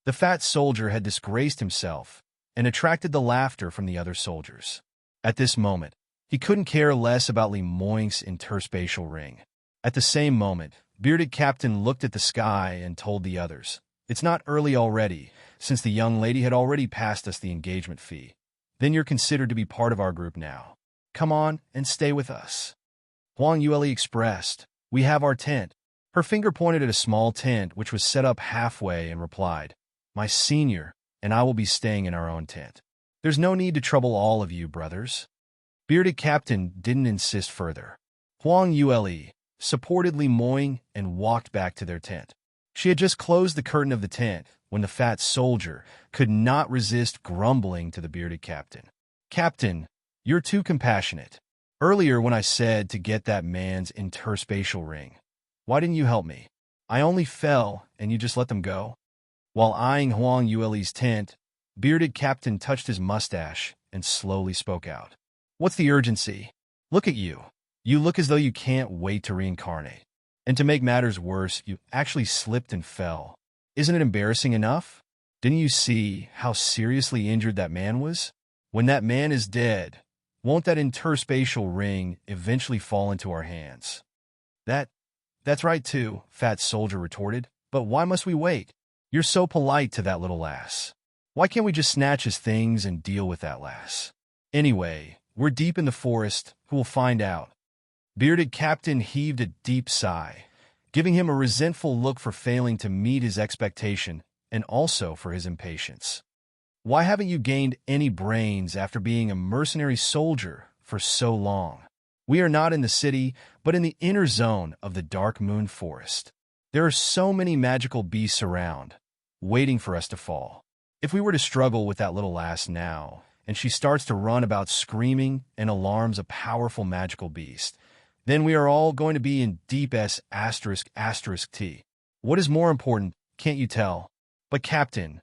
The fat soldier had disgraced himself and attracted the laughter from the other soldiers. At this moment, he couldn't care less about Le Moine's interspatial ring. At the same moment, Bearded Captain looked at the sky and told the others, "It's not early already, since the young lady had already passed us the engagement fee. Then you're considered to be part of our group now. Come on and stay with us." Huang Yueli expressed, "We have our tent." Her finger pointed at a small tent which was set up halfway and replied, "My senior and I will be staying in our own tent. There's no need to trouble all of you, brothers." Bearded Captain didn't insist further. Huang Yueli supported Le Moyne and walked back to their tent. She had just closed the curtain of the tent when the fat soldier could not resist grumbling to the Bearded Captain. "Captain, you're too compassionate. Earlier when I said to get that man's interspatial ring, why didn't you help me? I only fell and you just let them go?" While eyeing Huang Yueli's tent, Bearded Captain touched his mustache and slowly spoke out. "What's the urgency? Look at you. You look as though you can't wait to reincarnate. And to make matters worse, you actually slipped and fell. Isn't it embarrassing enough? Didn't you see how seriously injured that man was? When that man is dead, won't that interspatial ring eventually fall into our hands?" That's right too," Fat Soldier retorted. "But why must we wait? You're so polite to that little lass. Why can't we just snatch his things and deal with that lass? Anyway, we're deep in the forest. Who will find out?" Bearded Captain heaved a deep sigh, giving him a resentful look for failing to meet his expectation and also for his impatience. "Why haven't you gained any brains after being a mercenary soldier for so long? We are not in the city, but in the inner zone of the Dark Moon Forest. There are so many magical beasts around, waiting for us to fall. If we were to struggle with that little lass now, and she starts to run about screaming and alarms a powerful magical beast, then we are all going to be in deep S***T. What is more important, can't you tell? But Captain,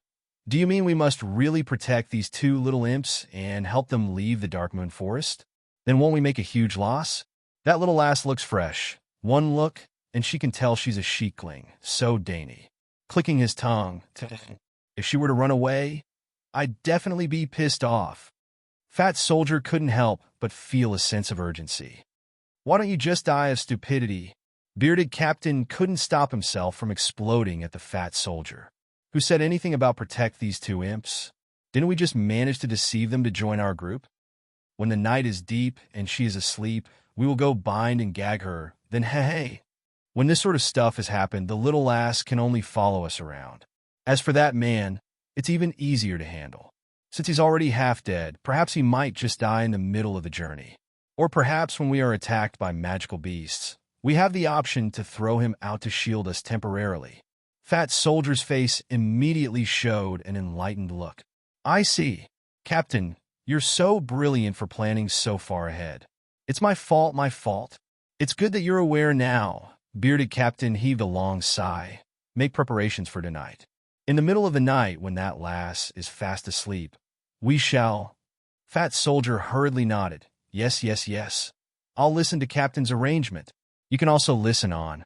do you mean we must really protect these two little imps and help them leave the Dark Moon Forest? Then won't we make a huge loss? That little lass looks fresh. One look, and she can tell she's a sheikling, so dainty." Clicking his tongue, "If she were to run away, I'd definitely be pissed off." Fat Soldier couldn't help but feel a sense of urgency. "Why don't you just die of stupidity?" Bearded Captain couldn't stop himself from exploding at the Fat Soldier. "Who said anything about protect these two imps? Didn't we just manage to deceive them to join our group? When the night is deep and she is asleep, we will go bind and gag her, then hey. When this sort of stuff has happened, the little lass can only follow us around. As for that man, it's even easier to handle. Since he's already half dead, perhaps he might just die in the middle of the journey. Or perhaps when we are attacked by magical beasts, we have the option to throw him out to shield us temporarily." Fat Soldier's face immediately showed an enlightened look. "I see. Captain, you're so brilliant for planning so far ahead. It's my fault. It's good that you're aware now." Bearded Captain heaved a long sigh. "Make preparations for tonight. In the middle of the night, when that lass is fast asleep, we shall—" Fat Soldier hurriedly nodded. Yes. I'll listen to Captain's arrangement. You can also listen on."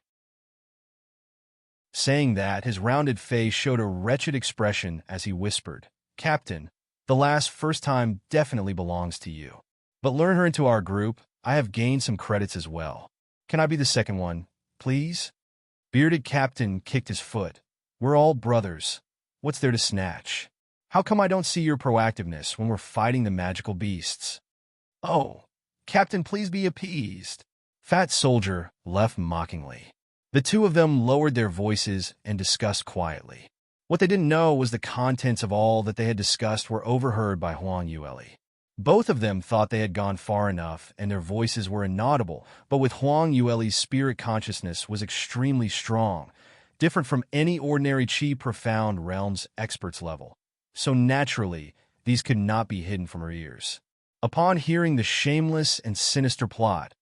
Saying that, his rounded face showed a wretched expression as he whispered, "Captain, the last first time definitely belongs to you. But learn her into our group. I have gained some credits as well. Can I be the second one, please?" Bearded Captain kicked his foot. "We're all brothers. What's there to snatch? How come I don't see your proactiveness when we're fighting the magical beasts?" "Oh, Captain, please be appeased." Fat Soldier laughed mockingly. The two of them lowered their voices and discussed quietly. What they didn't know was the contents of all that they had discussed were overheard by Huang Yueli. Both of them thought they had gone far enough and their voices were inaudible, but with Huang Yueli's spirit consciousness was extremely strong, different from any ordinary Qi Profound Realms expert's level. So naturally, these could not be hidden from her ears. Upon hearing the shameless and sinister plot,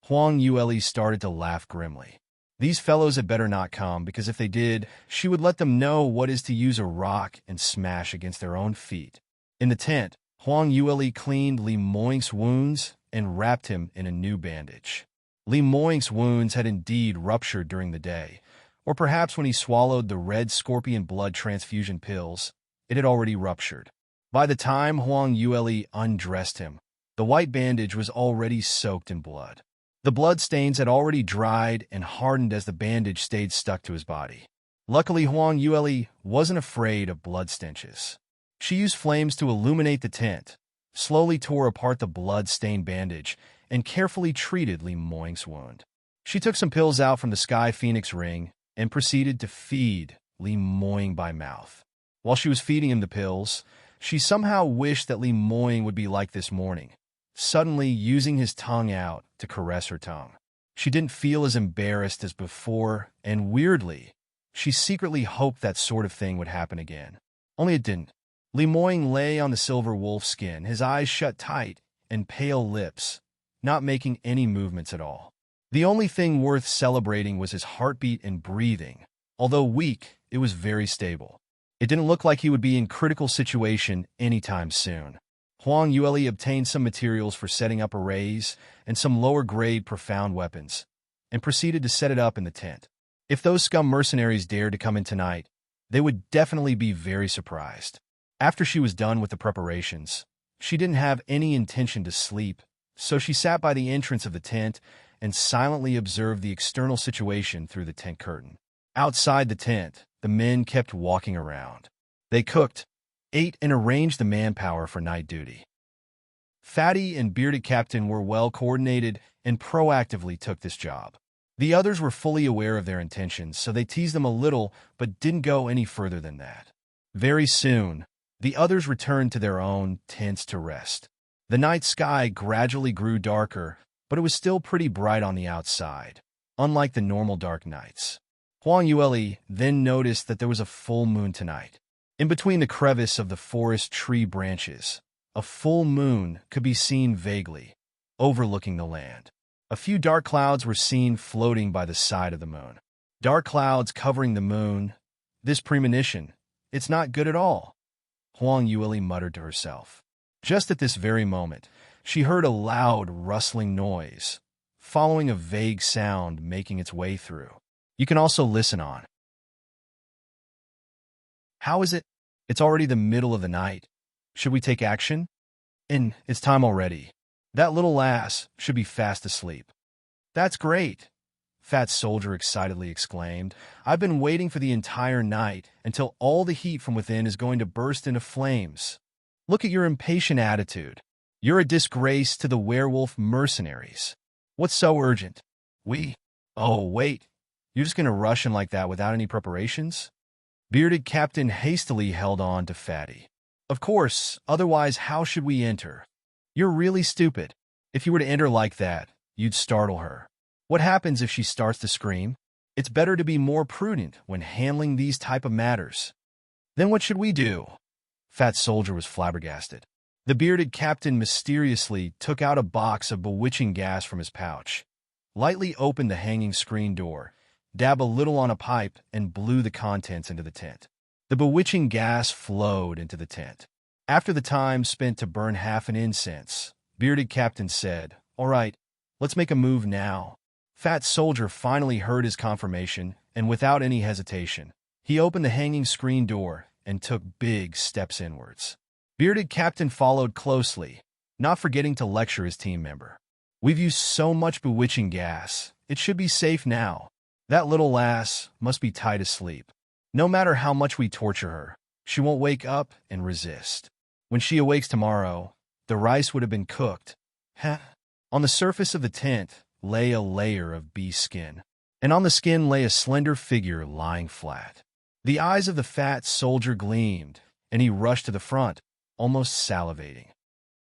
Huang Yueli started to laugh grimly. These fellows had better not come, because if they did, she would let them know what is to use a rock and smash against their own feet. In the tent, Huang Yueli cleaned Le Moine's wounds and wrapped him in a new bandage. Le Moine's wounds had indeed ruptured during the day, Or perhaps when he swallowed the red scorpion blood transfusion pills, it had already ruptured. By the time Huang Yueli undressed him, the white bandage was already soaked in blood. The blood stains had already dried and hardened as the bandage stayed stuck to his body. Luckily, Huang Yueli wasn't afraid of blood stenches. She used flames to illuminate the tent, slowly tore apart the blood-stained bandage, and carefully treated Li Moing's wound. She took some pills out from the Sky Phoenix ring and proceeded to feed Li Moing by mouth. While she was feeding him the pills, she somehow wished that Li Moing would be like this morning, suddenly using his tongue out to caress her tongue. She didn't feel as embarrassed as before, and weirdly, she secretly hoped that sort of thing would happen again. Only it didn't. Li Moing lay on the silver wolf skin, his eyes shut tight and pale lips, not making any movements at all. The only thing worth celebrating was his heartbeat and breathing. Although weak, it was very stable. It didn't look like he would be in critical situation anytime soon. Huang Yueli obtained some materials for setting up arrays and some lower-grade profound weapons, and proceeded to set it up in the tent. If those scum mercenaries dared to come in tonight, they would definitely be very surprised. After she was done with the preparations, she didn't have any intention to sleep, so she sat by the entrance of the tent and silently observed the external situation through the tent curtain. Outside the tent, the men kept walking around. They cooked, ate, and arranged the manpower for night duty. Fatty and Bearded Captain were well coordinated and proactively took this job. The others were fully aware of their intentions, so they teased them a little but didn't go any further than that. Very soon, the others returned to their own tents to rest. The night sky gradually grew darker, but it was still pretty bright on the outside, unlike the normal dark nights. Huang Yueli then noticed that there was a full moon tonight. In between the crevice of the forest tree branches, a full moon could be seen vaguely, overlooking the land. A few dark clouds were seen floating by the side of the moon. Dark clouds covering the moon. This premonition, it's not good at all, Huang Yueli muttered to herself. Just at this very moment, she heard a loud rustling noise, following a vague sound making its way through. You can also listen on. How is it? It's already the middle of the night. Should we take action? And it's time already. That little lass should be fast asleep. That's great, Fat Soldier excitedly exclaimed. I've been waiting for the entire night until all the heat from within is going to burst into flames. Look at your impatient attitude. You're a disgrace to the werewolf mercenaries. What's so urgent? Oh, wait. You're just going to rush in like that without any preparations? Bearded Captain hastily held on to Fatty. Of course, otherwise how should we enter? You're really stupid. If you were to enter like that, you'd startle her. What happens if she starts to scream? It's better to be more prudent when handling these type of matters. Then what should we do? Fat Soldier was flabbergasted. The Bearded Captain mysteriously took out a box of bewitching gas from his pouch, lightly opened the hanging screen door, dabbed a little on a pipe, and blew the contents into the tent. The bewitching gas flowed into the tent. After the time spent to burn half an incense, Bearded Captain said, All right, let's make a move now. Fat Soldier finally heard his confirmation, and without any hesitation, he opened the hanging screen door and took big steps inwards. Bearded Captain followed closely, not forgetting to lecture his team member. We've used so much bewitching gas, it should be safe now. That little lass must be tight asleep. No matter how much we torture her, she won't wake up and resist. When she awakes tomorrow, the rice would have been cooked. On the surface of the tent lay a layer of bee skin, and on the skin lay a slender figure lying flat. The eyes of the Fat Soldier gleamed, and he rushed to the front, almost salivating.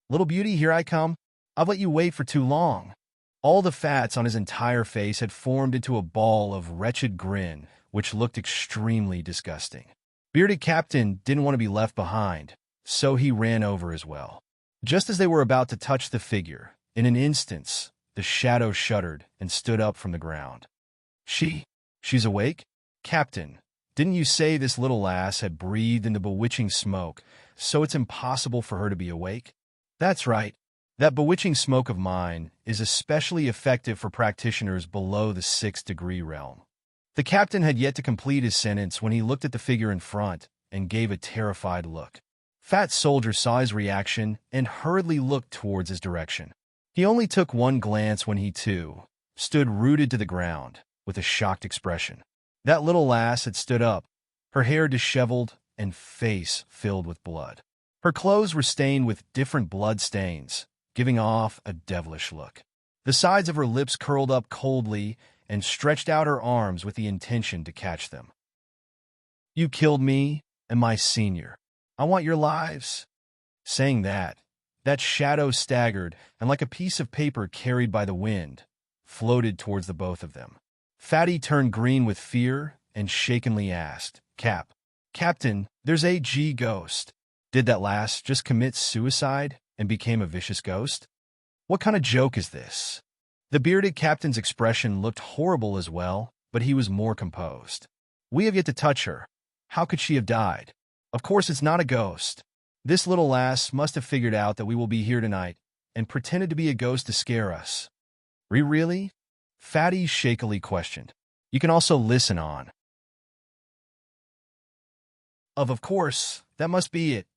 Little beauty, here I come. I've let you wait for too long. All the fats on his entire face had formed into a ball of wretched grin, which looked extremely disgusting. Bearded Captain didn't want to be left behind, so he ran over as well. Just as they were about to touch the figure, in an instant, the shadow shuddered and stood up from the ground. She's awake? Captain, didn't you say this little lass had breathed in the bewitching smoke, so it's impossible for her to be awake? That's right. That bewitching smoke of mine is especially effective for practitioners below the 6th degree realm. The captain had yet to complete his sentence when he looked at the figure in front and gave a terrified look. Fat Soldier saw his reaction and hurriedly looked towards his direction. He only took one glance when he, too, stood rooted to the ground with a shocked expression. That little lass had stood up, her hair disheveled and face filled with blood. Her clothes were stained with different blood stains, giving off a devilish look. The sides of her lips curled up coldly and stretched out her arms with the intention to catch them. "You killed me and my senior. I want your lives." Saying that shadow staggered and, like a piece of paper carried by the wind, floated towards the both of them. Fatty turned green with fear and shakenly asked, Captain, there's a ghost. Did that lass just commit suicide and became a vicious ghost? What kind of joke is this?" The bearded captain's expression looked horrible as well, but he was more composed. "We have yet to touch her. How could she have died? Of course it's not a ghost. This little lass must have figured out that we will be here tonight and pretended to be a ghost to scare us." Really? Fatty shakily questioned. "You can also listen on." Of course, that must be it.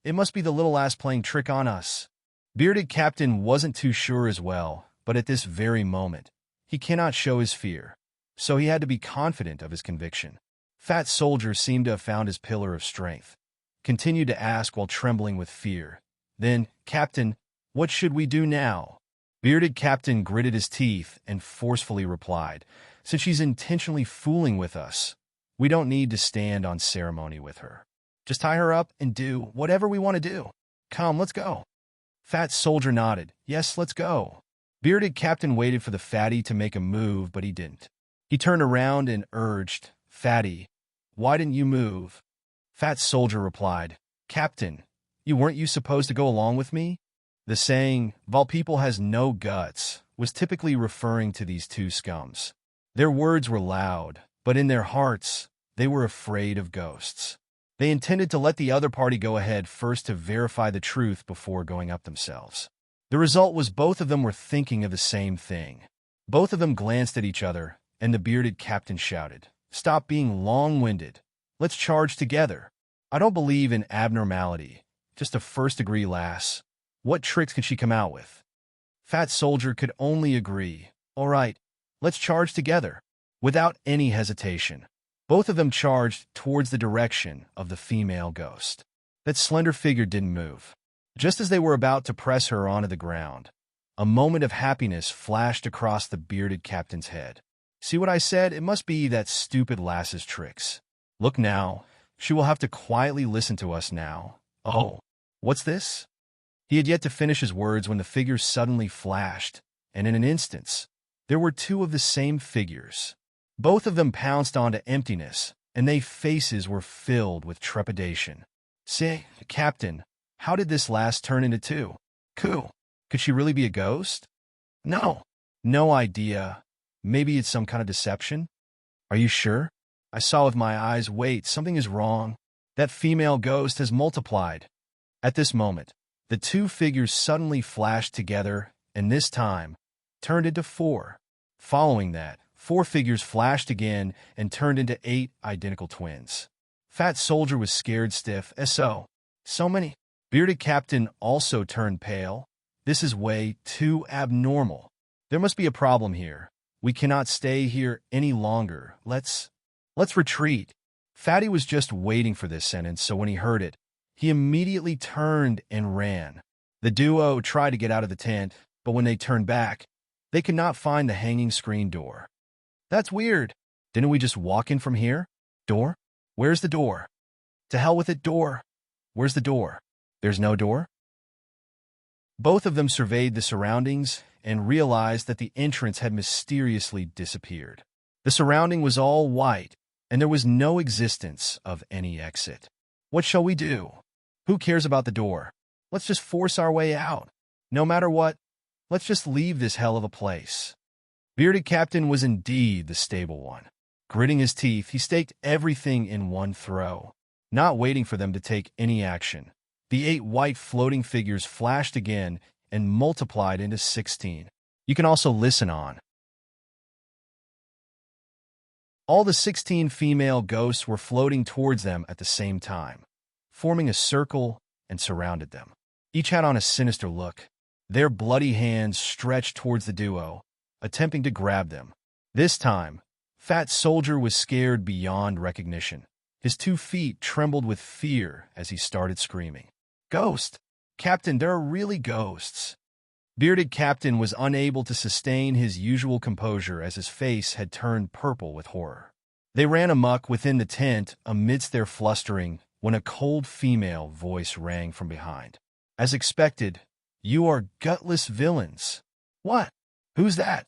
It must be the little lass playing trick on us." Bearded Captain wasn't too sure as well, but at this very moment, he cannot show his fear, so he had to be confident of his conviction. Fat Soldier seemed to have found his pillar of strength, continued to ask while trembling with fear. Then, "Captain, what should we do now?" Bearded Captain gritted his teeth and forcefully replied, "Since she's intentionally fooling with us, we don't need to stand on ceremony with her. Just tie her up and do whatever we want to do. Come, let's go." Fat Soldier nodded. "Yes, let's go." Bearded Captain waited for the fatty to make a move, but he didn't. He turned around and urged, "Fatty, why didn't you move?" Fat Soldier replied, "Captain, weren't you supposed to go along with me?" The saying, "Vol people has no guts," was typically referring to these two scums. Their words were loud, but in their hearts, they were afraid of ghosts. They intended to let the other party go ahead first to verify the truth before going up themselves. The result was both of them were thinking of the same thing. Both of them glanced at each other, and the bearded captain shouted, "Stop being long-winded. Let's charge together. I don't believe in abnormality. Just a first-degree lass. What tricks can she come out with?" Fat Soldier could only agree. "All right, let's charge together." Without any hesitation, both of them charged towards the direction of the female ghost. That slender figure didn't move. Just as they were about to press her onto the ground, a moment of happiness flashed across the bearded captain's head. "See what I said? It must be that stupid lass's tricks. Look now, she will have to quietly listen to us now. Oh, what's this?" He had yet to finish his words when the figure suddenly flashed, and in an instant, there were two of the same figures. Both of them pounced onto emptiness, and their faces were filled with trepidation. "Say, Captain, how did this lass turn into two? Could she really be a ghost?" No idea. Maybe it's some kind of deception." "Are you sure?" "I saw with my eyes. Wait, something is wrong. That female ghost has multiplied." At this moment, the two figures suddenly flashed together, and this time, turned into four. Following that, 4 figures flashed again and turned into 8 identical twins. Fat Soldier was scared stiff. So many. Bearded Captain also turned pale. "This is way too abnormal. There must be a problem here. We cannot stay here any longer. Let's retreat." Fatty was just waiting for this sentence, so when he heard it, he immediately turned and ran. The duo tried to get out of the tent, but when they turned back, they could not find the hanging screen door. "That's weird. Didn't we just walk in from here? Door? Where's the door?" "To hell with it, door. Where's the door?" "There's no door?" Both of them surveyed the surroundings and realized that the entrance had mysteriously disappeared. The surrounding was all white, and there was no existence of any exit. "What shall we do? Who cares about the door? Let's just force our way out. No matter what, let's just leave this hell of a place." Bearded Captain was indeed the stable one. Gritting his teeth, he staked everything in one throw, not waiting for them to take any action. The 8 white floating figures flashed again and multiplied into 16. You can also listen on. All the 16 female ghosts were floating towards them at the same time, forming a circle and surrounded them. Each had on a sinister look. Their bloody hands stretched towards the duo, attempting to grab them. This time, Fat Soldier was scared beyond recognition. His 2 feet trembled with fear as he started screaming. "Ghost! Captain, there are really ghosts!" Bearded Captain was unable to sustain his usual composure as his face had turned purple with horror. They ran amok within the tent amidst their flustering when a cold female voice rang from behind. As expected, "You are gutless villains." "What? Who's that?"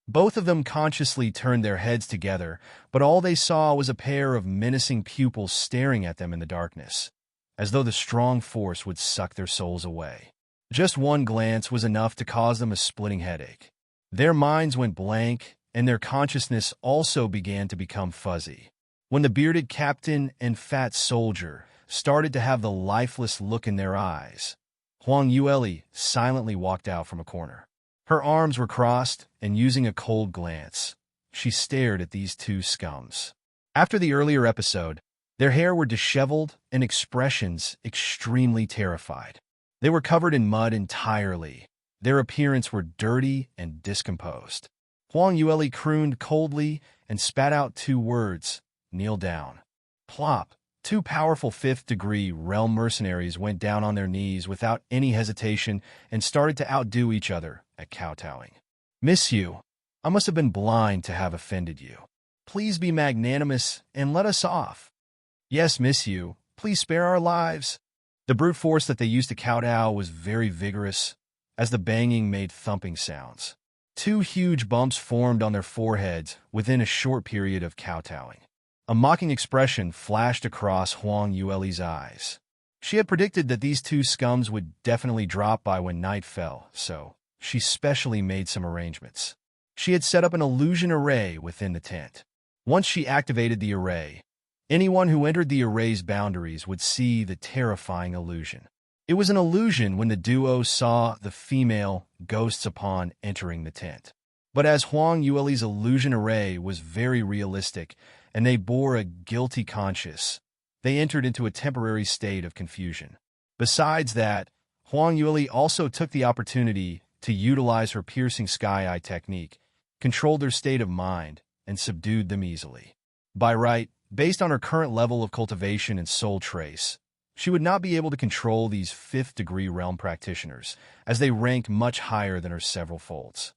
Both of them consciously turned their heads together, but all they saw was a pair of menacing pupils staring at them in the darkness, as though the strong force would suck their souls away. Just one glance was enough to cause them a splitting headache. Their minds went blank, and their consciousness also began to become fuzzy. When the bearded captain and fat soldier started to have the lifeless look in their eyes, Huang Yueli silently walked out from a corner. Her arms were crossed, and using a cold glance, she stared at these 2 scums. After the earlier episode, their hair were disheveled and expressions extremely terrified. They were covered in mud entirely. Their appearance were dirty and discomposed. Huang Yueli crooned coldly and spat out 2 words, "Kneel down." Plop! 2 powerful 5th-degree realm mercenaries went down on their knees without any hesitation and started to outdo each other at kowtowing. "Miss you, I must have been blind to have offended you. Please be magnanimous and let us off." "Yes, miss you, please spare our lives." The brute force that they used to kowtow was very vigorous, as the banging made thumping sounds. 2 huge bumps formed on their foreheads within a short period of kowtowing. A mocking expression flashed across Huang Yueli's eyes. She had predicted that these 2 scums would definitely drop by when night fell, so she specially made some arrangements. She had set up an illusion array within the tent. Once she activated the array, anyone who entered the array's boundaries would see the terrifying illusion. It was an illusion when the duo saw the female ghosts upon entering the tent. But as Huang Yueli's illusion array was very realistic, and they bore a guilty conscience, they entered into a temporary state of confusion. Besides that, Huang Yueli also took the opportunity to utilize her piercing sky eye technique, controlled their state of mind, and subdued them easily. By right, based on her current level of cultivation and soul trace, she would not be able to control these 5th-degree realm practitioners, as they ranked much higher than her several folds.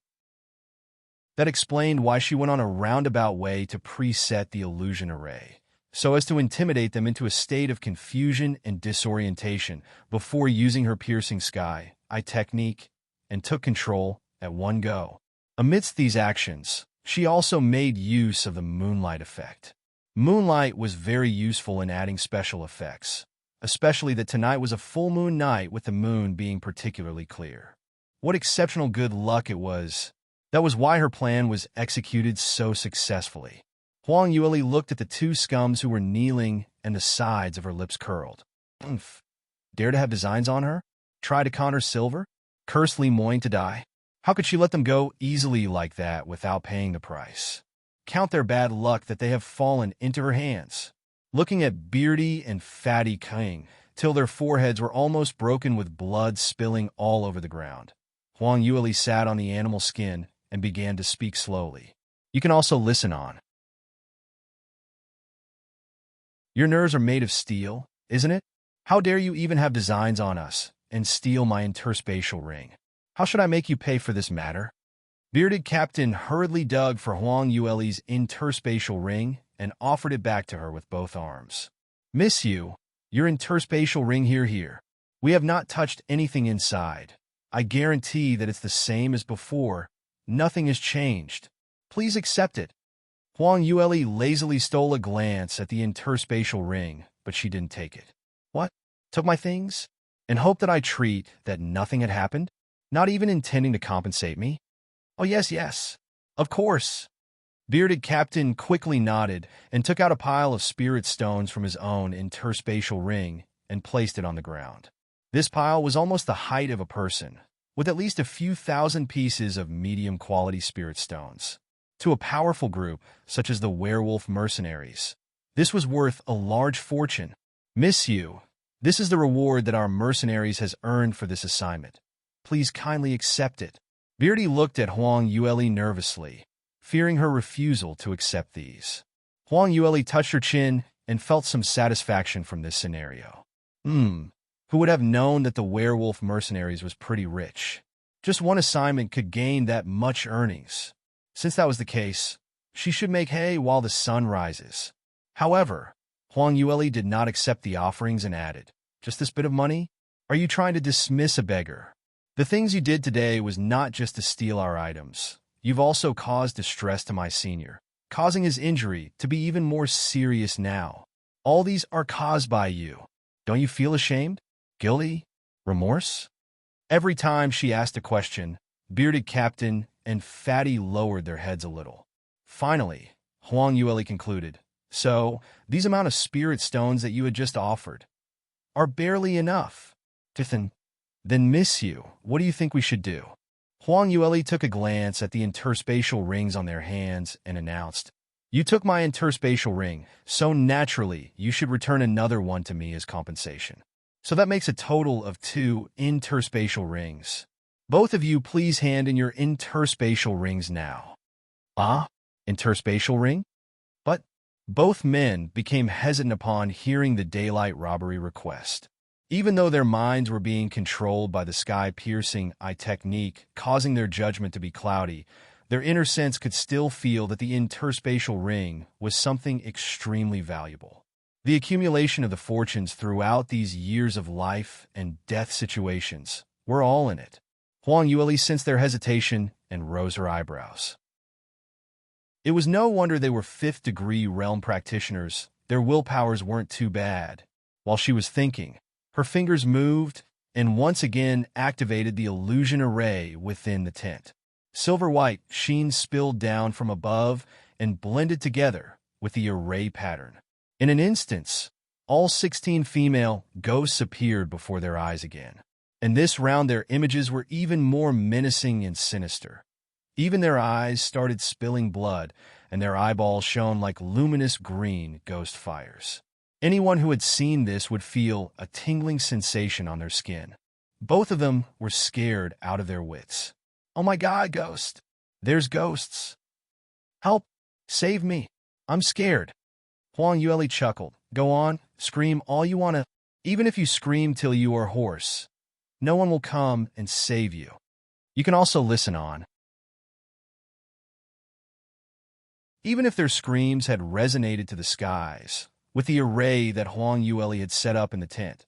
That explained why she went on a roundabout way to preset the illusion array, so as to intimidate them into a state of confusion and disorientation before using her piercing sky eye technique and took control at one go. Amidst these actions, she also made use of the moonlight effect. Moonlight was very useful in adding special effects, especially that tonight was a full moon night with the moon being particularly clear. What exceptional good luck it was! That was why her plan was executed so successfully. Huang Yueli looked at the 2 scums who were kneeling, and the sides of her lips curled. "Umph. Dare to have designs on her? Try to con her silver? Curse Lemoyne to die? How could she let them go easily like that without paying the price? Count their bad luck that they have fallen into her hands." Looking at Beardy and Fatty King, till their foreheads were almost broken with blood spilling all over the ground, Huang Yueli sat on the animal skin and began to speak slowly. You can also listen on. "Your nerves are made of steel, isn't it? How dare you even have designs on us and steal my interspatial ring? How should I make you pay for this matter?" Bearded Captain hurriedly dug for Huang Yueli's interspatial ring and offered it back to her with both arms. "Miss you, your interspatial ring here. We have not touched anything inside. I guarantee that it's the same as before. Nothing has changed. Please accept it." Huang Yueli lazily stole a glance at the interspatial ring, but she didn't take it. "What? Took my things? And hoped that I treat that nothing had happened? Not even intending to compensate me?" "Oh, yes. Of course." Bearded Captain quickly nodded and took out a pile of spirit stones from his own interspatial ring and placed it on the ground. This pile was almost the height of a person, with at least a few thousand pieces of medium-quality spirit stones. to a powerful group such as the werewolf mercenaries. This was worth a large fortune. Miss Yu, this is the reward that our mercenaries has earned for this assignment. Please kindly accept it. Beardy looked at Huang Yueli nervously, fearing her refusal to accept these. Huang Yueli touched her chin and felt some satisfaction from this scenario. Who would have known that the werewolf mercenaries was pretty rich? Just one assignment could gain that much earnings. Since that was the case, she should make hay while the sun rises. However, Huang Yueli did not accept the offerings and added, "Just this bit of money? Are you trying to dismiss a beggar? The things you did today was not just to steal our items. You've also caused distress to my senior, causing his injury to be even more serious now. All these are caused by you. Don't you feel ashamed? Guilty? Remorse?" Every time she asked a question, Bearded Captain and Fatty lowered their heads a little. Finally, Huang Yueli concluded, "So, these amount of spirit stones that you had just offered are barely enough. Then Miss Yu, what do you think we should do?" Huang Yueli took a glance at the interspatial rings on their hands and announced, "You took my interspatial ring, so naturally you should return another one to me as compensation. So that makes a total of 2 interspatial rings. Both of you please hand in your interspatial rings now." "Ah? Interspatial ring?" But both men became hesitant upon hearing the daylight robbery request. Even though their minds were being controlled by the sky-piercing eye technique, causing their judgment to be cloudy, their inner sense could still feel that the interspatial ring was something extremely valuable. The accumulation of the fortunes throughout these years of life and death situations were all in it. Huang Yueli sensed their hesitation and rose her eyebrows. It was no wonder they were 5th-degree realm practitioners. Their willpowers weren't too bad. While she was thinking, her fingers moved and once again activated the illusion array within the tent. Silver-white sheen spilled down from above and blended together with the array pattern. In an instant, all 16 female ghosts appeared before their eyes again. And this round their images were even more menacing and sinister. Even their eyes started spilling blood, and their eyeballs shone like luminous green ghost fires. Anyone who had seen this would feel a tingling sensation on their skin. Both of them were scared out of their wits. "Oh my God, ghost! There's ghosts! Help! Save me! I'm scared!" Huang Yueli chuckled. "Go on, scream all you want to. Even if you scream till you are hoarse, no one will come and save you. You can also listen on." Even if their screams had resonated to the skies, with the array that Huang Yueli had set up in the tent,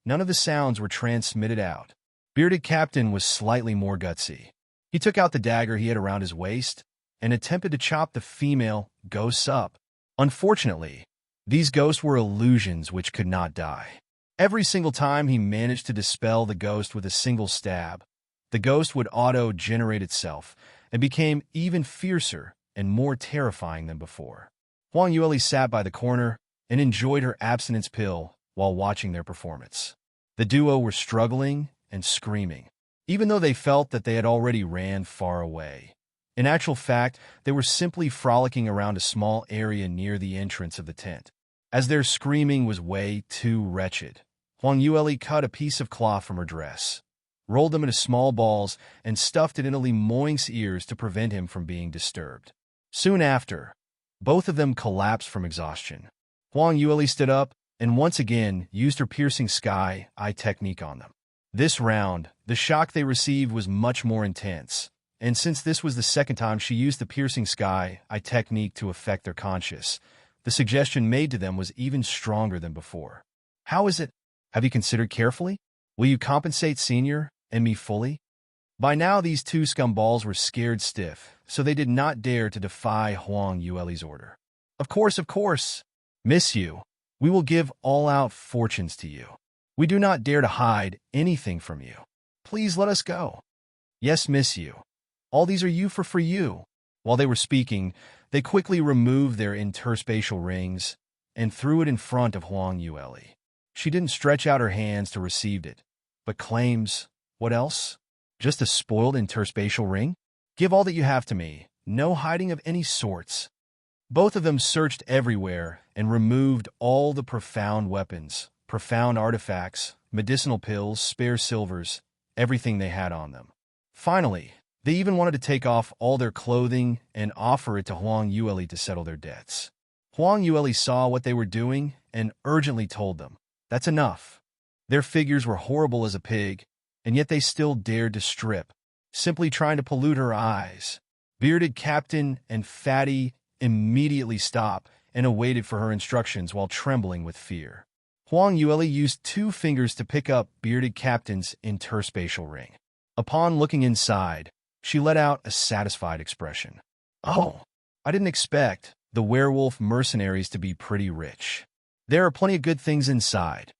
none of the sounds were transmitted out. Bearded Captain was slightly more gutsy. He took out the dagger he had around his waist and attempted to chop the female ghosts up. Unfortunately, these ghosts were illusions which could not die. Every single time he managed to dispel the ghost with a single stab, the ghost would auto-generate itself and became even fiercer and more terrifying than before. Huang Yueli sat by the corner and enjoyed her abstinence pill while watching their performance. The duo were struggling and screaming, even though they felt that they had already ran far away. In actual fact, they were simply frolicking around a small area near the entrance of the tent. As their screaming was way too wretched, Huang Yueli cut a piece of cloth from her dress, rolled them into small balls, and stuffed it into Li Moing's ears to prevent him from being disturbed. Soon after, both of them collapsed from exhaustion. Huang Yueli stood up and once again used her piercing sky eye technique on them. This round, the shock they received was much more intense, and since this was the second time she used the piercing sky eye technique to affect their conscience, the suggestion made to them was even stronger than before. "How is it? Have you considered carefully? Will you compensate Senior and me fully?" By now these two scumballs were scared stiff, so they did not dare to defy Huang Yueli's order. Of course, Miss Yu, we will give all-out fortunes to you. We do not dare to hide anything from you. Please let us go." "Yes, Miss Yu. All these are for you." While they were speaking, they quickly removed their interspatial rings and threw it in front of Huang Yueli. She didn't stretch out her hands to receive it, but claims, "What else? Just a spoiled interspatial ring? Give all that you have to me, no hiding of any sorts. Both of them searched everywhere and removed all the profound weapons, profound artifacts, medicinal pills, spare silvers, everything they had on them. Finally, they even wanted to take off all their clothing and offer it to Huang Yueli to settle their debts. Huang Yueli saw what they were doing and urgently told them, "That's enough." Their figures were horrible as a pig, and yet they still dared to strip, simply trying to pollute her eyes. Bearded Captain and Fatty immediately stopped and awaited for her instructions while trembling with fear. Huang Yueli used 2 fingers to pick up Bearded Captain's interspatial ring. Upon looking inside, she let out a satisfied expression. "Oh, I didn't expect the werewolf mercenaries to be pretty rich. There are plenty of good things inside."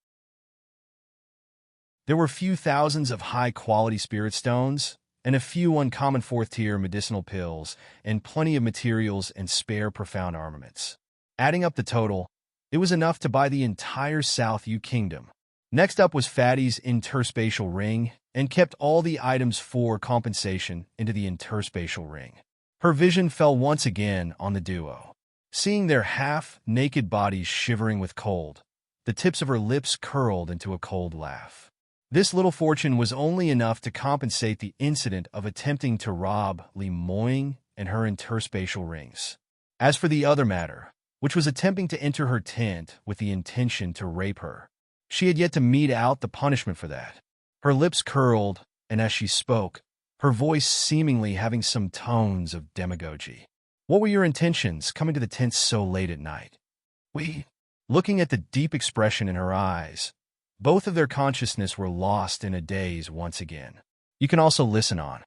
There were few thousands of high-quality spirit stones, and a few uncommon 4th-tier medicinal pills, and plenty of materials and spare profound armaments. Adding up the total, it was enough to buy the entire South U Kingdom. Next up was Fatty's interspatial ring, and kept all the items for compensation into the interspatial ring. Her vision fell once again on the duo. Seeing their half-naked bodies shivering with cold, the tips of her lips curled into a cold laugh. This little fortune was only enough to compensate the incident of attempting to rob Li Moying and her interspatial rings. As for the other matter, which was attempting to enter her tent with the intention to rape her, she had yet to mete out the punishment for that. Her lips curled, and as she spoke, her voice seemingly having some tones of demagogy. "What were your intentions coming to the tent so late at night?" Looking at the deep expression in her eyes, both of their consciousness were lost in a daze once again. You can also listen on.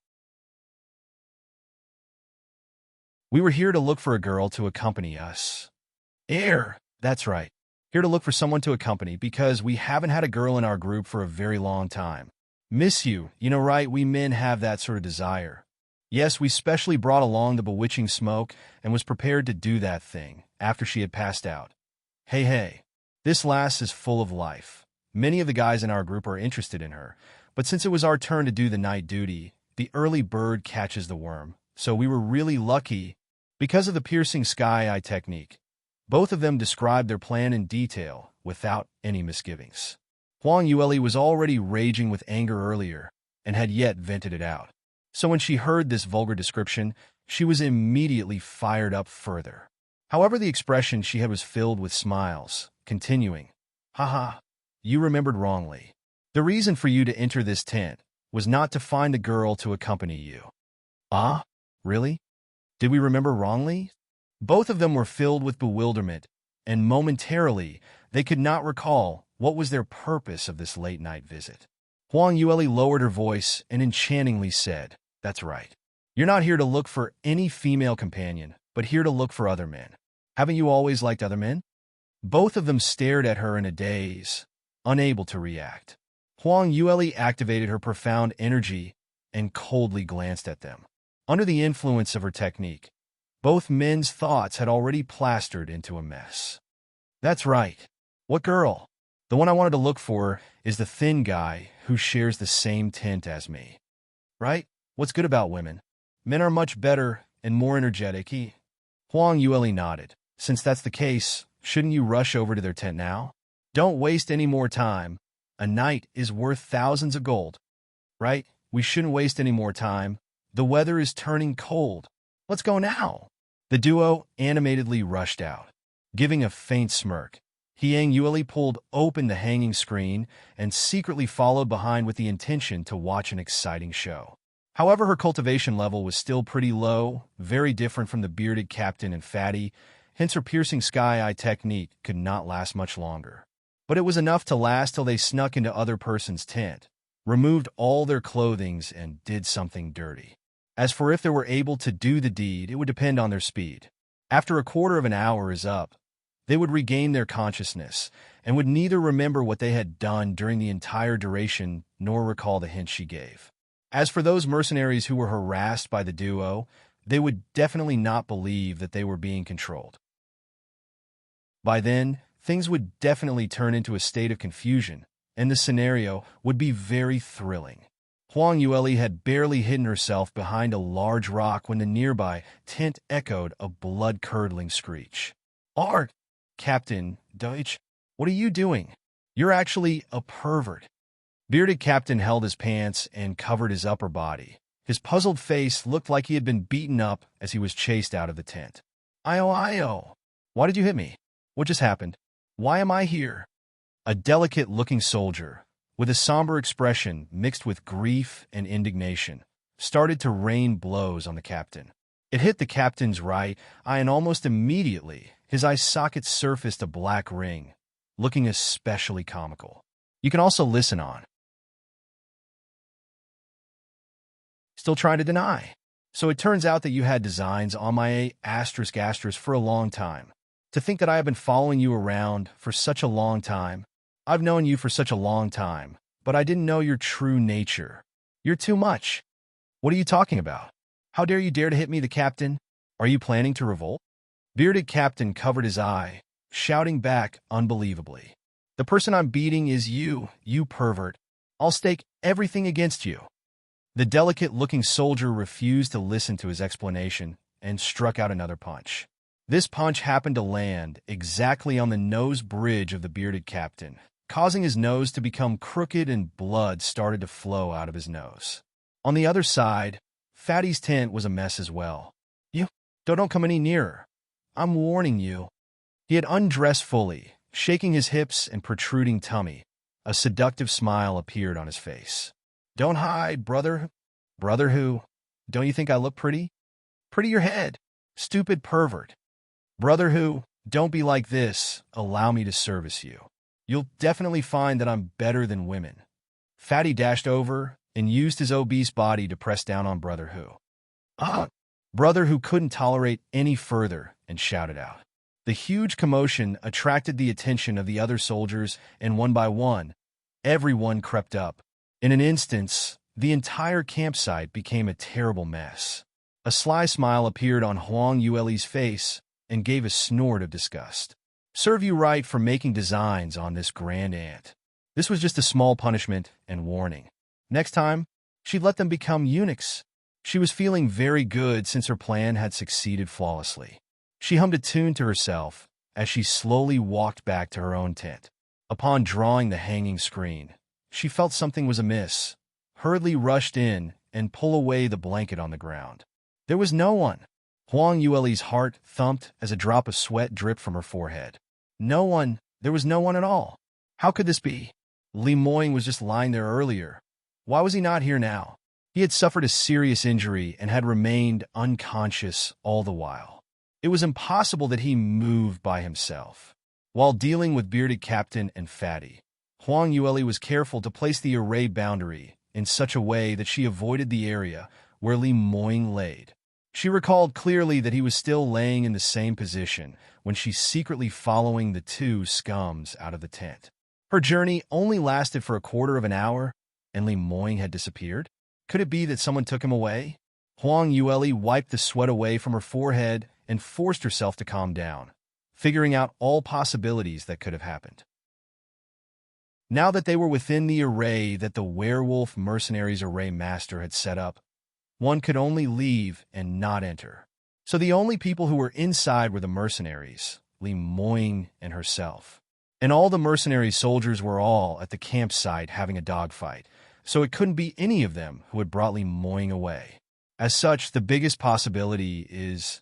"We were here to look for a girl to accompany us." That's right. Here to look for someone to accompany because we haven't had a girl in our group for a very long time. Miss you, right? We men have that sort of desire. Yes, we specially brought along the bewitching smoke and was prepared to do that thing after she had passed out. Hey, this lass is full of life. Many of the guys in our group are interested in her, but since it was our turn to do the night duty, the early bird catches the worm, so we were really lucky because of the piercing sky eye technique. Both of them described their plan in detail, without any misgivings. Huang Yueli was already raging with anger earlier, and had yet vented it out. So when she heard this vulgar description, she was immediately fired up further. However, the expression she had was filled with smiles, continuing, "Haha, you remembered wrongly. The reason for you to enter this tent was not to find a girl to accompany you." "Ah, really? Did we remember wrongly?" Both of them were filled with bewilderment, and momentarily they could not recall what was their purpose of this late-night visit. Huang Yueli lowered her voice and enchantingly said, "That's right. You're not here to look for any female companion, but here to look for other men. Haven't you always liked other men?" Both of them stared at her in a daze, unable to react. Huang Yueli activated her profound energy and coldly glanced at them. Under the influence of her technique, both men's thoughts had already plastered into a mess. "That's right. What girl? The one I wanted to look for is the thin guy who shares the same tent as me. Right? What's good about women? Men are much better and more energetic." Huang Yueli nodded. "Since that's the case, shouldn't you rush over to their tent now? Don't waste any more time. A night is worth thousands of gold. Right? We shouldn't waste any more time. The weather is turning cold. Let's go now." The duo animatedly rushed out. Giving a faint smirk, Huang Yueli pulled open the hanging screen and secretly followed behind with the intention to watch an exciting show. However, her cultivation level was still pretty low, very different from the bearded captain and Fatty, hence her piercing sky eye technique could not last much longer. But it was enough to last till they snuck into other person's tent, removed all their clothings, and did something dirty. As for if they were able to do the deed, it would depend on their speed. After a quarter of an hour is up, they would regain their consciousness and would neither remember what they had done during the entire duration nor recall the hint she gave. As for those mercenaries who were harassed by the duo, they would definitely not believe that they were being controlled. By then, things would definitely turn into a state of confusion, and the scenario would be very thrilling. Huang Yueli had barely hidden herself behind a large rock when the nearby tent echoed a blood-curdling screech. "Art, Captain Deutsch, what are you doing? You're actually a pervert." Bearded Captain held his pants and covered his upper body. His puzzled face looked like he had been beaten up as he was chased out of the tent. "Io. Why did you hit me? What just happened? Why am I here?" A delicate-looking soldier, with a somber expression mixed with grief and indignation, started to rain blows on the captain. It hit the captain's right eye, and almost immediately his eye socket surfaced a black ring, looking especially comical. You can also listen on. Still trying to deny. So it turns out that you had designs on my *** for a long time. To think that I have been following you around for such a long time. I've known you for such a long time, but I didn't know your true nature. You're too much. What are you talking about? How dare you dare to hit me, the captain? Are you planning to revolt? Bearded Captain covered his eye, shouting back unbelievably. The person I'm beating is you pervert. I'll stake everything against you. The delicate-looking soldier refused to listen to his explanation and struck out another punch. This punch happened to land exactly on the nose bridge of the bearded captain, causing his nose to become crooked and blood started to flow out of his nose. On the other side, Fatty's tent was a mess as well. "You don't come any nearer. I'm warning you." He had undressed fully, shaking his hips and protruding tummy. A seductive smile appeared on his face. "Don't hide, brother." "Brother who? Don't you think I look pretty?" "Pretty your head, stupid pervert." "Brother who? Don't be like this. Allow me to service you. You'll definitely find that I'm better than women." Fatty dashed over and used his obese body to press down on Brother who. Brother who couldn't tolerate any further and shouted out. The huge commotion attracted the attention of the other soldiers, and one by one, everyone crept up. In an instant, the entire campsite became a terrible mess. A sly smile appeared on Huang Yueli's face and gave a snort of disgust. "Serve you right for making designs on this grand ant. This was just a small punishment and warning. Next time, she'd let them become eunuchs." She was feeling very good since her plan had succeeded flawlessly. She hummed a tune to herself as she slowly walked back to her own tent. Upon drawing the hanging screen, she felt something was amiss, hurriedly rushed in and pulled away the blanket on the ground. There was no one. Huang Yueli's heart thumped as a drop of sweat dripped from her forehead. No one. There was no one at all. How could this be? Li Moying was just lying there earlier. Why was he not here now? He had suffered a serious injury and had remained unconscious all the while. It was impossible that he moved by himself. While dealing with Bearded Captain and Fatty, Huang Yueli was careful to place the array boundary in such a way that she avoided the area where Li Moying laid. She recalled clearly that he was still laying in the same position when she secretly following the two scums out of the tent. Her journey only lasted for a quarter of an hour, and Li Moying had disappeared? Could it be that someone took him away? Huang Yueli wiped the sweat away from her forehead and forced herself to calm down, figuring out all possibilities that could have happened. Now that they were within the array that the werewolf mercenaries array master had set up, one could only leave and not enter. So the only people who were inside were the mercenaries, Li Moying and herself. And all the mercenary soldiers were all at the campsite having a dogfight, so it couldn't be any of them who had brought Li Moying away. As such, the biggest possibility is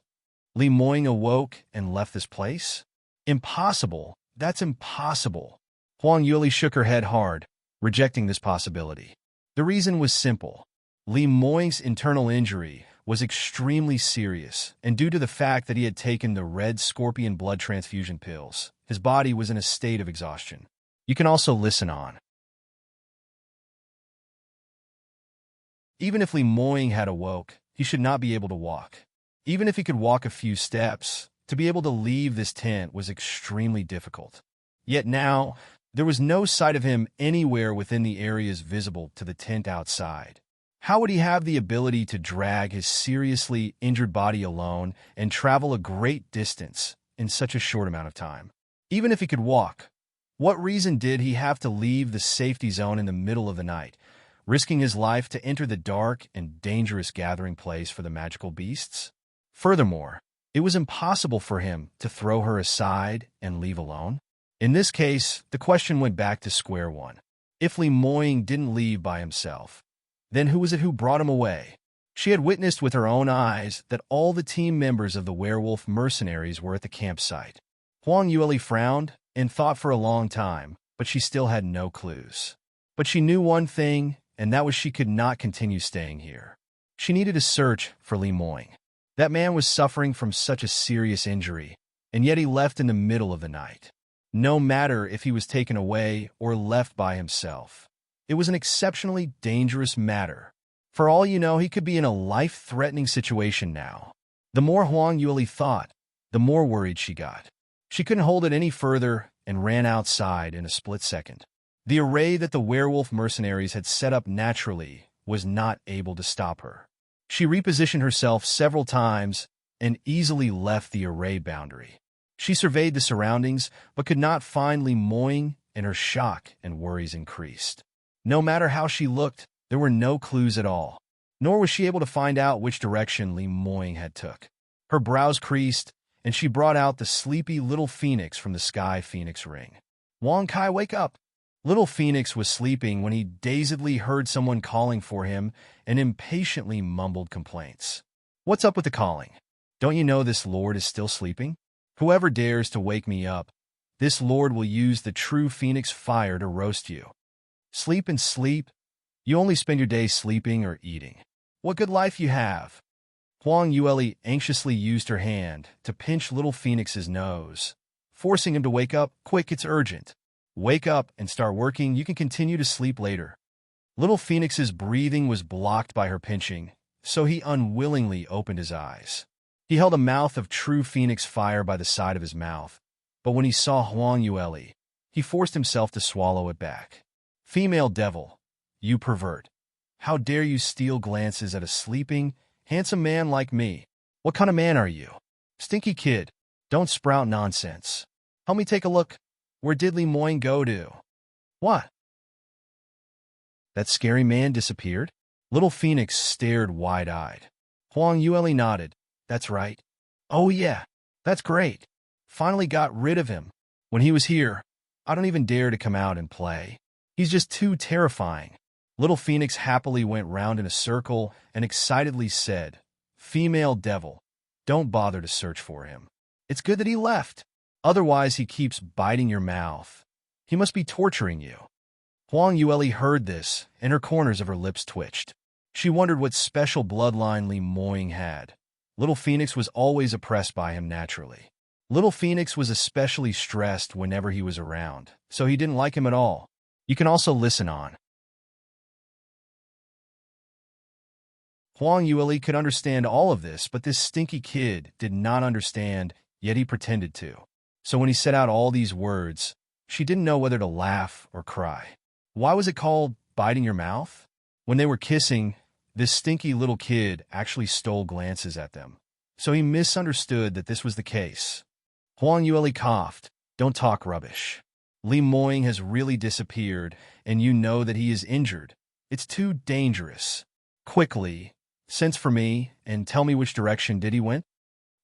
Li Moying awoke and left this place? Impossible. That's impossible. Huang Yueli shook her head hard, rejecting this possibility. The reason was simple. Li Moying's internal injury was extremely serious, and due to the fact that he had taken the red scorpion blood transfusion pills, his body was in a state of exhaustion. You can also listen on. Even if Li Moying had awoke, he should not be able to walk. Even if he could walk a few steps, to be able to leave this tent was extremely difficult. Yet now, there was no sight of him anywhere within the areas visible to the tent outside. How would he have the ability to drag his seriously injured body alone and travel a great distance in such a short amount of time? Even if he could walk, what reason did he have to leave the safety zone in the middle of the night, risking his life to enter the dark and dangerous gathering place for the magical beasts? Furthermore, it was impossible for him to throw her aside and leave alone. In this case, the question went back to square one. If Li Moying didn't leave by himself, then who was it who brought him away? She had witnessed with her own eyes that all the team members of the werewolf mercenaries were at the campsite. Huang Yueli frowned and thought for a long time, but she still had no clues. But she knew one thing, and that was she could not continue staying here. She needed to search for Li Moying. That man was suffering from such a serious injury, and yet he left in the middle of the night. No matter if he was taken away or left by himself, it was an exceptionally dangerous matter. For all you know, he could be in a life-threatening situation now. The more Huang Yueli thought, the more worried she got. She couldn't hold it any further and ran outside in a split second. The array that the werewolf mercenaries had set up naturally was not able to stop her. She repositioned herself several times and easily left the array boundary. She surveyed the surroundings but could not find Li Moying, and her shock and worries increased. No matter how she looked, there were no clues at all, nor was she able to find out which direction Li Moying had took. Her brows creased, and she brought out the sleepy little phoenix from the sky phoenix ring. "Wang Kai, wake up!" Little Phoenix was sleeping when he dazedly heard someone calling for him and impatiently mumbled complaints. "What's up with the calling? Don't you know this lord is still sleeping? Whoever dares to wake me up, this lord will use the true phoenix fire to roast you. Sleep and sleep. You only spend your days sleeping or eating. What good life you have." Huang Yueli anxiously used her hand to pinch Little Phoenix's nose, forcing him to wake up. "Quick, it's urgent. Wake up and start working. You can continue to sleep later." Little Phoenix's breathing was blocked by her pinching, so he unwillingly opened his eyes. He held a mouth of true phoenix fire by the side of his mouth, but when he saw Huang Yueli, he forced himself to swallow it back. "Female devil, you pervert. How dare you steal glances at a sleeping, handsome man like me? What kind of man are you? Stinky kid, don't sprout nonsense. Help me take a look. Where did Li Moying go to?" "What? That scary man disappeared?" Little Phoenix stared wide-eyed. Huang Yueli nodded. "That's right." "Oh yeah, that's great. Finally got rid of him. When he was here, I don't even dare to come out and play. He's just too terrifying." Little Phoenix happily went round in a circle and excitedly said, "Female devil, don't bother to search for him. It's good that he left. Otherwise he keeps biting your mouth. He must be torturing you." Huang Yueli heard this, and her corners of her lips twitched. She wondered what special bloodline Li Moying had. Little Phoenix was always oppressed by him naturally. Little Phoenix was especially stressed whenever he was around, so he didn't like him at all. You can also listen on. Huang Yueli could understand all of this, but this stinky kid did not understand, yet he pretended to. So when he said out all these words, she didn't know whether to laugh or cry. Why was it called biting your mouth? When they were kissing, this stinky little kid actually stole glances at them. So he misunderstood that this was the case. Huang Yueli coughed. "Don't talk rubbish. Li Moying has really disappeared, and you know that he is injured. It's too dangerous. Quickly, sense for me, and tell me which direction did he went?"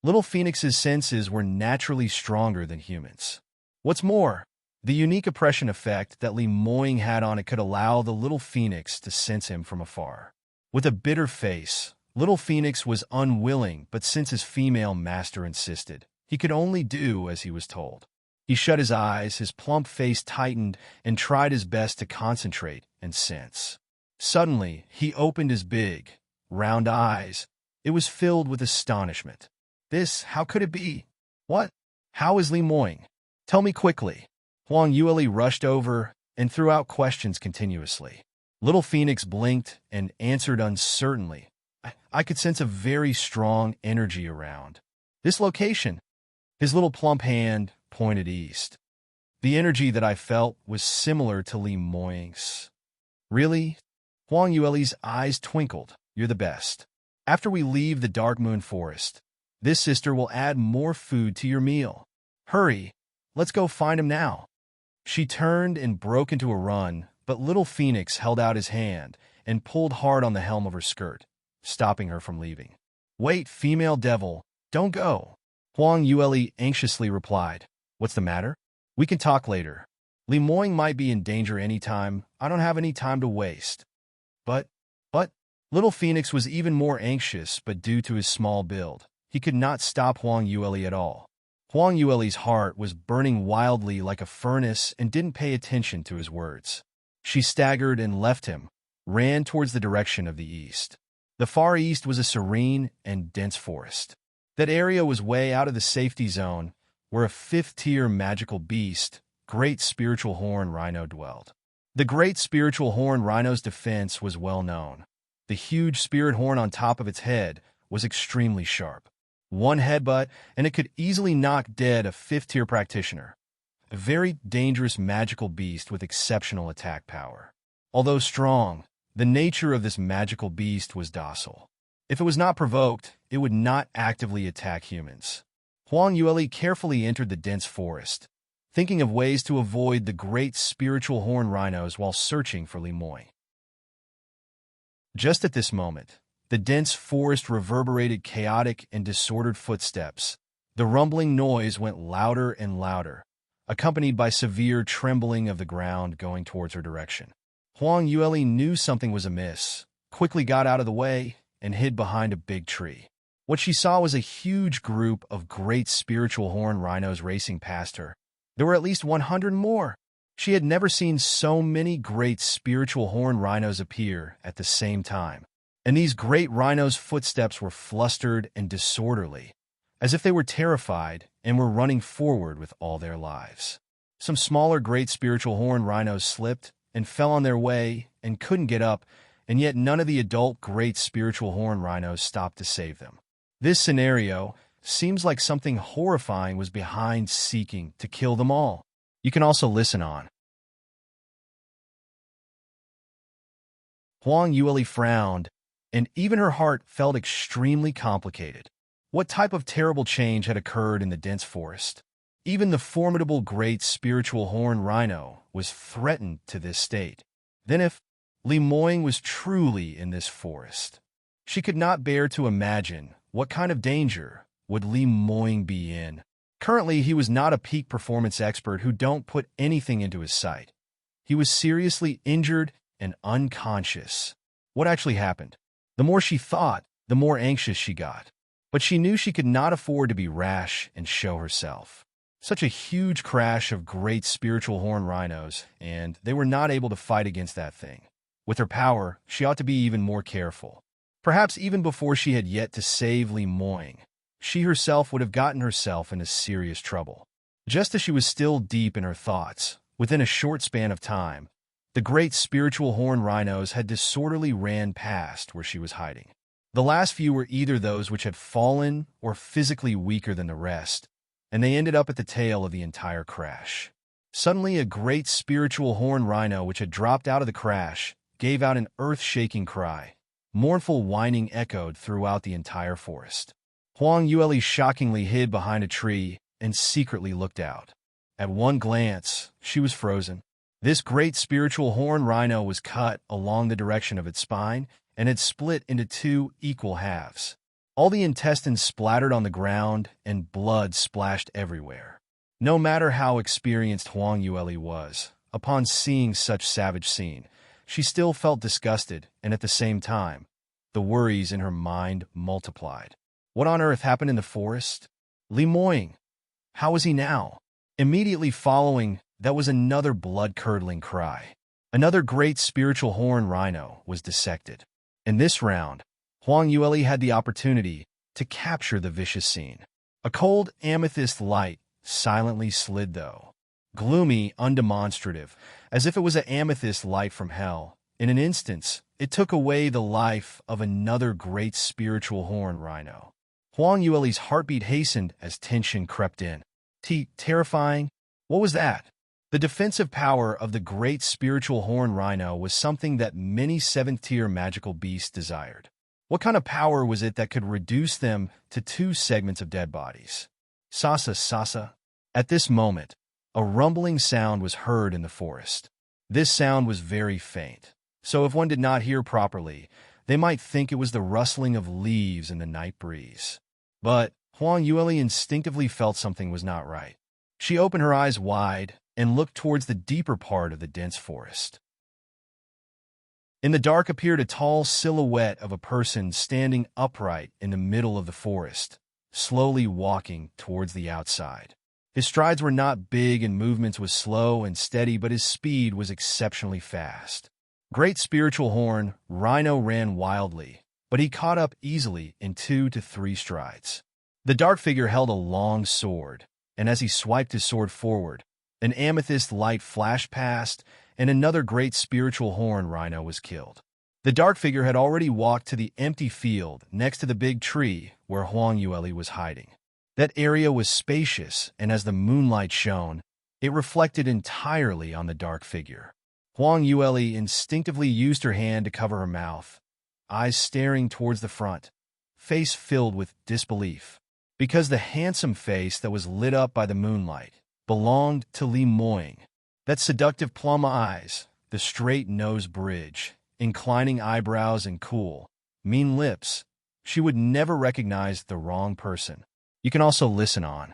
Little Phoenix's senses were naturally stronger than humans. What's more, the unique oppression effect that Li Moying had on it could allow the Little Phoenix to sense him from afar. With a bitter face, Little Phoenix was unwilling, but since his female master insisted, he could only do as he was told. He shut his eyes, his plump face tightened, and tried his best to concentrate and sense. Suddenly, he opened his big, round eyes. It was filled with astonishment. How could it be? What? How is Li Moying? Tell me quickly." Huang Yueli rushed over and threw out questions continuously. Little Phoenix blinked and answered uncertainly. I could sense a very strong energy around this location." His little plump hand pointed east. "The energy that I felt was similar to Li Moying's." "Really?" Huang Yueli's eyes twinkled. "You're the best. After we leave the Dark Moon Forest, this sister will add more food to your meal. Hurry, let's go find him now." She turned and broke into a run, but Little Phoenix held out his hand, and pulled hard on the helm of her skirt, stopping her from leaving. "Wait, female devil, don't go," Huang Yue anxiously replied. "What's the matter? We can talk later. Li Moing might be in danger any time. I don't have any time to waste." But, Little Phoenix was even more anxious, but due to his small build, he could not stop Huang Yue at all. Huang Yue's heart was burning wildly like a furnace and didn't pay attention to his words. She staggered and left him, ran towards the direction of the east. The far east was a serene and dense forest. That area was way out of the safety zone, where a fifth-tier magical beast, Great Spiritual Horn Rhino, dwelled. The Great Spiritual Horn Rhino's defense was well known. The huge spirit horn on top of its head was extremely sharp. One headbutt, and it could easily knock dead a fifth-tier practitioner. A very dangerous magical beast with exceptional attack power. Although strong, the nature of this magical beast was docile. If it was not provoked, it would not actively attack humans. Huang Yue carefully entered the dense forest, thinking of ways to avoid the Great Spiritual Horn Rhinos while searching for Li Moing. Just at this moment, the dense forest reverberated chaotic and disordered footsteps. The rumbling noise went louder and louder, accompanied by severe trembling of the ground going towards her direction. Huang Yue knew something was amiss, quickly got out of the way, and hid behind a big tree. What she saw was a huge group of Great Spiritual Horn Rhinos racing past her. There were at least 100 more. She had never seen so many Great Spiritual Horn Rhinos appear at the same time. And these great rhinos' footsteps were flustered and disorderly, as if they were terrified and were running forward with all their lives. Some smaller Great Spiritual Horn Rhinos slipped and fell on their way and couldn't get up, and yet none of the adult Great Spiritual Horn Rhinos stopped to save them. This scenario seems like something horrifying was behind seeking to kill them all. You can also listen on. Huang Yue frowned, and even her heart felt extremely complicated. What type of terrible change had occurred in the dense forest? Even the formidable Great Spiritual Horn Rhino was threatened to this state. Then if Li Moing was truly in this forest, she could not bear to imagine what kind of danger would Li Moing be in. Currently, he was not a peak performance expert who don't put anything into his sight. He was seriously injured and unconscious. What actually happened? The more she thought, the more anxious she got. But she knew she could not afford to be rash and show herself. Such a huge crash of Great Spiritual Horn Rhinos, and they were not able to fight against that thing. With her power, she ought to be even more careful. Perhaps even before she had yet to save Li Moing, she herself would have gotten herself into serious trouble. Just as she was still deep in her thoughts, within a short span of time, the Great Spiritual Horn Rhinos had disorderly ran past where she was hiding. The last few were either those which had fallen or physically weaker than the rest, and they ended up at the tail of the entire crash. Suddenly, a Great Spiritual Horn Rhino which had dropped out of the crash gave out an earth-shaking cry. Mournful whining echoed throughout the entire forest. Huang Yue shockingly hid behind a tree and secretly looked out. At one glance, she was frozen. This Great Spiritual Horn Rhino was cut along the direction of its spine and had split into two equal halves. All the intestines splattered on the ground and blood splashed everywhere. No matter how experienced Huang Yue was, upon seeing such savage scene, she still felt disgusted, and at the same time, the worries in her mind multiplied. What on earth happened in the forest? Li Moing. How was he now? Immediately following, that was another blood-curdling cry. Another Great Spiritual Horn Rhino was dissected. In this round, Huang Yue had the opportunity to capture the vicious scene. A cold amethyst light silently slid though. Gloomy, undemonstrative, as if it was an amethyst light from hell. In an instant, it took away the life of another Great Spiritual Horn Rhino. Huang Yue's heartbeat hastened as tension crept in. Terrifying. What was that? The defensive power of the Great Spiritual Horn Rhino was something that many 7th-tier magical beasts desired. What kind of power was it that could reduce them to 2 segments of dead bodies? Sasa. At this moment, a rumbling sound was heard in the forest. This sound was very faint, so if one did not hear properly, they might think it was the rustling of leaves in the night breeze. But Huang Yueli instinctively felt something was not right. She opened her eyes wide and looked towards the deeper part of the dense forest. In the dark appeared a tall silhouette of a person standing upright in the middle of the forest, slowly walking towards the outside. His strides were not big and movements was slow and steady, but his speed was exceptionally fast. Great spiritual horn, Rhino ran wildly, but he caught up easily in 2 to 3 strides. The dark figure held a long sword, and as he swiped his sword forward, an amethyst light flashed past, and another great spiritual horn rhino was killed. The dark figure had already walked to the empty field next to the big tree where Huang Yueli was hiding. That area was spacious, and as the moonlight shone, it reflected entirely on the dark figure. Huang Yueli instinctively used her hand to cover her mouth, eyes staring towards the front, face filled with disbelief, because the handsome face that was lit up by the moonlight belonged to Li Moying. That seductive plum eyes, the straight nose bridge, inclining eyebrows and cool, mean lips, she would never recognize the wrong person. You can also listen on.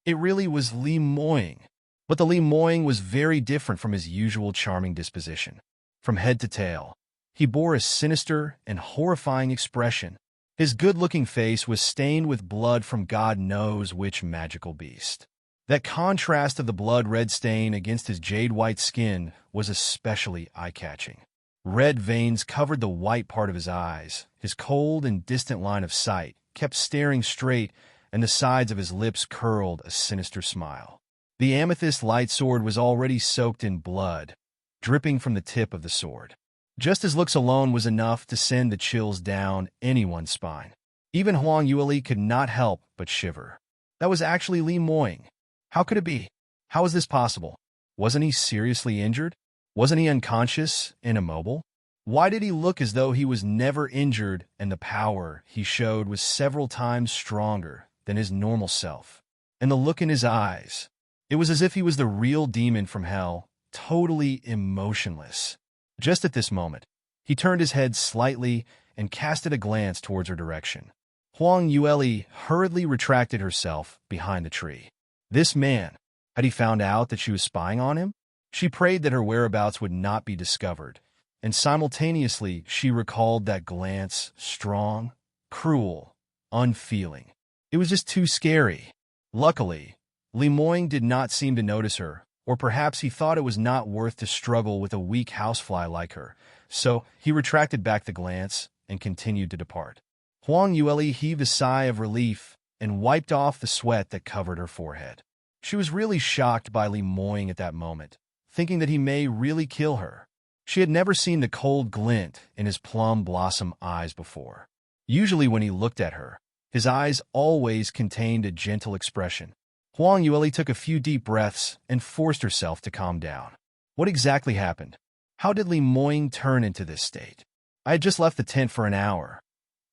It really was Li Moying. But the Li Moying was very different from his usual charming disposition. From head to tail, he bore a sinister and horrifying expression. His good-looking face was stained with blood from God knows which magical beast. That contrast of the blood-red stain against his jade-white skin was especially eye-catching. Red veins covered the white part of his eyes. His cold and distant line of sight kept staring straight, and the sides of his lips curled a sinister smile. The amethyst light sword was already soaked in blood, dripping from the tip of the sword. Just as looks alone was enough to send the chills down anyone's spine. Even Huang Yueli could not help but shiver. That was actually Li Moying. How could it be? How was this possible? Wasn't he seriously injured? Wasn't he unconscious and immobile? Why did he look as though he was never injured, and the power he showed was several times stronger than his normal self? And the look in his eyes, it was as if he was the real demon from hell, totally emotionless. Just at this moment, he turned his head slightly and casted a glance towards her direction. Huang Yueli hurriedly retracted herself behind the tree. This man, had he found out that she was spying on him? She prayed that her whereabouts would not be discovered, and simultaneously she recalled that glance, strong, cruel, unfeeling. It was just too scary. Luckily, Li Moying did not seem to notice her, or perhaps he thought it was not worth to struggle with a weak housefly like her, so he retracted back the glance and continued to depart. Huang Yueli heaved a sigh of relief and wiped off the sweat that covered her forehead. She was really shocked by Li Moying at that moment, thinking that he may really kill her. She had never seen the cold glint in his plum blossom eyes before. Usually when he looked at her, his eyes always contained a gentle expression. Huang Yueli took a few deep breaths and forced herself to calm down. What exactly happened? How did Li Moying turn into this state? I had just left the tent for an hour.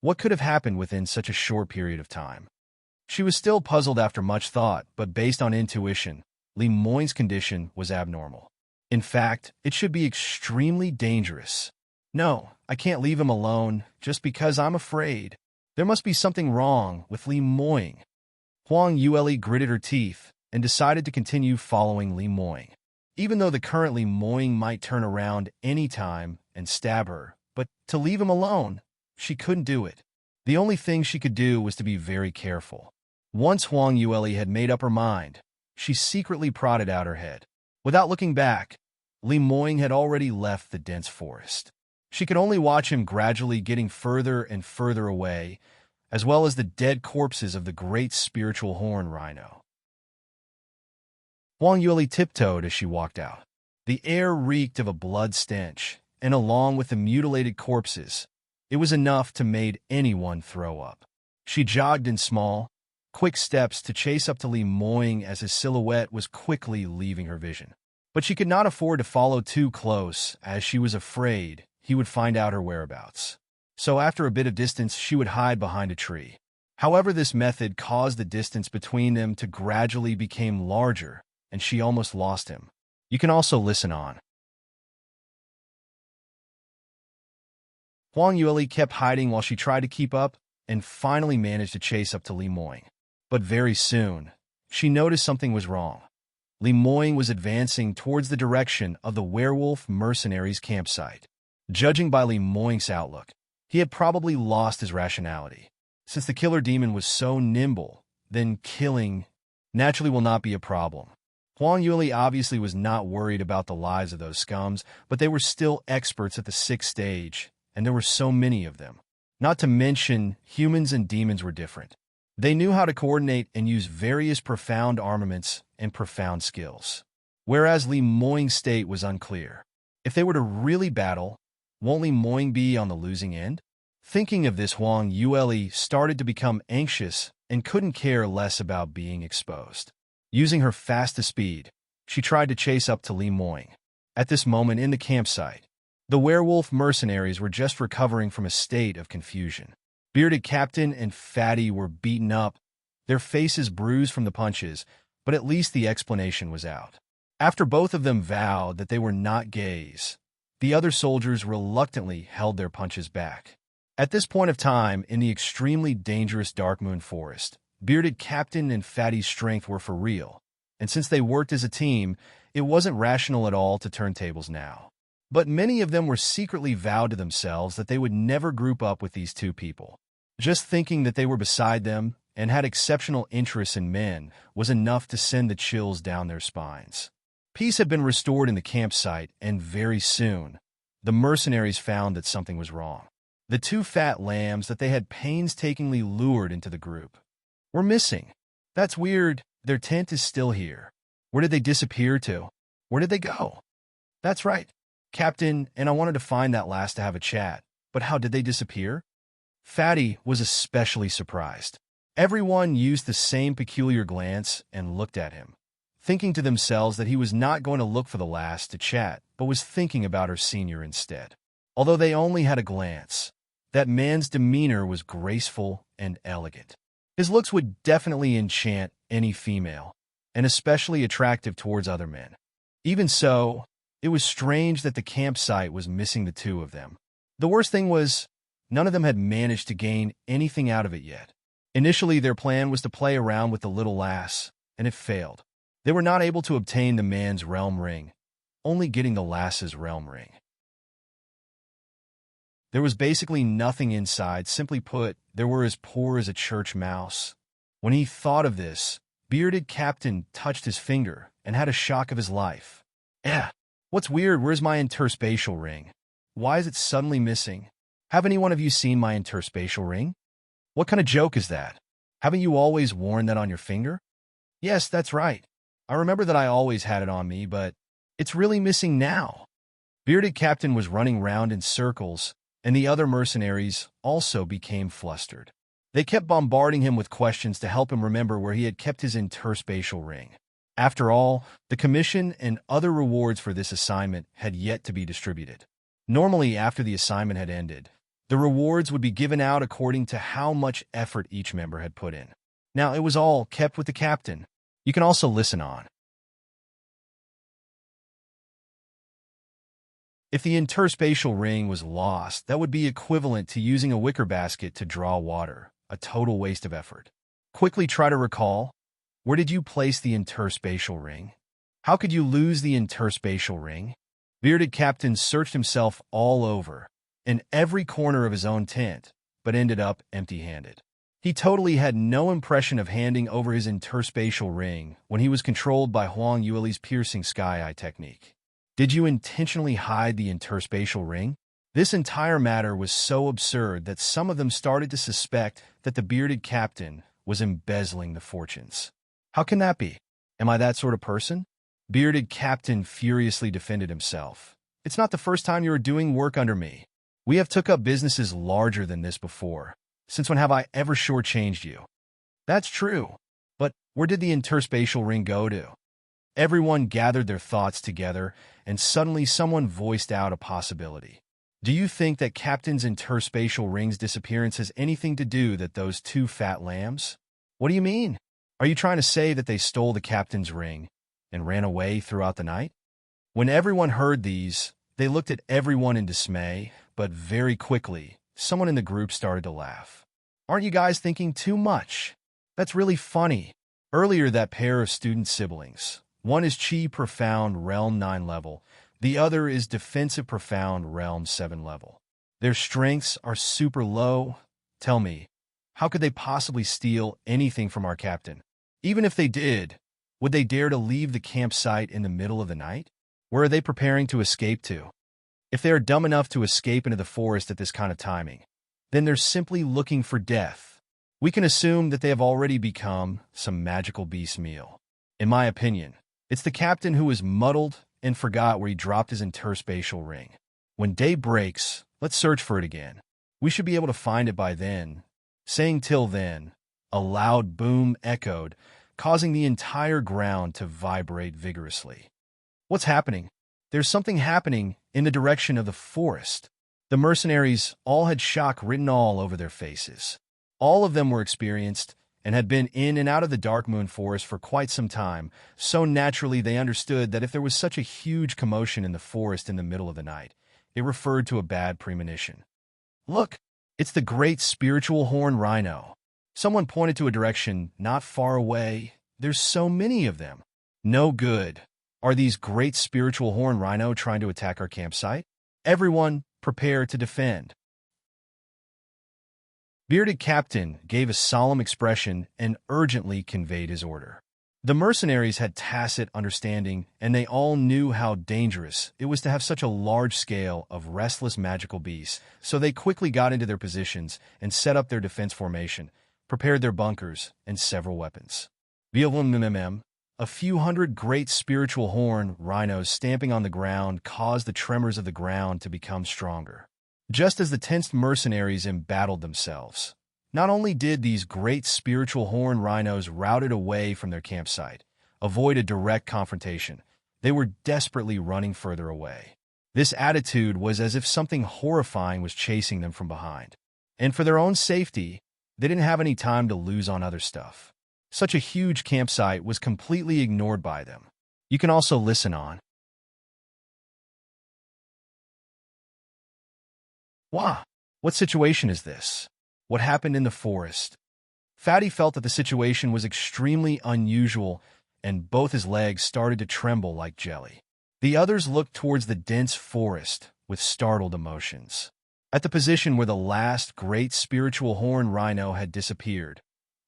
What could have happened within such a short period of time? She was still puzzled after much thought, but based on intuition, Li Moying's condition was abnormal. In fact, it should be extremely dangerous. No, I can't leave him alone just because I'm afraid. There must be something wrong with Li Moying. Huang Yueli gritted her teeth and decided to continue following Li Moying. Even though the current Li Moying might turn around any time and stab her, but to leave him alone, she couldn't do it. The only thing she could do was to be very careful. Once Huang Yueli had made up her mind, she secretly prodded out her head. Without looking back, Li Moying had already left the dense forest. She could only watch him gradually getting further and further away, as well as the dead corpses of the great spiritual horn rhino. Huang Yueli tiptoed as she walked out. The air reeked of a blood stench, and along with the mutilated corpses, it was enough to make anyone throw up. She jogged in small, quick steps to chase up to Li Moying as his silhouette was quickly leaving her vision. But she could not afford to follow too close, as she was afraid he would find out her whereabouts. So after a bit of distance, she would hide behind a tree. However, this method caused the distance between them to gradually become larger, and she almost lost him. You can also listen on. Huang Yueli kept hiding while she tried to keep up and finally managed to chase up to Li Moing. But very soon, she noticed something was wrong. Li Moing was advancing towards the direction of the werewolf mercenaries' campsite. Judging by Li Moing's outlook, he had probably lost his rationality. Since the killer demon was so nimble, then killing naturally will not be a problem. Huang Yueli obviously was not worried about the lives of those scums, but they were still experts at the 6th stage, and there were so many of them. Not to mention, humans and demons were different. They knew how to coordinate and use various profound armaments and profound skills. Whereas Li Moing's state was unclear. If they were to really battle, won't Li Moing be on the losing end? Thinking of this, Huang Yueli started to become anxious and couldn't care less about being exposed. Using her fastest speed, she tried to chase up to Li Moing. At this moment in the campsite, the werewolf mercenaries were just recovering from a state of confusion. Bearded Captain and Fatty were beaten up, their faces bruised from the punches, but at least the explanation was out. After both of them vowed that they were not gays, the other soldiers reluctantly held their punches back. At this point of time, in the extremely dangerous Dark Moon Forest, Bearded Captain and Fatty's strength were for real, and since they worked as a team, it wasn't rational at all to turn tables now. But many of them were secretly vowed to themselves that they would never group up with these two people. Just thinking that they were beside them and had exceptional interests in men was enough to send the chills down their spines. Peace had been restored in the campsite, and very soon, the mercenaries found that something was wrong. The 2 fat lambs that they had painstakingly lured into the group were missing. That's weird. Their tent is still here. Where did they disappear to? Where did they go? That's right, Captain, and I wanted to find that last to have a chat. But how did they disappear? Fatty was especially surprised. Everyone used the same peculiar glance and looked at him, thinking to themselves that he was not going to look for the last to chat, but was thinking about her senior instead. Although they only had a glance, that man's demeanor was graceful and elegant. His looks would definitely enchant any female, and especially attractive towards other men. Even so, it was strange that the campsite was missing the 2 of them. The worst thing was, none of them had managed to gain anything out of it yet. Initially, their plan was to play around with the little lass, and it failed. They were not able to obtain the man's realm ring, only getting the lass's realm ring. There was basically nothing inside. Simply put, they were as poor as a church mouse. When he thought of this, Bearded Captain touched his finger and had a shock of his life. What's weird? Where's my interspatial ring? Why is it suddenly missing? Have any one of you seen my interspatial ring? What kind of joke is that? Haven't you always worn that on your finger? Yes, that's right. I remember that I always had it on me, but it's really missing now. Bearded Captain was running round in circles, and the other mercenaries also became flustered. They kept bombarding him with questions to help him remember where he had kept his interspatial ring. After all, the commission and other rewards for this assignment had yet to be distributed. Normally, after the assignment had ended, the rewards would be given out according to how much effort each member had put in. Now, it was all kept with the captain. You can also listen on. If the interspatial ring was lost, that would be equivalent to using a wicker basket to draw water, a total waste of effort. Quickly try to recall, where did you place the interspatial ring? How could you lose the interspatial ring? Bearded Captain searched himself all over, in every corner of his own tent, but ended up empty-handed. He totally had no impression of handing over his interspatial ring when he was controlled by Huang Yueli's piercing sky-eye technique. Did you intentionally hide the interspatial ring? This entire matter was so absurd that some of them started to suspect that the Bearded Captain was embezzling the fortunes. How can that be? Am I that sort of person? Bearded Captain furiously defended himself. It's not the first time you are doing work under me. We have took up businesses larger than this before. Since when have I ever shortchanged you? That's true. But where did the interspatial ring go to? Everyone gathered their thoughts together, and suddenly someone voiced out a possibility. Do you think that Captain's interspatial ring's disappearance has anything to do with those 2 fat lambs? What do you mean? Are you trying to say that they stole the Captain's ring and ran away throughout the night? When everyone heard these, they looked at everyone in dismay, but very quickly, someone in the group started to laugh. "Aren't you guys thinking too much? That's really funny." Earlier, that pair of student siblings, one is Chi Profound Realm 9 level, the other is Defensive Profound Realm 7 level. Their strengths are super low. Tell me, how could they possibly steal anything from our captain? Even if they did, would they dare to leave the campsite in the middle of the night? Where are they preparing to escape to? If they are dumb enough to escape into the forest at this kind of timing, then they're simply looking for death. We can assume that they have already become some magical beast meal. In my opinion, it's the captain who is muddled and forgot where he dropped his interspatial ring. When day breaks, let's search for it again. We should be able to find it by then. Saying till then, a loud boom echoed, causing the entire ground to vibrate vigorously. What's happening? There's something happening in the direction of the forest. The mercenaries all had shock written all over their faces. All of them were experienced and had been in and out of the Dark Moon Forest for quite some time, so naturally they understood that if there was such a huge commotion in the forest in the middle of the night, it referred to a bad premonition. "Look, it's the great spiritual horn rhino." Someone pointed to a direction not far away. "There's so many of them." "No good. Are these great spiritual horn rhino trying to attack our campsite? Everyone, prepare to defend." Bearded Captain gave a solemn expression and urgently conveyed his order. The mercenaries had tacit understanding, and they all knew how dangerous it was to have such a large scale of restless magical beasts, so they quickly got into their positions and set up their defense formation, prepared their bunkers, and several weapons. A few hundred great spiritual horn rhinos stamping on the ground caused the tremors of the ground to become stronger. Just as the tensed mercenaries embattled themselves, not only did these great spiritual horn rhinos routed away from their campsite, avoid a direct confrontation, they were desperately running further away. This attitude was as if something horrifying was chasing them from behind. And for their own safety, they didn't have any time to lose on other stuff. Such a huge campsite was completely ignored by them. You can also listen on. "Wow, what situation is this? What happened in the forest?" Fatty felt that the situation was extremely unusual, and both his legs started to tremble like jelly. The others looked towards the dense forest with startled emotions. At the position where the last great spiritual horn rhino had disappeared,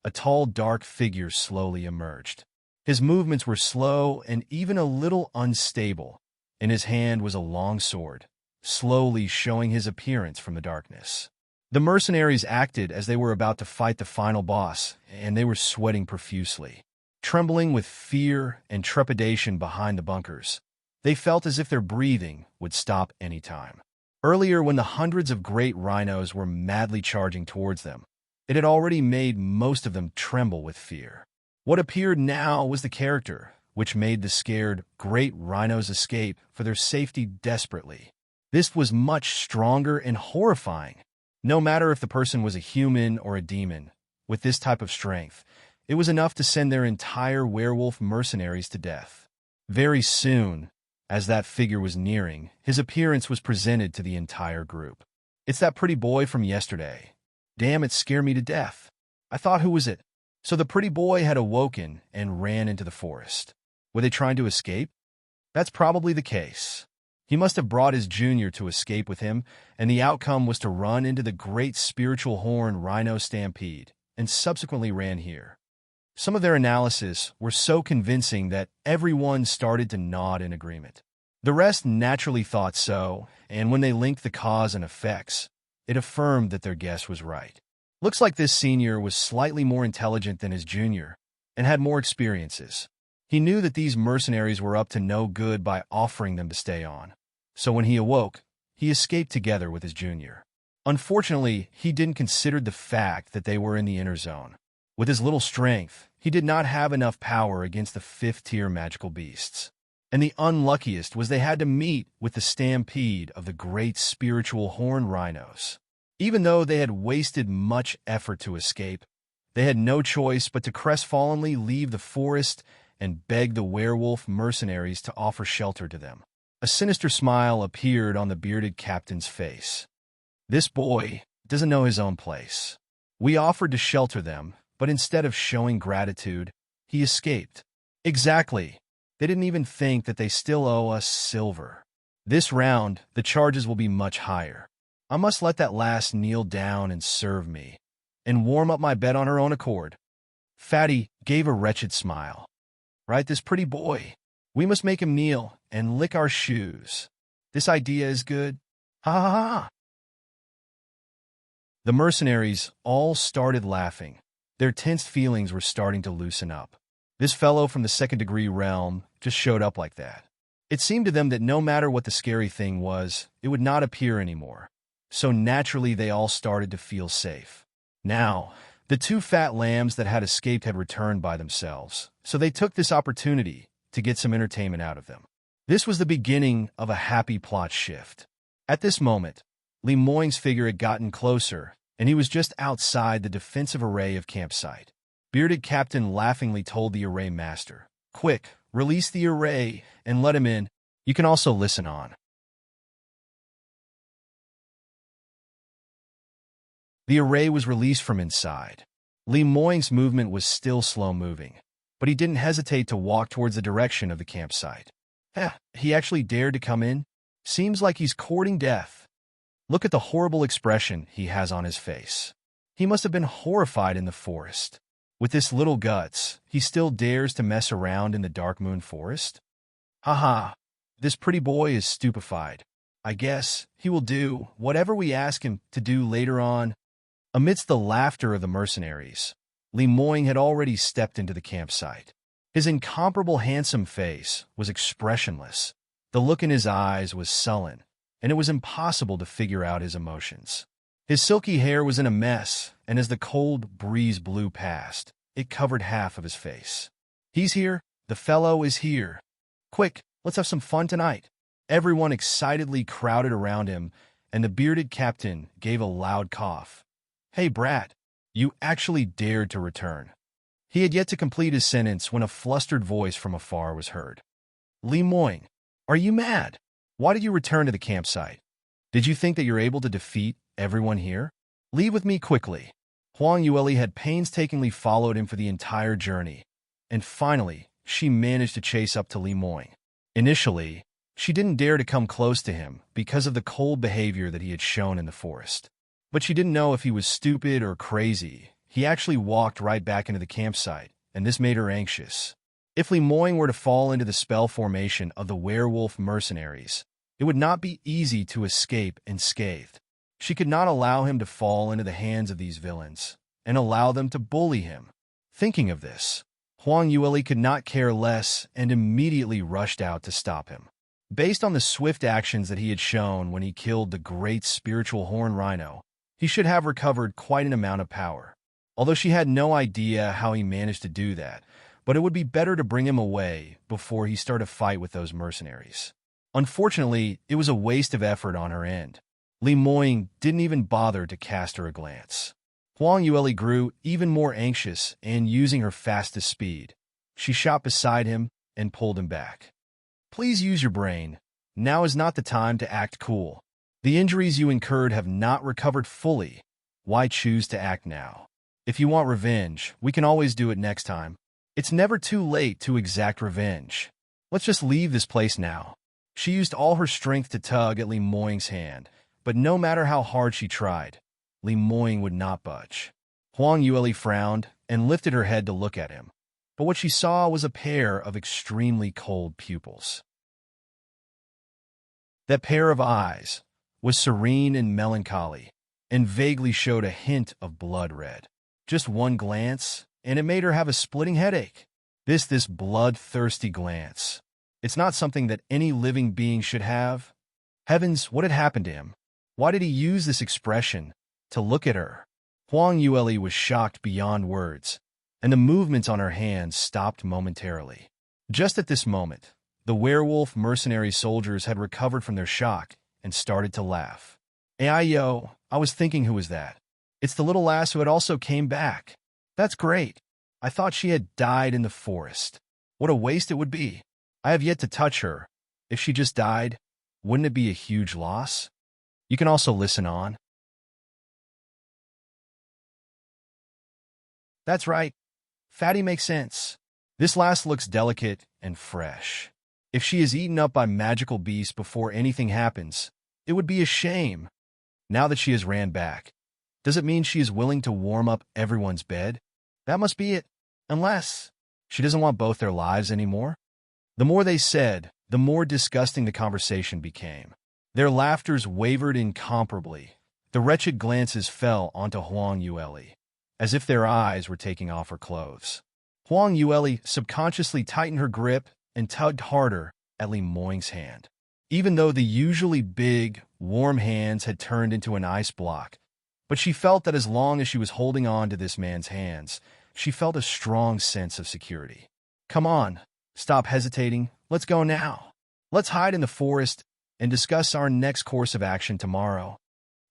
a tall, dark figure slowly emerged. His movements were slow and even a little unstable. In his hand was a long sword, slowly showing his appearance from the darkness. The mercenaries acted as they were about to fight the final boss, and they were sweating profusely. Trembling with fear and trepidation behind the bunkers, they felt as if their breathing would stop any time. Earlier, when the hundreds of great rhinos were madly charging towards them, it had already made most of them tremble with fear. What appeared now was the character, which made the scared great rhinos escape for their safety desperately. This was much stronger and horrifying. No matter if the person was a human or a demon, with this type of strength, it was enough to send their entire werewolf mercenaries to death. Very soon, as that figure was nearing, his appearance was presented to the entire group. "It's that pretty boy from yesterday. Damn, it scared me to death. I thought, who was it?" So the pretty boy had awoken and ran into the forest. Were they trying to escape? That's probably the case. He must have brought his junior to escape with him, and the outcome was to run into the great spiritual horn rhino stampede, and subsequently ran here. Some of their analysis were so convincing that everyone started to nod in agreement. The rest naturally thought so, and when they linked the cause and effects, it affirmed that their guess was right. Looks like this senior was slightly more intelligent than his junior, and had more experiences. He knew that these mercenaries were up to no good by offering them to stay on. So when he awoke, he escaped together with his junior. Unfortunately, he didn't consider the fact that they were in the inner zone. With his little strength, he did not have enough power against the 5th-tier magical beasts. And the unluckiest was they had to meet with the stampede of the great spiritual horn rhinos. Even though they had wasted much effort to escape, they had no choice but to crestfallenly leave the forest and beg the werewolf mercenaries to offer shelter to them. A sinister smile appeared on the bearded captain's face. This boy doesn't know his own place. We offered to shelter them, but instead of showing gratitude, he escaped. Exactly. They didn't even think that they still owe us silver. This round, the charges will be much higher. I must let that lass kneel down and serve me, and warm up my bed on her own accord. Fatty gave a wretched smile. Right, this pretty boy. We must make him kneel and lick our shoes. This idea is good. Ha ha ha. The mercenaries all started laughing. Their tensed feelings were starting to loosen up. This fellow from the second-degree realm just showed up like that. It seemed to them that no matter what the scary thing was, it would not appear anymore. So naturally they all started to feel safe. Now, the two fat lambs that had escaped had returned by themselves, so they took this opportunity to get some entertainment out of them. This was the beginning of a happy plot shift. At this moment, Lemoyne's figure had gotten closer, and he was just outside the defensive array of campsite. Bearded Captain laughingly told the array master, "Quick, release the array and let him in. You can also listen on." The array was released from inside. Lemoyne's movement was still slow-moving, but he didn't hesitate to walk towards the direction of the campsite. He actually dared to come in? Seems like he's courting death. Look at the horrible expression he has on his face. He must have been horrified in the forest. With this little guts, he still dares to mess around in the Dark Moon Forest? Haha, this pretty boy is stupefied. I guess he will do whatever we ask him to do later on. Amidst the laughter of the mercenaries, Lemoyne had already stepped into the campsite. His incomparable handsome face was expressionless. The look in his eyes was sullen, and it was impossible to figure out his emotions. His silky hair was in a mess, and as the cold breeze blew past, it covered half of his face. He's here. The fellow is here. Quick, let's have some fun tonight. Everyone excitedly crowded around him, and the bearded captain gave a loud cough. Hey, brat, you actually dared to return. He had yet to complete his sentence when a flustered voice from afar was heard. Lemoyne, are you mad? Why did you return to the campsite? Did you think that you're able to defeat everyone here? Leave with me quickly. Huang Yueli had painstakingly followed him for the entire journey, and finally, she managed to chase up to Lemoyne. Initially, she didn't dare to come close to him because of the cold behavior that he had shown in the forest. But she didn't know if he was stupid or crazy. He actually walked right back into the campsite, and this made her anxious. If Lemoyne were to fall into the spell formation of the werewolf mercenaries, it would not be easy to escape unscathed. She could not allow him to fall into the hands of these villains, and allow them to bully him. Thinking of this, Huang Yueli could not care less and immediately rushed out to stop him. Based on the swift actions that he had shown when he killed the great spiritual horn rhino, he should have recovered quite an amount of power. Although she had no idea how he managed to do that, but it would be better to bring him away before he started a fight with those mercenaries. Unfortunately, it was a waste of effort on her end. Lemoyne didn't even bother to cast her a glance. Huang Yueli grew even more anxious, and using her fastest speed, she shot beside him and pulled him back. Please use your brain. Now is not the time to act cool. The injuries you incurred have not recovered fully. Why choose to act now? If you want revenge, we can always do it next time. It's never too late to exact revenge. Let's just leave this place now. She used all her strength to tug at Lemoyne's hand, but no matter how hard she tried, Lemoyne would not budge. Huang Yueli frowned and lifted her head to look at him, but what she saw was a pair of extremely cold pupils. That pair of eyes was serene and melancholy, and vaguely showed a hint of blood red. Just one glance, and it made her have a splitting headache. This bloodthirsty glance. It's not something that any living being should have. Heavens, what had happened to him? Why did he use this expression to look at her? Huang Yueli was shocked beyond words, and the movements on her hands stopped momentarily. Just at this moment, the werewolf mercenary soldiers had recovered from their shock and started to laugh. Ayo, I was thinking, who was that? It's the little lass who had also came back. That's great. I thought she had died in the forest. What a waste it would be. I have yet to touch her, If she just died, wouldn't it be a huge loss? You can also listen on. That's right. Fatty makes sense. This last looks delicate and fresh. If she is eaten up by magical beasts before anything happens, it would be a shame. Now that she has ran back, does it mean she is willing to warm up everyone's bed? That must be it. Unless she doesn't want both their lives anymore. The more they said, the more disgusting the conversation became. Their laughters wavered incomparably. The wretched glances fell onto Huang Yueli, as if their eyes were taking off her clothes. Huang Yueli subconsciously tightened her grip and tugged harder at Li Moing's hand. Even though the usually big, warm hands had turned into an ice block, but she felt that as long as she was holding on to this man's hands, she felt a strong sense of security. Come on, stop hesitating. Let's go now. Let's hide in the forest and discuss our next course of action tomorrow.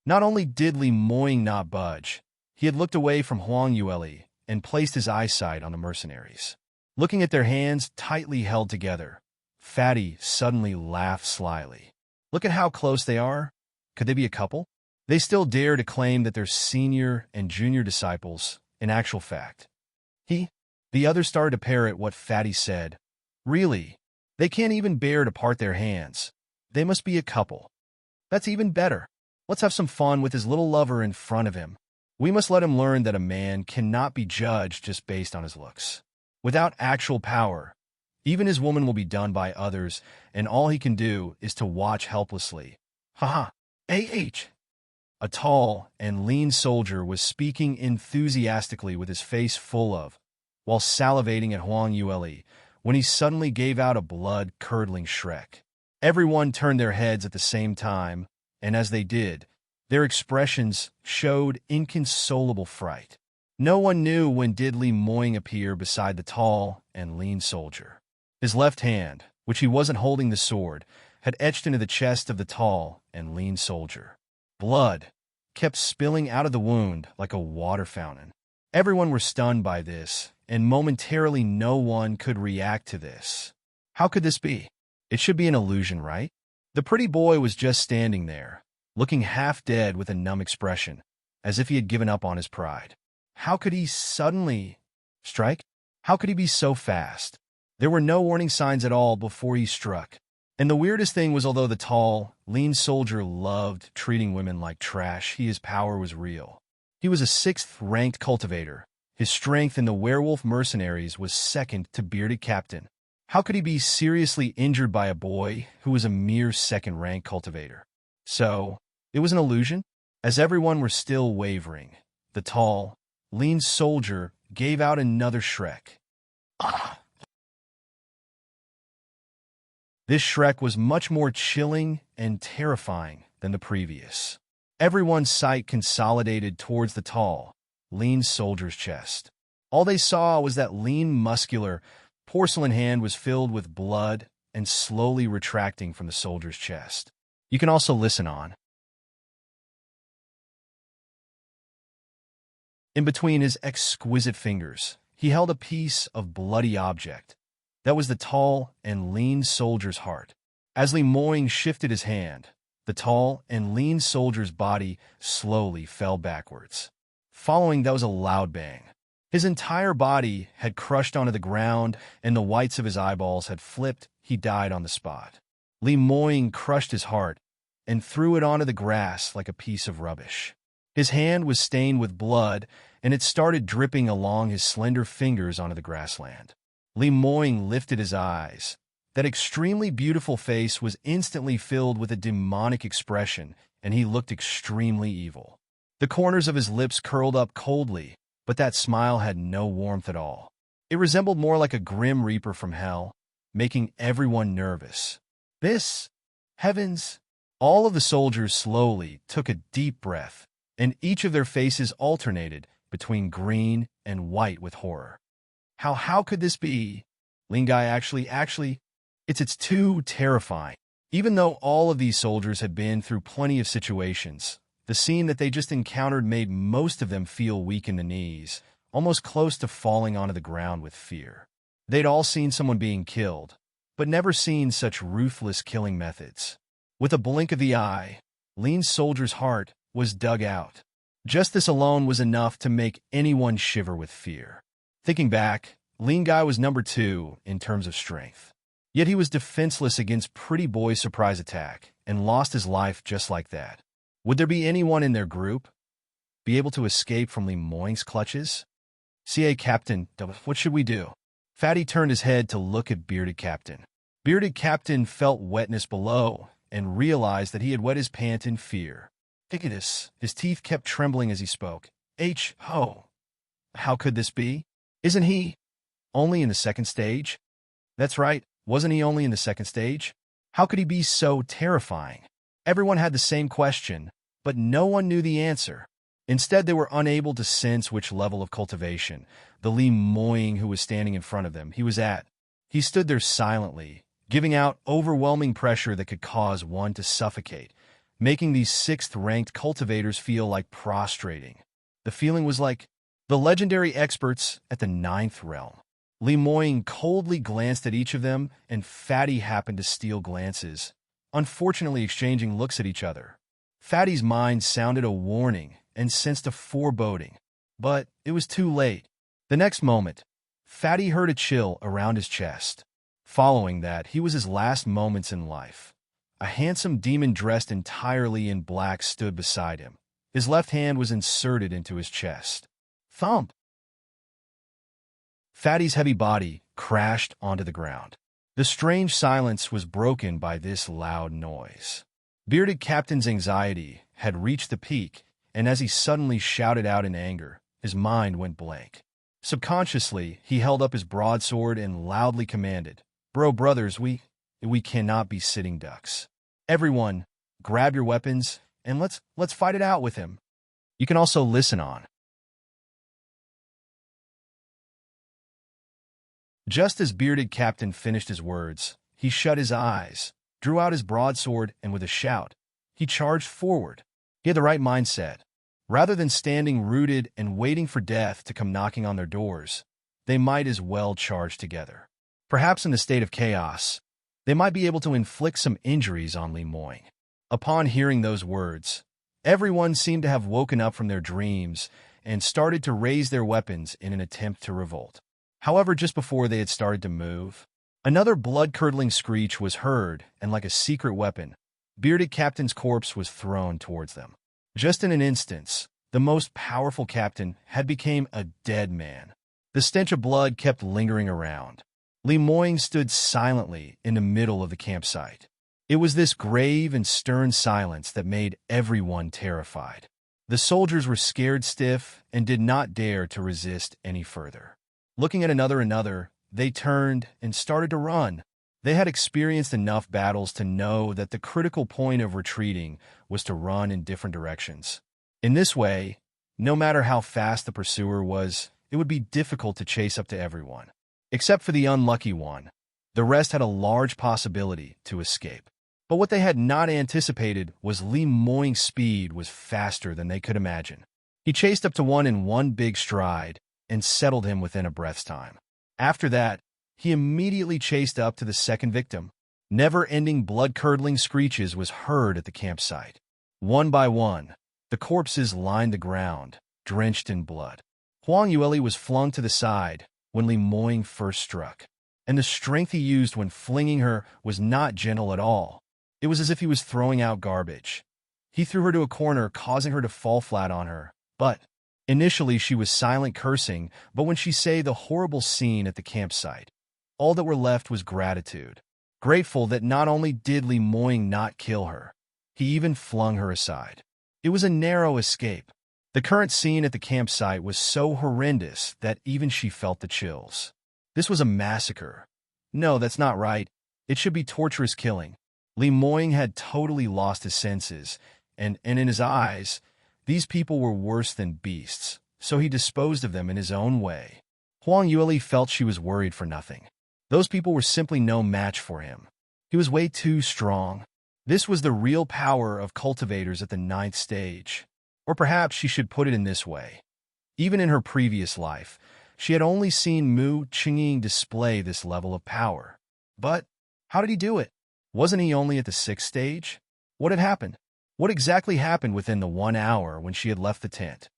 Not only did Li Moing not budge, he had looked away from Huang Yueli and placed his eyesight on the mercenaries. Looking at their hands tightly held together, Fatty suddenly laughed slyly. Look at how close they are. Could they be a couple? They still dare to claim that they're senior and junior disciples, in actual fact. The others started to parrot what Fatty said. Really? They can't even bear to part their hands. They must be a couple. That's even better. Let's have some fun with his little lover in front of him. We must let him learn that a man cannot be judged just based on his looks. Without actual power, even his woman will be done by others, and all he can do is to watch helplessly. Haha. A tall and lean soldier was speaking enthusiastically with his face full of, while salivating at Huang Yueli, when he suddenly gave out a blood-curdling shriek. Everyone turned their heads at the same time, and as they did, their expressions showed inconsolable fright. No one knew when did Li Moing appear beside the tall and lean soldier. His left hand, which he wasn't holding the sword, had etched into the chest of the tall and lean soldier. Blood kept spilling out of the wound like a water fountain. Everyone were stunned by this, and momentarily no one could react to this. How could this be? It should be an illusion, right? The pretty boy was just standing there, looking half dead with a numb expression, as if he had given up on his pride. How could he suddenly strike? How could he be so fast? There were no warning signs at all before he struck. And the weirdest thing was, although the tall, lean soldier loved treating women like trash, his power was real. He was a 6th-ranked cultivator. His strength in the werewolf mercenaries was second to bearded captain. How could he be seriously injured by a boy who was a mere 2nd-rank cultivator? So, it was an illusion? As everyone were still wavering, the tall, lean soldier gave out another shriek. Ah! This shriek was much more chilling and terrifying than the previous. Everyone's sight consolidated towards the tall, lean soldier's chest. All they saw was that lean, muscular, porcelain hand was filled with blood and slowly retracting from the soldier's chest. You can also listen on. In between his exquisite fingers, he held a piece of bloody object. That was the tall and lean soldier's heart. As Li Moing shifted his hand, the tall and lean soldier's body slowly fell backwards. Following that was a loud bang. His entire body had crushed onto the ground, and the whites of his eyeballs had flipped. He died on the spot. Li Moing crushed his heart and threw it onto the grass like a piece of rubbish. His hand was stained with blood, and it started dripping along his slender fingers onto the grassland. Li Moing lifted his eyes. That extremely beautiful face was instantly filled with a demonic expression, and he looked extremely evil. The corners of his lips curled up coldly, but that smile had no warmth at all. It resembled more like a grim reaper from hell, making everyone nervous. Heavens! All of the soldiers slowly took a deep breath, and each of their faces alternated between green and white with horror. How could this be? Lingai actually, it's too terrifying. Even though all of these soldiers had been through plenty of situations, the scene that they just encountered made most of them feel weak in the knees, almost close to falling onto the ground with fear. They'd all seen someone being killed, but never seen such ruthless killing methods. With a blink of the eye, Lean's soldier's heart was dug out. Just this alone was enough to make anyone shiver with fear. Thinking back, Lean Guy was number 2 in terms of strength. Yet he was defenseless against Pretty Boy's surprise attack and lost his life just like that. Would there be anyone in their group be able to escape from Lemoyne's clutches? CA Captain, what should we do? Fatty turned his head to look at Bearded Captain. Bearded Captain felt wetness below and realized that he had wet his pant in fear. Icketus, his teeth kept trembling as he spoke. Ho! How could this be? Isn't he only in the second stage? That's right, wasn't he only in the second stage? How could he be so terrifying? Everyone had the same question, but no one knew the answer. Instead, they were unable to sense which level of cultivation the Lemoyne who was standing in front of them he was at. He stood there silently, giving out overwhelming pressure that could cause one to suffocate, making these 6th-ranked cultivators feel like prostrating. The feeling was like the legendary experts at the 9th realm. Lemoyne coldly glanced at each of them, and Fatty happened to steal glances, unfortunately exchanging looks at each other. Fatty's mind sounded a warning and sensed a foreboding, but it was too late. The next moment, Fatty heard a chill around his chest. Following that, he was his last moments in life. A handsome demon dressed entirely in black stood beside him. His left hand was inserted into his chest. Thump! Fatty's heavy body crashed onto the ground. The strange silence was broken by this loud noise. Bearded Captain's anxiety had reached the peak, and as he suddenly shouted out in anger, his mind went blank. Subconsciously, he held up his broadsword and loudly commanded, Brothers, we cannot be sitting ducks. Everyone, grab your weapons, and let's fight it out with him. You can also listen on. Just as Bearded Captain finished his words, he shut his eyes, drew out his broadsword, and with a shout, he charged forward. He had the right mindset. Rather than standing rooted and waiting for death to come knocking on their doors, they might as well charge together. Perhaps in the state of chaos, they might be able to inflict some injuries on Lemoyne. Upon hearing those words, everyone seemed to have woken up from their dreams and started to raise their weapons in an attempt to revolt. However, just before they had started to move, another blood-curdling screech was heard, and like a secret weapon, Bearded Captain's corpse was thrown towards them. Just in an instant, the most powerful captain had become a dead man. The stench of blood kept lingering around. Lemoyne stood silently in the middle of the campsite. It was this grave and stern silence that made everyone terrified. The soldiers were scared stiff and did not dare to resist any further. Looking at another, they turned and started to run. They had experienced enough battles to know that the critical point of retreating was to run in different directions. In this way, no matter how fast the pursuer was, it would be difficult to chase up to everyone. Except for the unlucky one, the rest had a large possibility to escape. But what they had not anticipated was Lemoyne's speed was faster than they could imagine. He chased up to one in one big stride and settled him within a breath's time. After that, he immediately chased up to the second victim. Never-ending blood-curdling screeches was heard at the campsite. One by one, the corpses lined the ground, drenched in blood. Huang Yueli was flung to the side when Lemoyne first struck, and the strength he used when flinging her was not gentle at all. It was as if he was throwing out garbage. He threw her to a corner, causing her to fall flat on her, but initially she was silent cursing, but when she saw the horrible scene at the campsite, all that were left was gratitude. Grateful that not only did Lemoyne not kill her, he even flung her aside. It was a narrow escape. The current scene at the campsite was so horrendous that even she felt the chills. This was a massacre. No, that's not right. It should be torturous killing. Lemoyne had totally lost his senses, and in his eyes, these people were worse than beasts, so he disposed of them in his own way. Huang Yueli felt she was worried for nothing. Those people were simply no match for him. He was way too strong. This was the real power of cultivators at the 9th stage. Or perhaps she should put it in this way. Even in her previous life, she had only seen Mu Qingying display this level of power. But How did he do it? Wasn't he only at the 6th stage? What had happened? What exactly happened within the 1 hour when she had left the tent?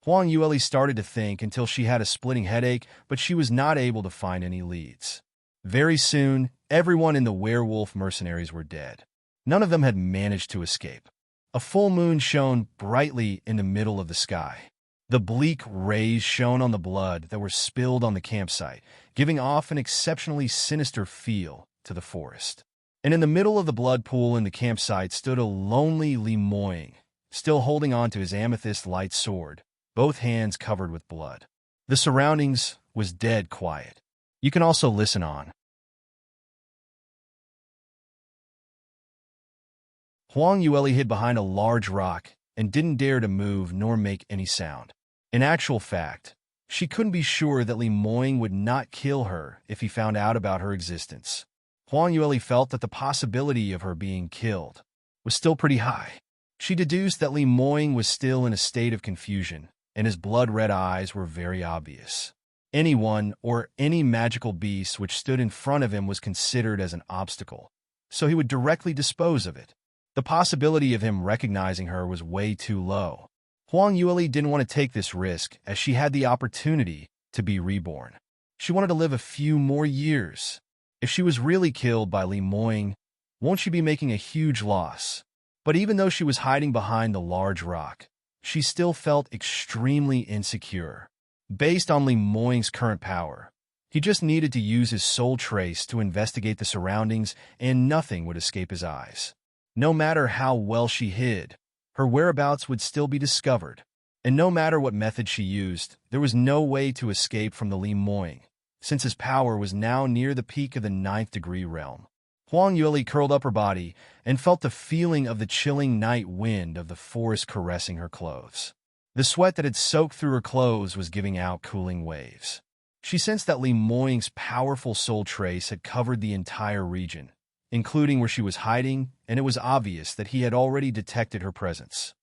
Huang Yueli started to think until she had a splitting headache, but she was not able to find any leads. Very soon, everyone in the werewolf mercenaries were dead. None of them had managed to escape. A full moon shone brightly in the middle of the sky. The bleak rays shone on the blood that were spilled on the campsite, giving off an exceptionally sinister feel to the forest. And in the middle of the blood pool in the campsite stood a lonely Li Moying, still holding on to his amethyst light sword, both hands covered with blood. The surroundings was dead quiet. You can also listen on. Huang Yueli hid behind a large rock and didn't dare to move nor make any sound. In actual fact, she couldn't be sure that Li Moying would not kill her if he found out about her existence. Huang Yueli felt that the possibility of her being killed was still pretty high. She deduced that Li Moying was still in a state of confusion, and his blood-red eyes were very obvious. Anyone or any magical beast which stood in front of him was considered as an obstacle, so he would directly dispose of it. The possibility of him recognizing her was way too low. Huang Yueli didn't want to take this risk as she had the opportunity to be reborn. She wanted to live a few more years. If she was really killed by Li Moying, won't she be making a huge loss? But even though she was hiding behind the large rock, she still felt extremely insecure. Based on Li Moying's current power, he just needed to use his soul trace to investigate the surroundings and nothing would escape his eyes. No matter how well she hid, her whereabouts would still be discovered. And no matter what method she used, there was no way to escape from the Li Moying, since his power was now near the peak of the 9th degree realm. Huang Yueli curled up her body and felt the feeling of the chilling night wind of the forest caressing her clothes. The sweat that had soaked through her clothes was giving out cooling waves. She sensed that Li Moying's powerful soul trace had covered the entire region, including where she was hiding, and it was obvious that he had already detected her presence.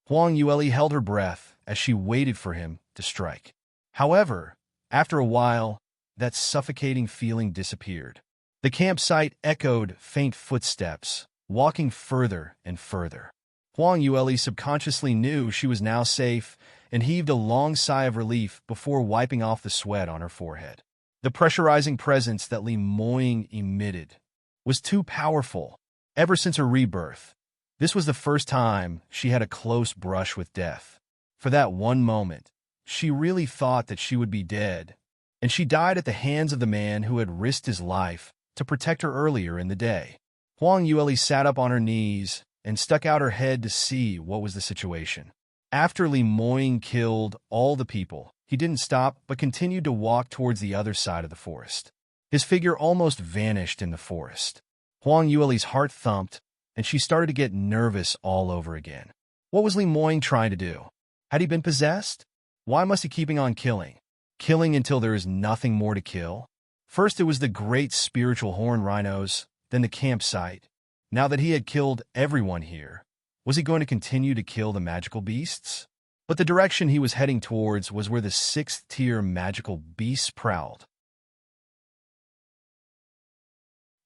Huang Yueli held her breath as she waited for him to strike. However, after a while, that suffocating feeling disappeared. The campsite echoed faint footsteps, walking further and further. Huang Yueli subconsciously knew she was now safe and heaved a long sigh of relief before wiping off the sweat on her forehead. The pressurizing presence that Li Moying emitted was too powerful. Ever since her rebirth, this was the first time she had a close brush with death. For that one moment, she really thought that she would be dead, and she died at the hands of the man who had risked his life to protect her earlier in the day. Huang Yueli sat up on her knees and stuck out her head to see what was the situation. After Li Moying killed all the people, he didn't stop but continued to walk towards the other side of the forest. His figure almost vanished in the forest. Huang Yueli's heart thumped, and she started to get nervous all over again. What was Li Moying trying to do? Had he been possessed? Why must he keeping on killing? Killing until there is nothing more to kill? First it was the great spiritual horn rhinos, then the campsite. Now that he had killed everyone here, was he going to continue to kill the magical beasts? But the direction he was heading towards was where the 6th-tier magical beasts prowled.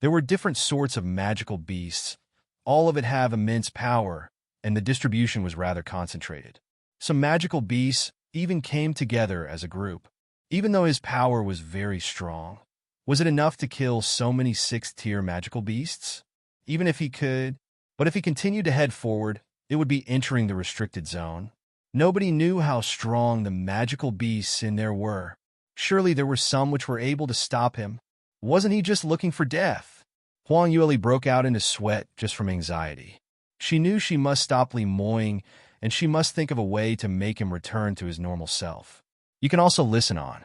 There were different sorts of magical beasts. All of it have immense power, and the distribution was rather concentrated. Some magical beasts even came together as a group. Even though his power was very strong, was it enough to kill so many 6th-tier magical beasts? Even if he could, but if he continued to head forward, it would be entering the restricted zone. Nobody knew how strong the magical beasts in there were. Surely there were some which were able to stop him. Wasn't he just looking for death? Huang Yueli broke out into sweat just from anxiety. She knew she must stop Li Moying, and she must think of a way to make him return to his normal self. You can also listen on.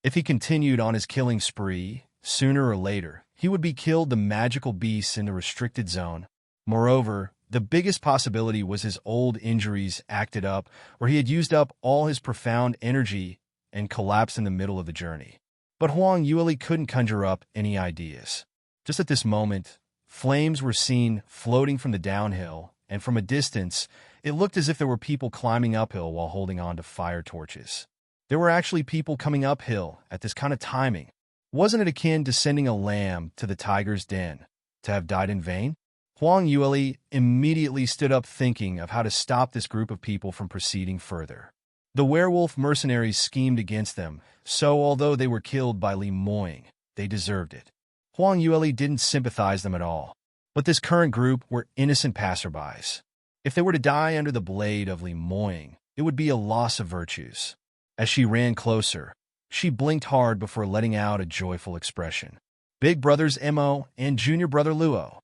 If he continued on his killing spree, sooner or later, he would be killed the magical beasts in the restricted zone. Moreover, the biggest possibility was his old injuries acted up, where he had used up all his profound energy and collapsed in the middle of the journey. But Huang Yueli couldn't conjure up any ideas. Just at this moment, flames were seen floating from the downhill, and from a distance, It looked as if there were people climbing uphill while holding on to fire torches. There were actually people coming uphill at this kind of timing. Wasn't it akin to sending a lamb to the tiger's den to have died in vain? Huang Yueli immediately stood up thinking of how to stop this group of people from proceeding further. The werewolf mercenaries schemed against them, so although they were killed by Li Moying, they deserved it. Huang Yueli didn't sympathize them at all, but this current group were innocent passerbys. If they were to die under the blade of Li Moying, it would be a loss of virtues. As she ran closer, she blinked hard before letting out a joyful expression. Big brothers Mo and junior brother Luo.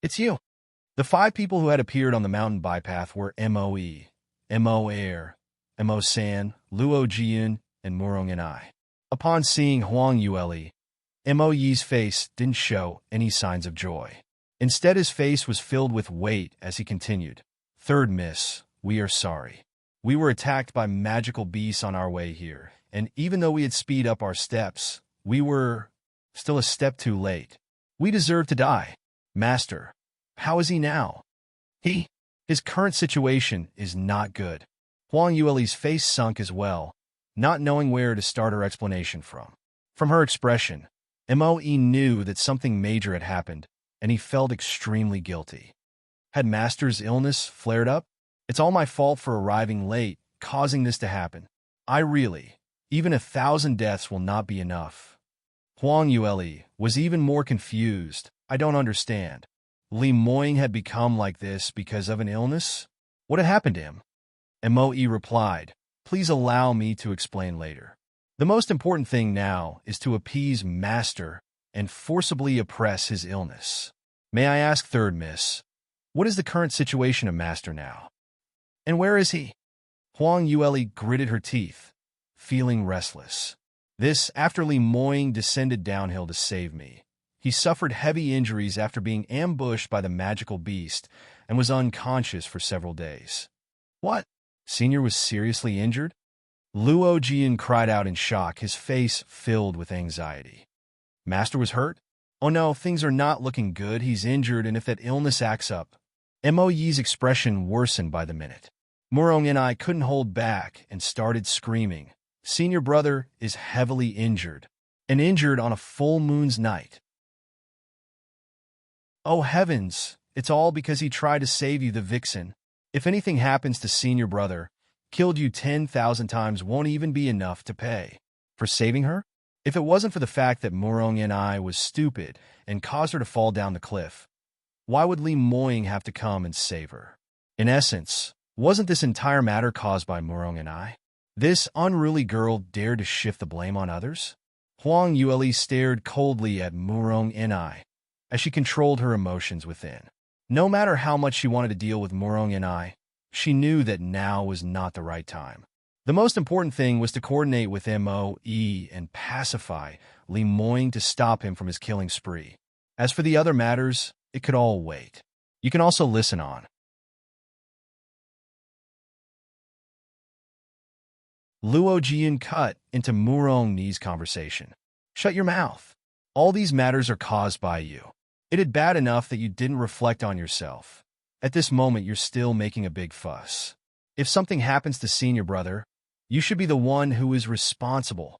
It's you. The 5 people who had appeared on the mountain bypath were Moe, Mo Air, Mo San, Luo Jian, and Murong and I. Upon seeing Huang Yueli, Mo Yi's face didn't show any signs of joy. Instead, his face was filled with weight as he continued. Third miss, we are sorry. We were attacked by magical beasts on our way here, and even though we had speed up our steps, we were still a step too late. We deserve to die. Master, how is he now? His current situation is not good. Huang Yueli's face sunk as well, not knowing where to start her explanation from. From her expression, Moe knew that something major had happened, and he felt extremely guilty. Had Master's illness flared up? It's all my fault for arriving late, causing this to happen. Even 1,000 deaths will not be enough. Huang Yueli was even more confused. I don't understand. Li Moying had become like this because of an illness? What had happened to him? Moe replied, please allow me to explain later. The most important thing now is to appease Master and forcibly oppress his illness. May I ask, third miss, what is the current situation of Master now? And where is he? Huang Yueli gritted her teeth, feeling restless. This after Li Moying descended downhill to save me. He suffered heavy injuries after being ambushed by the magical beast and was unconscious for several days. What? Senior was seriously injured? Luo Jian cried out in shock, his face filled with anxiety. Master was hurt? Oh no, things are not looking good. He's injured, and if that illness acts up. Mo Yi's expression worsened by the minute. Murong and I couldn't hold back and started screaming. Senior brother is heavily injured, and injured on a full moon's night. Oh heavens, it's all because he tried to save you, the vixen. If anything happens to senior brother, killed you 10,000 times won't even be enough to pay. For saving her? If it wasn't for the fact that Murong and I was stupid and caused her to fall down the cliff, why would Li Moying have to come and save her? In essence, wasn't this entire matter caused by Murong and I? This unruly girl dared to shift the blame on others? Huang Yueli stared coldly at Murong and I as she controlled her emotions within. No matter how much she wanted to deal with Murong and I, she knew that now was not the right time. The most important thing was to coordinate with Moe and pacify Li Moying to stop him from his killing spree. As for the other matters, it could all wait. You can also listen on. Luo Jian cut into Murong Ni's conversation. Shut your mouth. All these matters are caused by you. It is bad enough that you didn't reflect on yourself. At this moment, you're still making a big fuss. If something happens to senior brother, you should be the one who is responsible.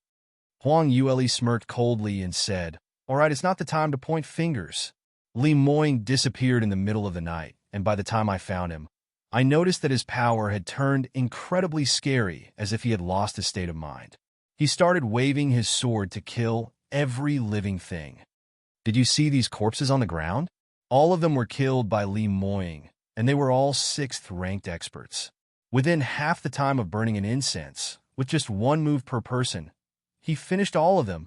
Huang Yueli smirked coldly and said, all right, it's not the time to point fingers. Li Moying disappeared in the middle of the night, and by the time I found him, I noticed that his power had turned incredibly scary, as if he had lost his state of mind. He started waving his sword to kill every living thing. Did you see these corpses on the ground? All of them were killed by Li Moying, and they were all 6th-ranked experts. Within half the time of burning an incense, with just one move per person, he finished all of them.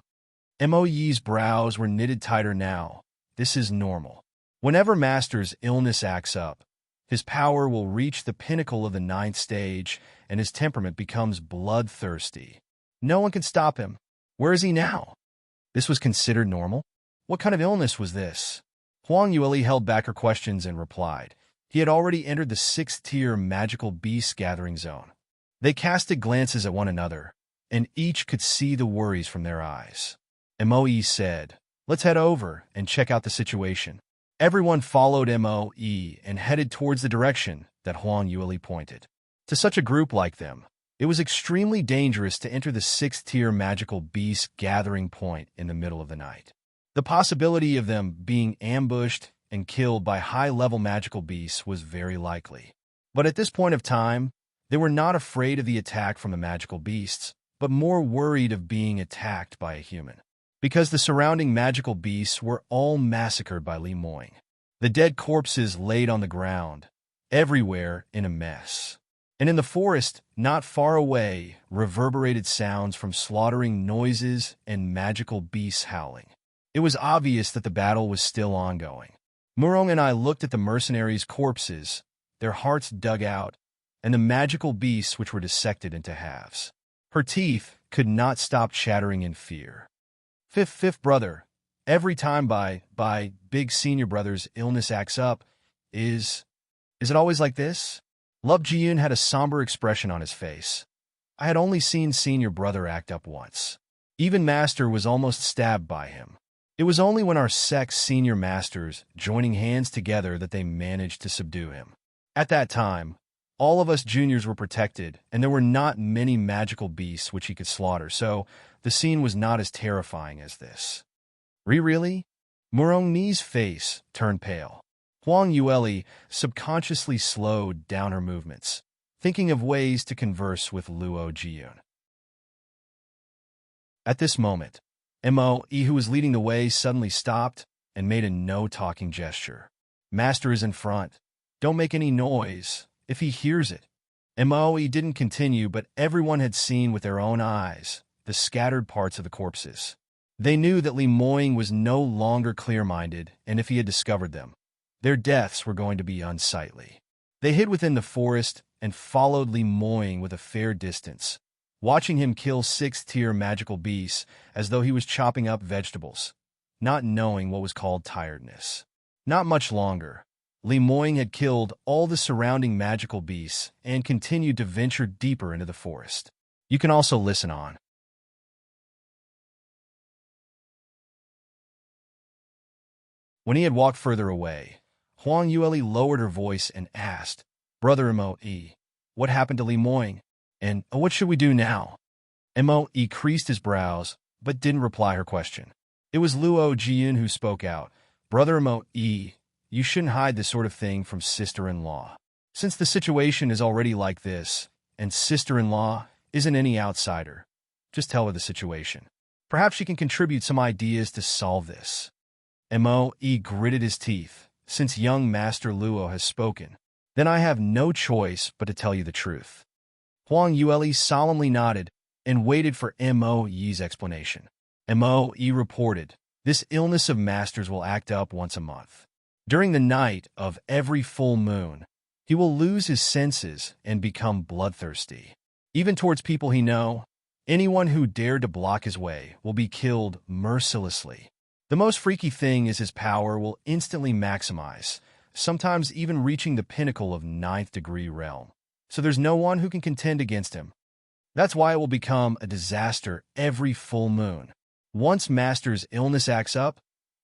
Mo Yi's brows were knitted tighter now. This is normal. Whenever Master's illness acts up, his power will reach the pinnacle of the 9th stage, and his temperament becomes bloodthirsty. No one can stop him. Where is he now? This was considered normal? What kind of illness was this? Huang Yueli held back her questions and replied. He had already entered the 6th-tier magical beast gathering zone. They casted glances at one another, and each could see the worries from their eyes. Moe said, let's head over and check out the situation. Everyone followed Moe and headed towards the direction that Huang Yueli pointed. To such a group like them, it was extremely dangerous to enter the 6th-tier magical beast gathering point in the middle of the night. The possibility of them being ambushed and killed by high-level magical beasts was very likely. But at this point of time, they were not afraid of the attack from the magical beasts, but more worried of being attacked by a human. Because the surrounding magical beasts were all massacred by Li Moing. The dead corpses laid on the ground, everywhere in a mess. And in the forest, not far away, reverberated sounds from slaughtering noises and magical beasts howling. It was obvious that the battle was still ongoing. Murong and I looked at the mercenaries' corpses, their hearts dug out, and the magical beasts which were dissected into halves. Her teeth could not stop chattering in fear. Fifth brother, every time by big senior brother's illness acts up, is it always like this? Love Jiyun had a somber expression on his face. I had only seen senior brother act up once. Even master was almost stabbed by him. It was only when our sect's senior masters joining hands together that they managed to subdue him. At that time, all of us juniors were protected, and there were not many magical beasts which he could slaughter, so the scene was not as terrifying as this. Really? Murong Ni's face turned pale. Huang Yueli subconsciously slowed down her movements, thinking of ways to converse with Luo Jiyun. At this moment, Mo, who was leading the way, suddenly stopped and made a no-talking gesture. Master is in front. Don't make any noise. If he hears it. Mo didn't continue, but everyone had seen with their own eyes the scattered parts of the corpses. They knew that Li Moing was no longer clear-minded, and if he had discovered them, their deaths were going to be unsightly. They hid within the forest and followed Li Moing with a fair distance, watching him kill 6th-tier magical beasts as though he was chopping up vegetables, not knowing what was called tiredness. Not much longer. Li Moing had killed all the surrounding magical beasts and continued to venture deeper into the forest. You can also listen on. When he had walked further away, Huang Yueli lowered her voice and asked, Brother Mo, what happened to Li Moing? And what should we do now? Mo creased his brows, but didn't reply her question. It was Luo Jiyun who spoke out. Brother Mo, you shouldn't hide this sort of thing from sister-in-law. Since the situation is already like this, and sister-in-law isn't any outsider, just tell her the situation. Perhaps she can contribute some ideas to solve this. Mo gritted his teeth. Since young Master Luo has spoken, then I have no choice but to tell you the truth. Huang Yueli solemnly nodded and waited for Mo's explanation. Mo reported, this illness of Master's will act up once a month. During the night of every full moon, he will lose his senses and become bloodthirsty. Even towards people he knows, anyone who dared to block his way will be killed mercilessly. The most freaky thing is his power will instantly maximize, sometimes even reaching the pinnacle of 9th-degree realm. So there's no one who can contend against him. That's why it will become a disaster every full moon. Once Master's illness acts up,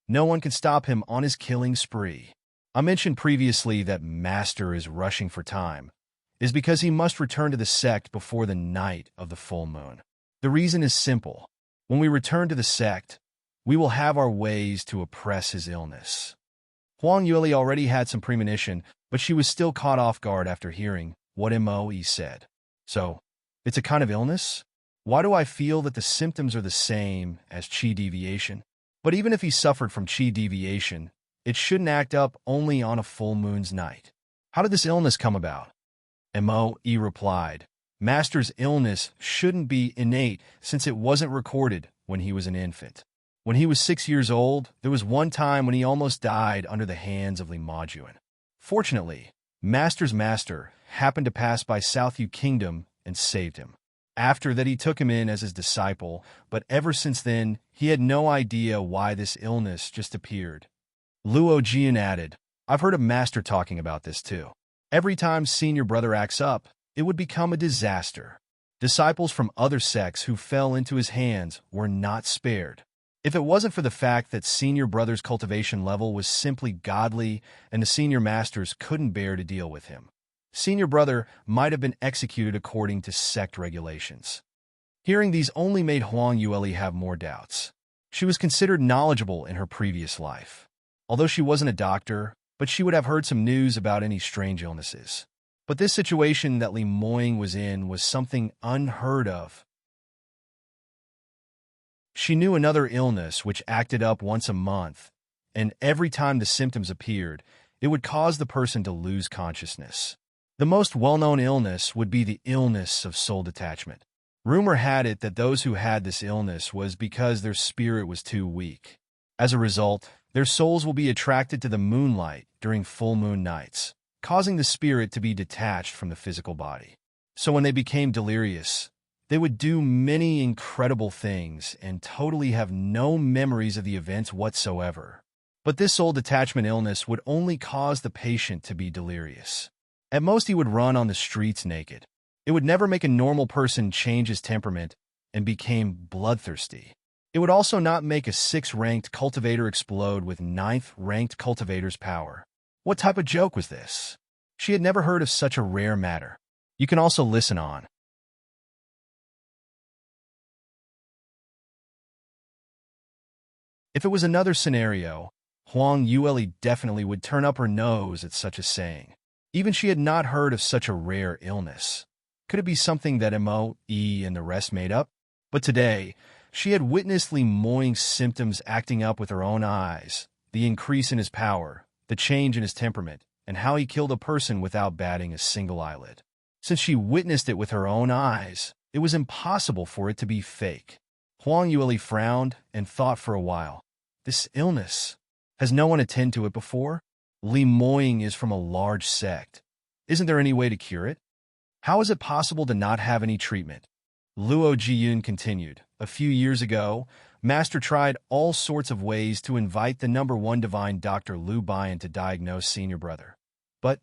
no one can stop him on his killing spree. I mentioned previously that Master is rushing for time, is because he must return to the sect before the night of the full moon. The reason is simple. When we return to the sect, we will have our ways to oppress his illness. Huang Yueli already had some premonition, but she was still caught off guard after hearing what Mo said. So, it's a kind of illness? Why do I feel that the symptoms are the same as qi deviation? But even if he suffered from qi deviation, it shouldn't act up only on a full moon's night. How did this illness come about? Mo replied, Master's illness shouldn't be innate since it wasn't recorded when he was an infant. When he was 6 years old, there was one time when he almost died under the hands of Li Majuan. Fortunately, Master's master happened to pass by Southview Kingdom and saved him. After that, he took him in as his disciple, but ever since then, he had no idea why this illness just appeared. Luo Jian added, I've heard of Master talking about this too. Every time senior brother acts up, it would become a disaster. Disciples from other sects who fell into his hands were not spared. If it wasn't for the fact that senior brother's cultivation level was simply godly and the senior masters couldn't bear to deal with him, Senior brother might have been executed according to sect regulations. Hearing these only made Huang Yueli have more doubts. She was considered knowledgeable in her previous life. Although she wasn't a doctor, but she would have heard some news about any strange illnesses. But this situation that Li Moying was in was something unheard of. She knew another illness which acted up once a month, and every time the symptoms appeared, it would cause the person to lose consciousness. The most well-known illness would be the illness of soul detachment. Rumor had it that those who had this illness was because their spirit was too weak. As a result, their souls will be attracted to the moonlight during full moon nights, causing the spirit to be detached from the physical body. So when they became delirious, they would do many incredible things and totally have no memories of the events whatsoever. But this soul detachment illness would only cause the patient to be delirious. At most, he would run on the streets naked. It would never make a normal person change his temperament and become bloodthirsty. It would also not make a 6th-ranked cultivator explode with 9th-ranked cultivator's power. What type of joke was this? She had never heard of such a rare matter. You can also listen on. If it was another scenario, Huang Yueli definitely would turn up her nose at such a saying. Even she had not heard of such a rare illness. Could it be something that Moe and the rest made up? But today, she had witnessed Li Moying's symptoms acting up with her own eyes, the increase in his power, the change in his temperament, and how he killed a person without batting a single eyelid. Since she witnessed it with her own eyes, it was impossible for it to be fake. Huang Yueli frowned and thought for a while. This illness, has no one attended to it before? Li Moying is from a large sect. Isn't there any way to cure it? How is it possible to not have any treatment? Luo Jiyun continued. A few years ago, Master tried all sorts of ways to invite the #1 divine Dr. Lu Bian to diagnose senior brother. But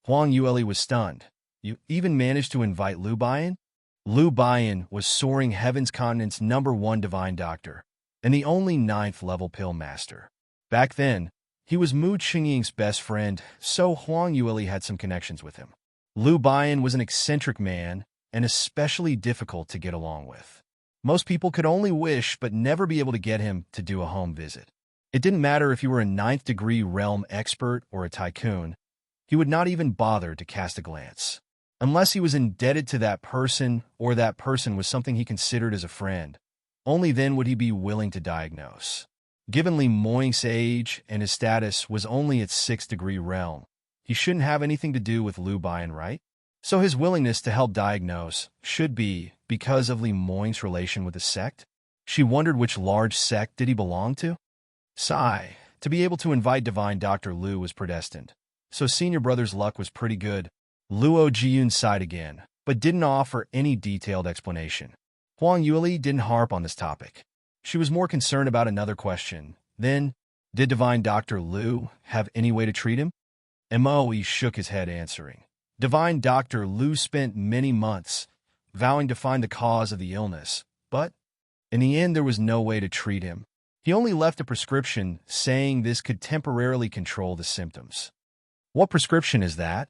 Huang Yueli was stunned. You even managed to invite Lu Bian? Lu Bian was Soaring Heaven's Continent's #1 divine doctor, and the only 9th-level pill master. Back then, he was Mu Qingying's best friend, so Huang Yueli had some connections with him. Lu Bian was an eccentric man and especially difficult to get along with. Most people could only wish but never be able to get him to do a home visit. It didn't matter if you were a 9th-degree realm expert or a tycoon. He would not even bother to cast a glance. Unless he was indebted to that person or that person was something he considered as a friend, only then would he be willing to diagnose. Given Li Moying's age and his status was only at 6th-degree realm, he shouldn't have anything to do with Lu Bian, right? So his willingness to help diagnose should be because of Li Moying's relation with the sect? She wondered which large sect did he belong to? Sigh, to be able to invite divine Dr. Lu was predestined. So senior brother's luck was pretty good. Luo Jiyun sighed again, but didn't offer any detailed explanation. Huang Yueli didn't harp on this topic. She was more concerned about another question. Then, did divine Dr. Lu have any way to treat him? Moe shook his head, answering. Divine Dr. Lu spent many months vowing to find the cause of the illness, but in the end there was no way to treat him. He only left a prescription saying this could temporarily control the symptoms. What prescription is that?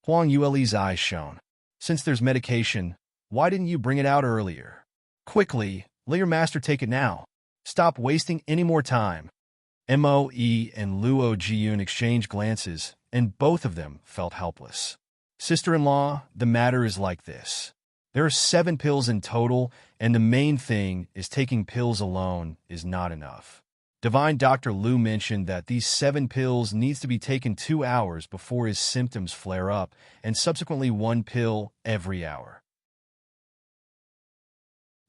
Huang Yueli's eyes shone. Since there's medication, why didn't you bring it out earlier? Quickly, let your master take it now. Stop wasting any more time. Moe and Luo Jiyun exchanged glances, and both of them felt helpless. Sister-in-law, the matter is like this. There are 7 pills in total, and the main thing is taking pills alone is not enough. Divine Dr. Lu mentioned that these 7 pills needs to be taken 2 hours before his symptoms flare up, and subsequently 1 pill every hour.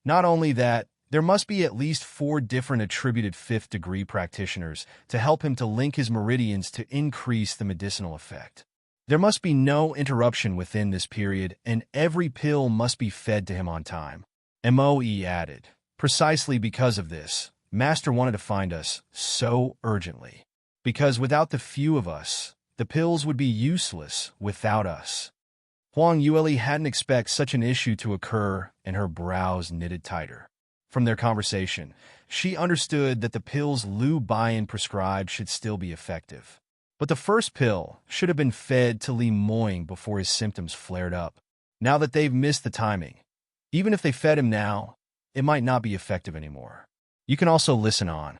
Not only that, there must be at least 4 different attributed 5th-degree practitioners to help him to link his meridians to increase the medicinal effect. There must be no interruption within this period, and every pill must be fed to him on time. Moe added, precisely because of this, Master wanted to find us so urgently. Because without the few of us, the pills would be useless without us. Huang Yueli hadn't expected such an issue to occur, and her brows knitted tighter. From their conversation, she understood that the pills Lu Bian prescribed should still be effective. But the first pill should have been fed to Li Moying before his symptoms flared up. Now that they've missed the timing, even if they fed him now, it might not be effective anymore. You can also listen on.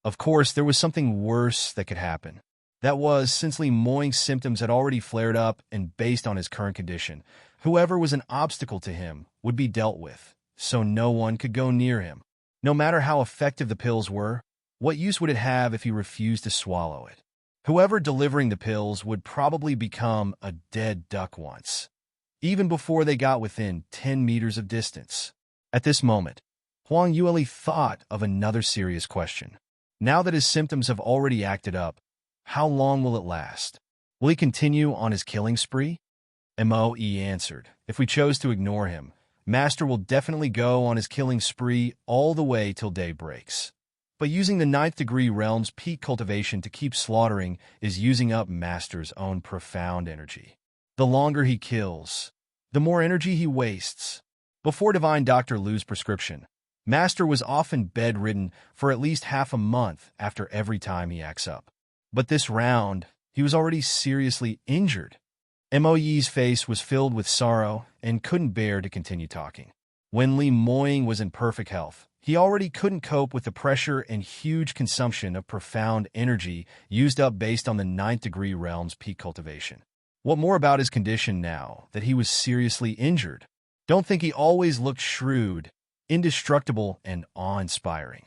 Of course, there was something worse that could happen. That was, since Li Moying's symptoms had already flared up and based on his current condition, whoever was an obstacle to him would be dealt with, so no one could go near him. No matter how effective the pills were, what use would it have if he refused to swallow it? Whoever delivering the pills would probably become a dead duck once, even before they got within 10 meters of distance. At this moment, Huang Yueli thought of another serious question. Now that his symptoms have already acted up, how long will it last? Will he continue on his killing spree? Moe answered, if we chose to ignore him, Master will definitely go on his killing spree all the way till day breaks. But using the 9th degree realm's peak cultivation to keep slaughtering is using up Master's own profound energy. The longer he kills, the more energy he wastes. Before Divine Dr. Lu's prescription, Master was often bedridden for at least half a month after every time he acts up. But this round, he was already seriously injured. Moe's face was filled with sorrow and couldn't bear to continue talking. When Li Moying was in perfect health, he already couldn't cope with the pressure and huge consumption of profound energy used up based on the 9th degree realm's peak cultivation. What more about his condition now that he was seriously injured? Don't think he always looked shrewd, indestructible, and awe-inspiring.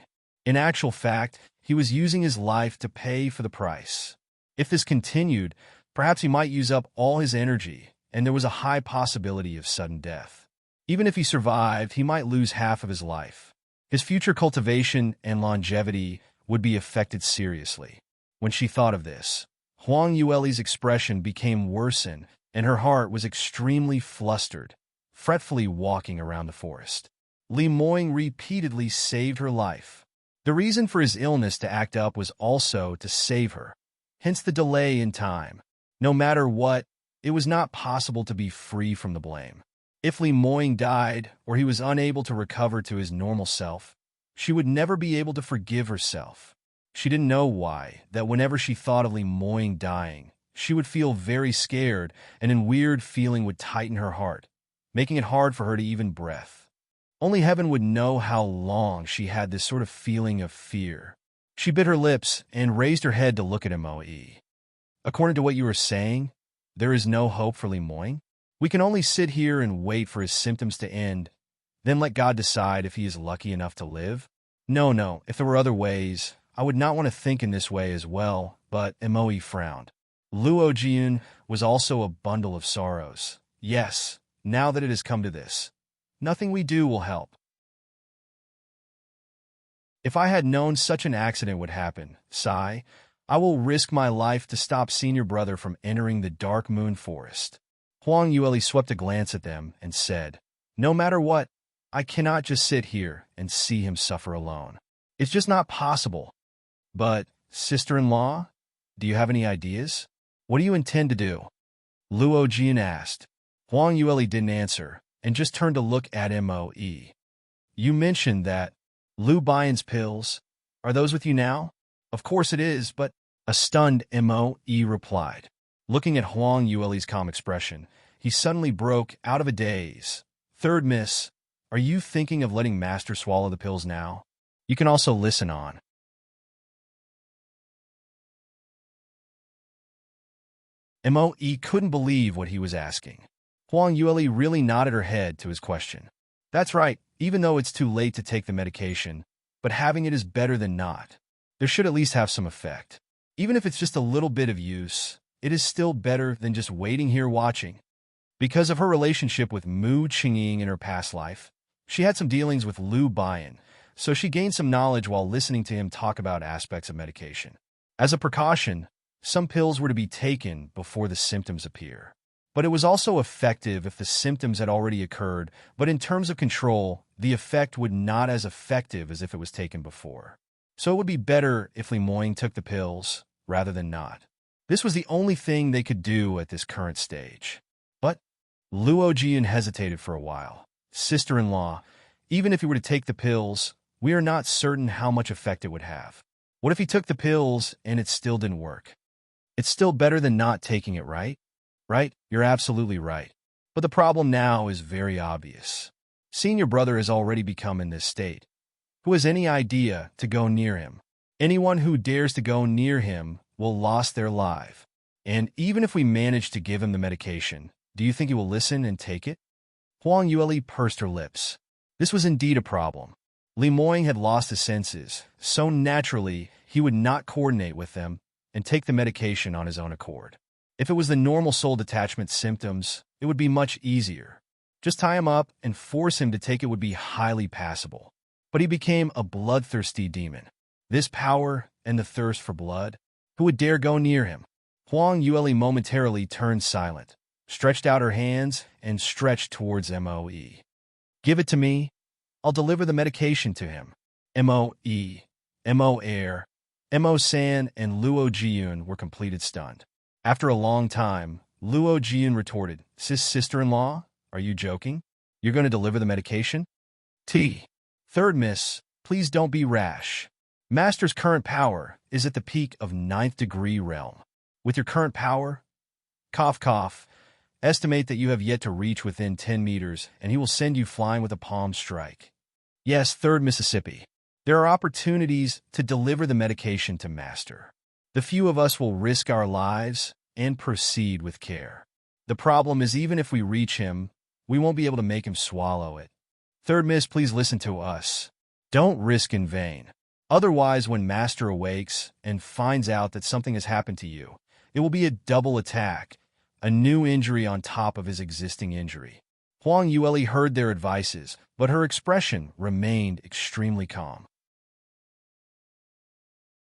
In actual fact, he was using his life to pay for the price. If this continued, perhaps he might use up all his energy, and there was a high possibility of sudden death. Even if he survived, he might lose half of his life. His future cultivation and longevity would be affected seriously. When she thought of this, Huang Yueli's expression became worsened, and her heart was extremely flustered, fretfully walking around the forest. Li Moying repeatedly saved her life. The reason for his illness to act up was also to save her, hence the delay in time. No matter what, it was not possible to be free from the blame. If Li Moying died, or he was unable to recover to his normal self, she would never be able to forgive herself. She didn't know why, that whenever she thought of Li Moying dying, she would feel very scared, and a weird feeling would tighten her heart, making it hard for her to even breathe. Only heaven would know how long she had this sort of feeling of fear. She bit her lips and raised her head to look at Moe. According to what you were saying, there is no hope for Li Moying? We can only sit here and wait for his symptoms to end, then let God decide if he is lucky enough to live? No, if there were other ways, I would not want to think in this way as well, but Moe frowned. Luo Jian was also a bundle of sorrows. Yes, now that it has come to this, nothing we do will help. If I had known such an accident would happen, sigh, I will risk my life to stop senior brother from entering the Dark Moon Forest. Huang Yueli swept a glance at them and said, no matter what, I cannot just sit here and see him suffer alone. It's just not possible. But, sister-in-law, do you have any ideas? What do you intend to do? Luo Jian asked. Huang Yueli didn't answer, and just turned to look at Moe. You mentioned that Lu Baiyan's pills. Are those with you now? Of course it is, but a stunned Moe replied. Looking at Huang Yueli's calm expression, he suddenly broke out of a daze. Third miss, are you thinking of letting Master swallow the pills now? You can also listen on. Moe couldn't believe what he was asking. Huang Yueli really nodded her head to his question. That's right, even though it's too late to take the medication, but having it is better than not. There should at least have some effect. Even if it's just a little bit of use, it is still better than just waiting here watching. Because of her relationship with Mu Qingying in her past life, she had some dealings with Lu Baiyan, so she gained some knowledge while listening to him talk about aspects of medication. As a precaution, some pills were to be taken before the symptoms appear. But it was also effective if the symptoms had already occurred, but in terms of control, the effect would not as effective as if it was taken before. So it would be better if Li Moying took the pills, rather than not. This was the only thing they could do at this current stage. But Luo Jian hesitated for a while. Sister-in-law, Even if he were to take the pills, we are not certain how much effect it would have. What if he took the pills and it still didn't work? It's still better than not taking it, right? Right? You're absolutely right. But the problem now is very obvious. Senior brother has already become in this state. Who has any idea to go near him? Anyone who dares to go near him will lose their life. And even if we manage to give him the medication, do you think he will listen and take it? Huang Yueli pursed her lips. This was indeed a problem. Li Moying had lost his senses, so naturally he would not coordinate with them and take the medication on his own accord. If it was the normal soul detachment symptoms, it would be much easier. Just tie him up and force him to take it would be highly passable. But he became a bloodthirsty demon. This power and the thirst for blood, who would dare go near him? Huang Yueli momentarily turned silent, stretched out her hands, and stretched towards Moe. Give it to me. I'll deliver the medication to him. Moe, Mo Air, Mo San, and Luo Jiyun were completed stunned. After a long time, Luo Jiyun retorted, Sister-in-law, are you joking? You're going to deliver the medication? Third miss, please don't be rash. Master's current power is at the peak of 9th degree realm. With your current power, cough, estimate that you have yet to reach within 10 meters, and he will send you flying with a palm strike. Yes, 3rd Mississippi. There are opportunities to deliver the medication to Master. The few of us will risk our lives and proceed with care. The problem is even if we reach him, we won't be able to make him swallow it. 3rd Miss, please listen to us. Don't risk in vain. Otherwise, when Master awakes and finds out that something has happened to you, it will be a double attack, a new injury on top of his existing injury. Huang Yueli heard their advices, but her expression remained extremely calm.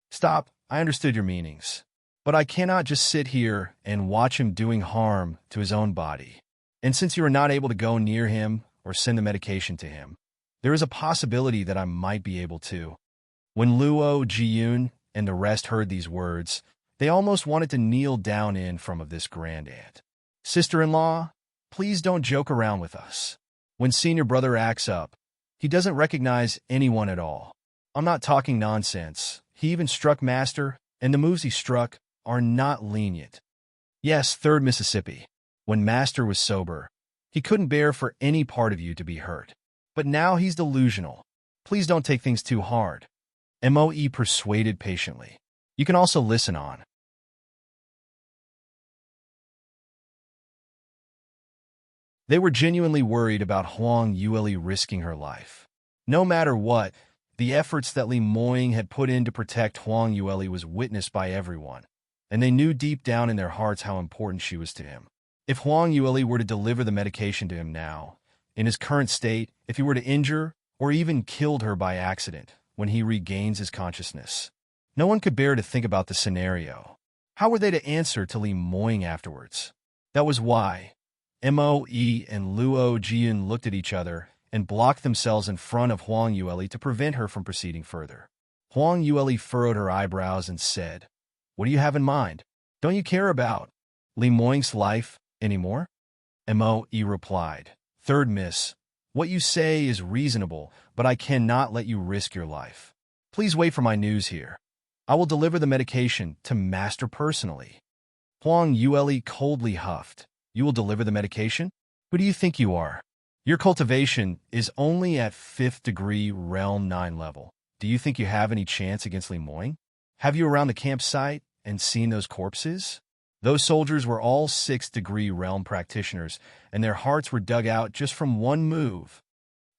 Stop, I understood your meanings. But I cannot just sit here and watch him doing harm to his own body. And since you are not able to go near him or send the medication to him, there is a possibility that I might be able to. When Luo Jiyun and the rest heard these words, they almost wanted to kneel down in front of this grandaunt. Sister-in-law, please don't joke around with us. When senior brother acts up, he doesn't recognize anyone at all. I'm not talking nonsense. He even struck Master, and the moves he struck are not lenient. Yes, 3rd Mississippi. When Master was sober, he couldn't bear for any part of you to be hurt. But now he's delusional. Please don't take things too hard. Moe persuaded patiently. You can also listen on. They were genuinely worried about Huang Yueli risking her life. No matter what, the efforts that Li Moying had put in to protect Huang Yueli was witnessed by everyone, and they knew deep down in their hearts how important she was to him. If Huang Yueli were to deliver the medication to him now, in his current state, if he were to injure or even killed her by accident when he regains his consciousness, no one could bear to think about the scenario. How were they to answer to Li Moying afterwards? That was why Moe and Luo Jiyun looked at each other and blocked themselves in front of Huang Yueli to prevent her from proceeding further. Huang Yueli furrowed her eyebrows and said, What do you have in mind? Don't you care about Li Moying's life anymore? Moe replied, 3rd Miss, what you say is reasonable, but I cannot let you risk your life. Please wait for my news here. I will deliver the medication to Master personally. Huang Yueli coldly huffed. You will deliver the medication? Who do you think you are? Your cultivation is only at 5th degree realm 9 level. Do you think you have any chance against Li Moying? Have you around the campsite and seen those corpses? Those soldiers were all 6th degree realm practitioners, and their hearts were dug out just from one move.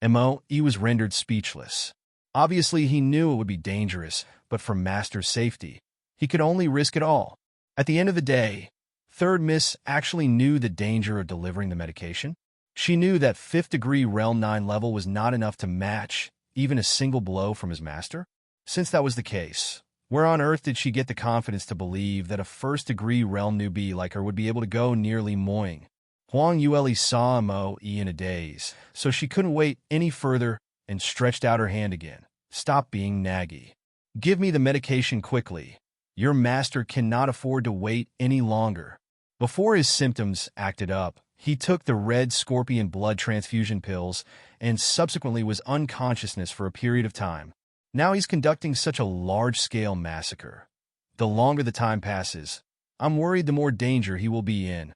Moe was rendered speechless. Obviously, he knew it would be dangerous, but for Master's safety, he could only risk it all. At the end of the day, 3rd Miss actually knew the danger of delivering the medication. She knew that 5th degree realm 9 level was not enough to match even a single blow from his master. Since that was the case, where on earth did she get the confidence to believe that a 1st degree realm newbie like her would be able to go near Li Moying? Huang Yueli saw Moe in a daze, so she couldn't wait any further and stretched out her hand again. Stop being naggy. Give me the medication quickly. Your master cannot afford to wait any longer. Before his symptoms acted up, He took the red scorpion blood transfusion pills and subsequently was unconsciousness for a period of time. Now he's conducting such a large-scale massacre. The longer the time passes, I'm worried the more danger he will be in.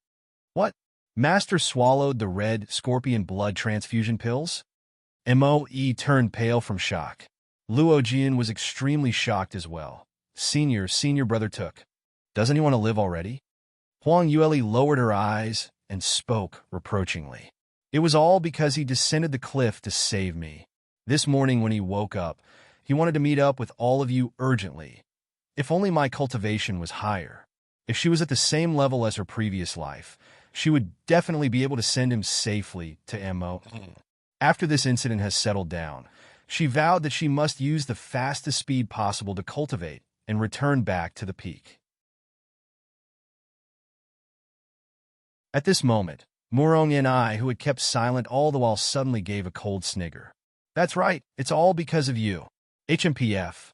What? Master swallowed the red scorpion blood transfusion pills? Moe turned pale from shock. Luo Jian was extremely shocked as well. Senior brother took. Doesn't he want to live already? Huang Yueli lowered her eyes and spoke reproachingly. It was all because he descended the cliff to save me. This morning when he woke up, he wanted to meet up with all of you urgently. If only my cultivation was higher. If she was at the same level as her previous life, she would definitely be able to send him safely to Mo. After this incident has settled down, she vowed that she must use the fastest speed possible to cultivate and return back to the peak. At this moment, Murong and I, who had kept silent all the while, suddenly gave a cold snigger. That's right, it's all because of you. HMPF.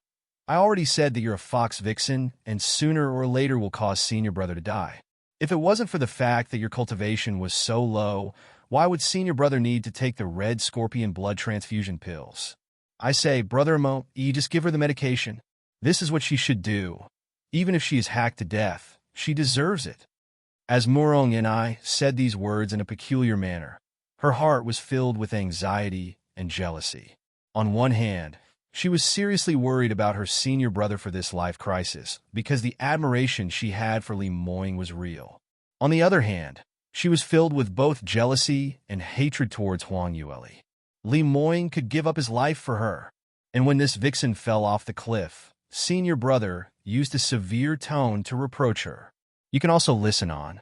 I already said that you're a fox vixen, and sooner or later will cause senior brother to die. If it wasn't for the fact that your cultivation was so low, why would senior brother need to take the red scorpion blood transfusion pills? I say, brother Mo, just give her the medication. This is what she should do. Even if she is hacked to death, she deserves it. As Murong and I said these words in a peculiar manner, her heart was filled with anxiety and jealousy. On one hand, she was seriously worried about her senior brother for this life crisis because the admiration she had for Li Moing was real. On the other hand, she was filled with both jealousy and hatred towards Huang Yueli. Li Moing could give up his life for her, and when this vixen fell off the cliff, senior brother used a severe tone to reproach her. You can also listen on.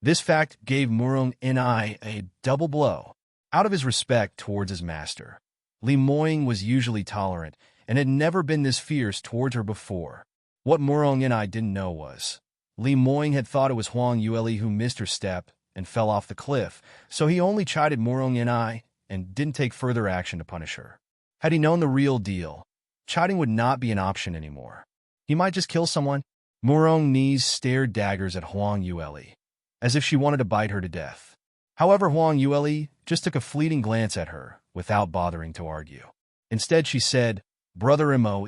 This fact gave Murong and I a double blow. Out of his respect towards his master, Li Moing was usually tolerant and had never been this fierce towards her before. What Murong and I didn't know was, Li Moing had thought it was Huang Yueli who missed her step and fell off the cliff, so he only chided Murong and I and didn't take further action to punish her. Had he known the real deal, chiding would not be an option anymore. He might just kill someone. Murong knees stared daggers at Huang Yueli, as if she wanted to bite her to death. However, Huang Yueli just took a fleeting glance at her without bothering to argue. Instead, she said, Brother Moe,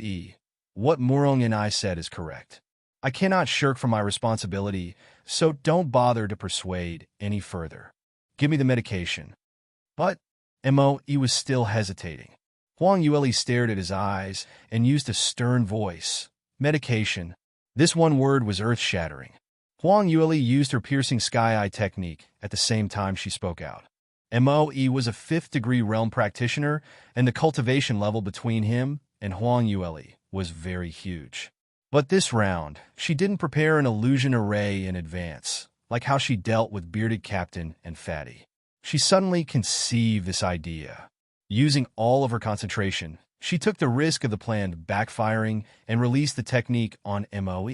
what Murong and I said is correct. I cannot shirk from my responsibility, so don't bother to persuade any further. Give me the medication. But Moe was still hesitating. Huang Yueli stared at his eyes and used a stern voice. Medication. This one word was earth-shattering. Huang Yueli used her piercing sky-eye technique at the same time she spoke out. Moe was a 5th-degree realm practitioner, and the cultivation level between him and Huang Yueli was very huge. But this round, she didn't prepare an illusion array in advance, like how she dealt with Bearded Captain and Fatty. She suddenly conceived this idea. Using all of her concentration, she took the risk of the plan backfiring and released the technique on Moe.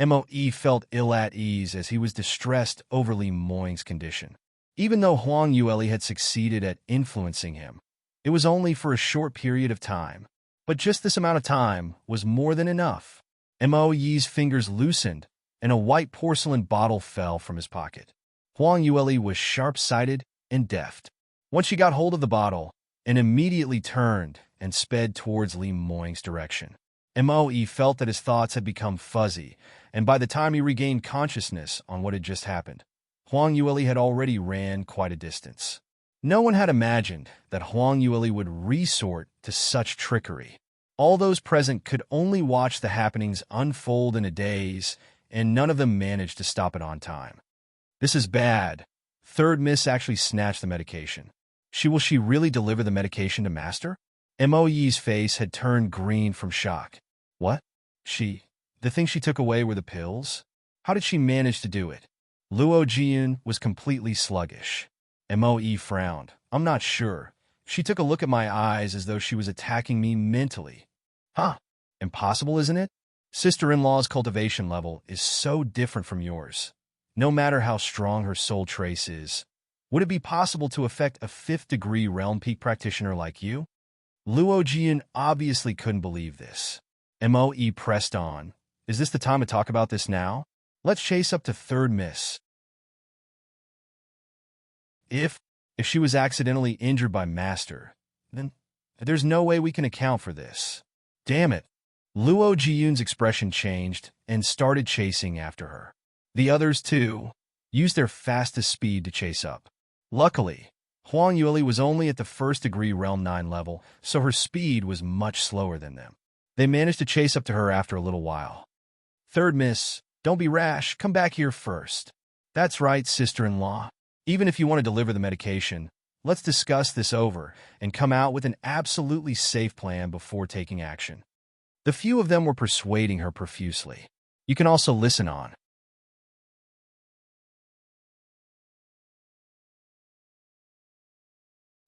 Moe felt ill at ease as he was distressed over Li Moing's condition. Even though Huang Yueli had succeeded at influencing him, it was only for a short period of time. But just this amount of time was more than enough. Moe's fingers loosened, and a white porcelain bottle fell from his pocket. Huang Yueli was sharp-sighted and deft. Once she got hold of the bottle, and immediately turned and sped towards Li Moing's direction. Moe felt that his thoughts had become fuzzy, and by the time he regained consciousness on what had just happened, Huang Yueli had already ran quite a distance. No one had imagined that Huang Yueli would resort to such trickery. All those present could only watch the happenings unfold in a daze, and none of them managed to stop it on time. This is bad. Third Miss actually snatched the medication. Will she really deliver the medication to Master? Moe's face had turned green from shock. What? The thing she took away were the pills? How did she manage to do it? Luo Jian was completely sluggish. Moe frowned. I'm not sure. She took a look at my eyes as though she was attacking me mentally. Huh. Impossible, isn't it? Sister-in-law's cultivation level is so different from yours. No matter how strong her soul trace is, would it be possible to affect a 5th-degree realm peak practitioner like you? Luo Jian obviously couldn't believe this. Moe pressed on. Is this the time to talk about this now? Let's chase up to third miss. If she was accidentally injured by Master, then there's no way we can account for this. Damn it. Luo Jiyun's expression changed and started chasing after her. The others, too, used their fastest speed to chase up. Luckily, Huang Yueli was only at the first-degree Realm 9 level, so her speed was much slower than them. They managed to chase up to her after a little while. Third miss, don't be rash, come back here first. That's right, sister-in-law. Even if you want to deliver the medication, let's discuss this over and come out with an absolutely safe plan before taking action. The few of them were persuading her profusely. You can also listen on.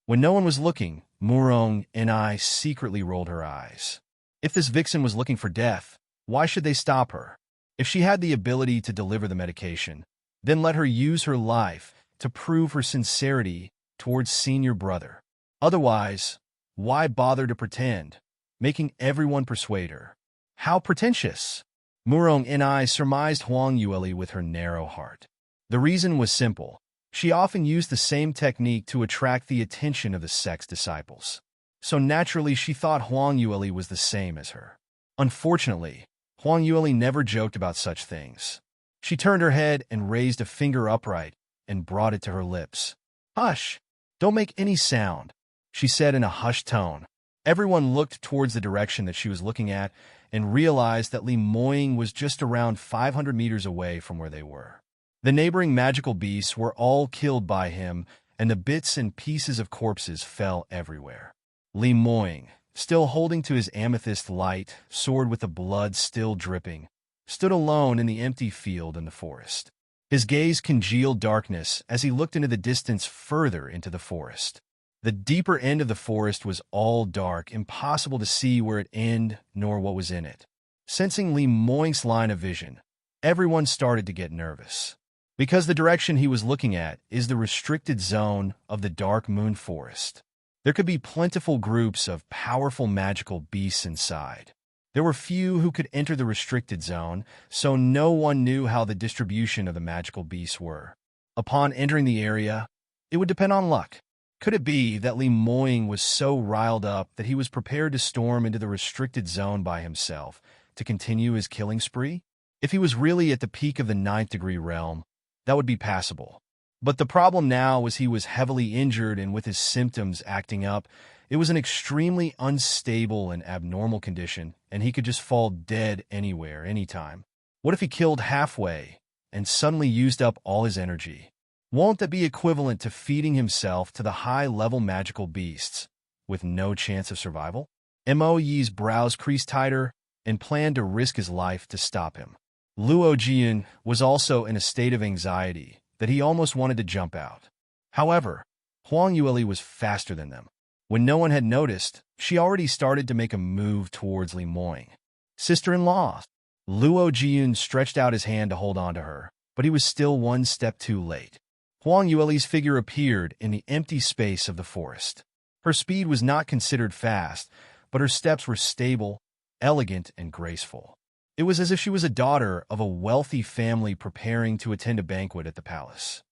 When no one was looking, Murong and I secretly rolled her eyes. If this vixen was looking for death, why should they stop her? If she had the ability to deliver the medication, then let her use her life to prove her sincerity towards senior brother. Otherwise, why bother to pretend, making everyone persuade her? How pretentious! Murong and I surmised Huang Yueli with her narrow heart. The reason was simple. She often used the same technique to attract the attention of the sect's disciples. So naturally, she thought Huang Yueli was the same as her. Unfortunately, Huang Yueli never joked about such things. She turned her head and raised a finger upright and brought it to her lips. "Hush! Don't make any sound," she said in a hushed tone. Everyone looked towards the direction that she was looking at and realized that Li Moying was just around 500 meters away from where they were. The neighboring magical beasts were all killed by him, and the bits and pieces of corpses fell everywhere. Li Moying, still holding to his amethyst light sword with the blood still dripping, stood alone in the empty field in the forest. His gaze congealed darkness as he looked into the distance further into the forest. The deeper end of the forest was all dark, impossible to see where it ended nor what was in it. Sensing Li Moying's line of vision, everyone started to get nervous. Because the direction he was looking at is the restricted zone of the Dark Moon Forest. There could be plentiful groups of powerful magical beasts inside. There were few who could enter the restricted zone, so no one knew how the distribution of the magical beasts were. Upon entering the area, it would depend on luck. Could it be that Li Moying was so riled up that he was prepared to storm into the restricted zone by himself to continue his killing spree? If he was really at the peak of the 9th degree realm, that would be passable. But the problem now was he was heavily injured, and with his symptoms acting up, it was an extremely unstable and abnormal condition, and he could just fall dead anywhere, anytime. What if he killed halfway and suddenly used up all his energy? Won't that be equivalent to feeding himself to the high-level magical beasts with no chance of survival? Mo Yi's brows creased tighter and planned to risk his life to stop him. Luo Jiyun was also in a state of anxiety that he almost wanted to jump out. However, Huang Yueli was faster than them. When no one had noticed, she already started to make a move towards Li Moying. "Sister-in-law!" Luo Jiyun stretched out his hand to hold on to her, but he was still one step too late. Huang Yueli's figure appeared in the empty space of the forest. Her speed was not considered fast, but her steps were stable, elegant, and graceful. It was as if she was a daughter of a wealthy family preparing to attend a banquet at the palace.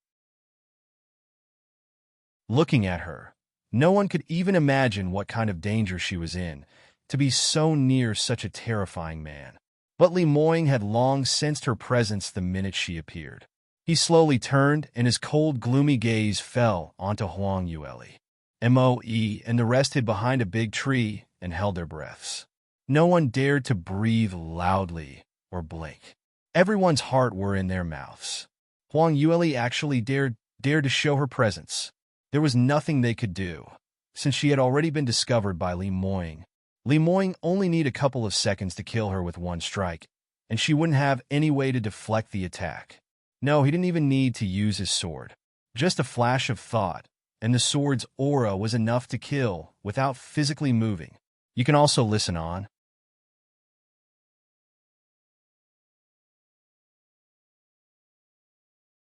Looking at her, no one could even imagine what kind of danger she was in, to be so near such a terrifying man. But Li Moying had long sensed her presence the minute she appeared. He slowly turned, and his cold, gloomy gaze fell onto Huang Yueli. Moe and the rest hid behind a big tree and held their breaths. No one dared to breathe loudly or blink. Everyone's heart were in their mouths. Huang Yueli actually dared to show her presence. There was nothing they could do, since she had already been discovered by Li Moying. Li Moying only needed a couple of seconds to kill her with one strike, and she wouldn't have any way to deflect the attack. No, he didn't even need to use his sword. Just a flash of thought, and the sword's aura was enough to kill without physically moving. You can also listen on.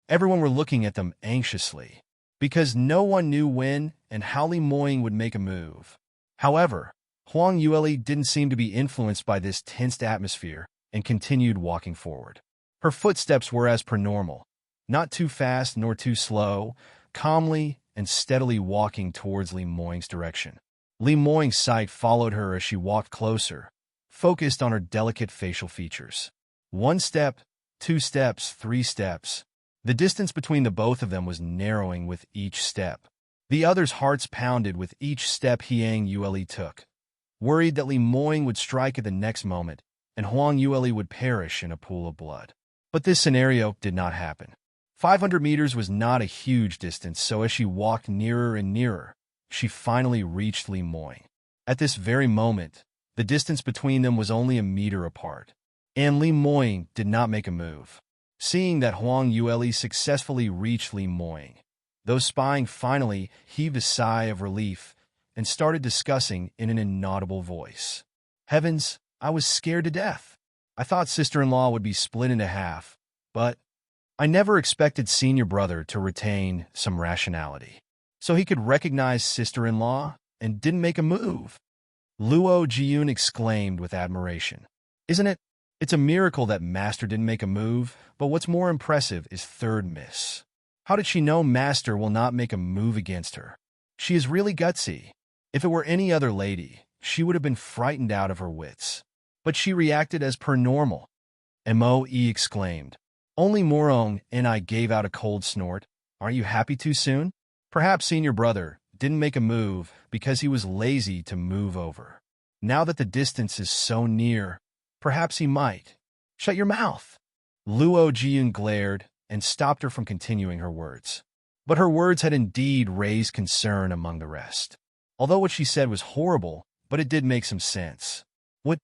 Everyone were looking at them anxiously, because no one knew when and how Li Moying would make a move. However, Huang Yueli didn't seem to be influenced by this tensed atmosphere, and continued walking forward. Her footsteps were as per normal, not too fast nor too slow, calmly and steadily walking towards Li Moing's direction. Li Moing's sight followed her as she walked closer, focused on her delicate facial features. 1 step, 2 steps, 3 steps. The distance between the both of them was narrowing with each step. The others' hearts pounded with each step Huang Yueli took, worried that Li Moing would strike at the next moment and Huang Yueli would perish in a pool of blood. But this scenario did not happen. 500 meters was not a huge distance, so as she walked nearer and nearer, she finally reached Li Moing. At this very moment, the distance between them was only a meter apart, and Li Moing did not make a move. Seeing that Huang Yueli successfully reached Li Moing, those spying finally heaved a sigh of relief and started discussing in an inaudible voice. Heavens, I was scared to death. I thought sister-in-law would be split into half, but I never expected senior brother to retain some rationality. So he could recognize sister-in-law and didn't make a move. Luo Jiyun exclaimed with admiration. Isn't it? It's a miracle that Master didn't make a move, but what's more impressive is third miss. How did she know Master will not make a move against her? She is really gutsy. If it were any other lady, she would have been frightened out of her wits. But she reacted as per normal. Moe exclaimed. Only Morong and I gave out a cold snort. Aren't you happy too soon? Perhaps senior brother didn't make a move because he was lazy to move over. Now that the distance is so near, perhaps he might. Shut your mouth. Luo Jiyun glared and stopped her from continuing her words. But her words had indeed raised concern among the rest. Although what she said was horrible, but it did make some sense. Would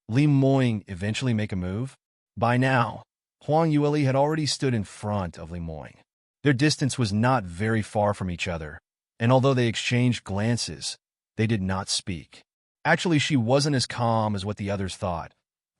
Li Moing eventually make a move? By now, Huang Yueli had already stood in front of Li Moing. Their distance was not very far from each other, and although they exchanged glances, they did not speak. Actually, she wasn't as calm as what the others thought,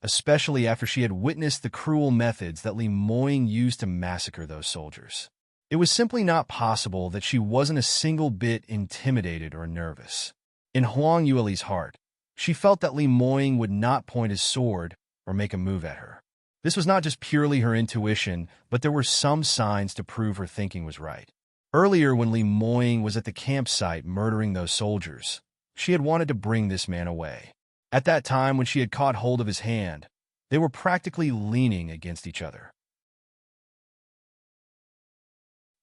especially after she had witnessed the cruel methods that Li Moing used to massacre those soldiers. It was simply not possible that she wasn't a single bit intimidated or nervous. In Huang Yueli's heart, she felt that Li Moing would not point his sword or make a move at her. This was not just purely her intuition, but there were some signs to prove her thinking was right. Earlier, when Li Moing was at the campsite murdering those soldiers, she had wanted to bring this man away. At that time, when she had caught hold of his hand, they were practically leaning against each other.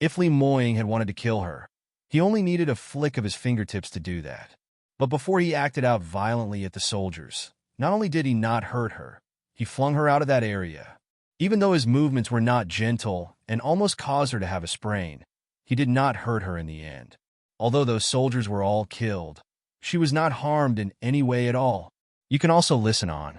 If Li Moing had wanted to kill her, he only needed a flick of his fingertips to do that. But before he acted out violently at the soldiers, not only did he not hurt her, he flung her out of that area. Even though his movements were not gentle and almost caused her to have a sprain, he did not hurt her in the end. Although those soldiers were all killed, she was not harmed in any way at all. You can also listen on.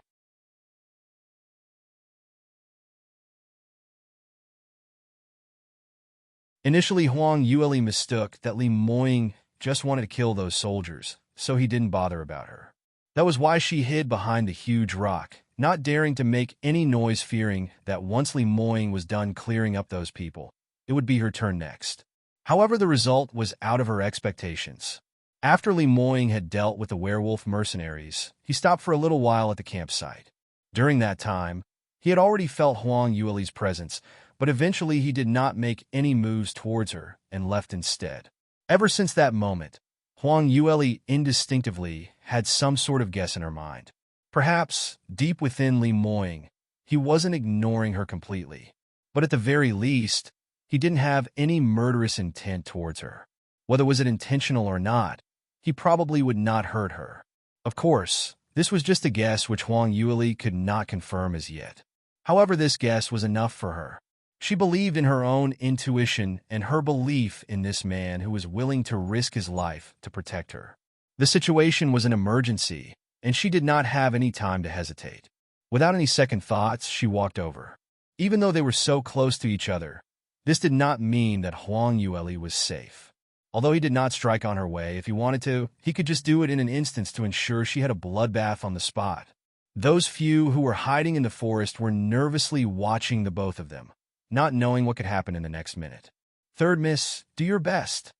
Initially, Huang Yueli mistook that Li Moing just wanted to kill those soldiers, so he didn't bother about her. That was why she hid behind the huge rock, not daring to make any noise, fearing that once Li Moing was done clearing up those people, it would be her turn next. However, the result was out of her expectations. After Li Moing had dealt with the werewolf mercenaries, he stopped for a little while at the campsite. During that time, he had already felt Huang Yueli's presence, but eventually he did not make any moves towards her and left instead. Ever since that moment, Huang Yueli instinctively had some sort of guess in her mind. Perhaps, deep within Li Moing, he wasn't ignoring her completely, but at the very least, he didn't have any murderous intent towards her. Whether was it intentional or not, he probably would not hurt her. Of course, this was just a guess which Huang Yueli could not confirm as yet. However, this guess was enough for her. She believed in her own intuition and her belief in this man who was willing to risk his life to protect her. The situation was an emergency, and she did not have any time to hesitate. Without any second thoughts, she walked over. Even though they were so close to each other, this did not mean that Huang Yueli was safe. Although he did not strike on her way, if he wanted to, he could just do it in an instant to ensure she had a bloodbath on the spot. Those few who were hiding in the forest were nervously watching the both of them, not knowing what could happen in the next minute. Third miss, do your best.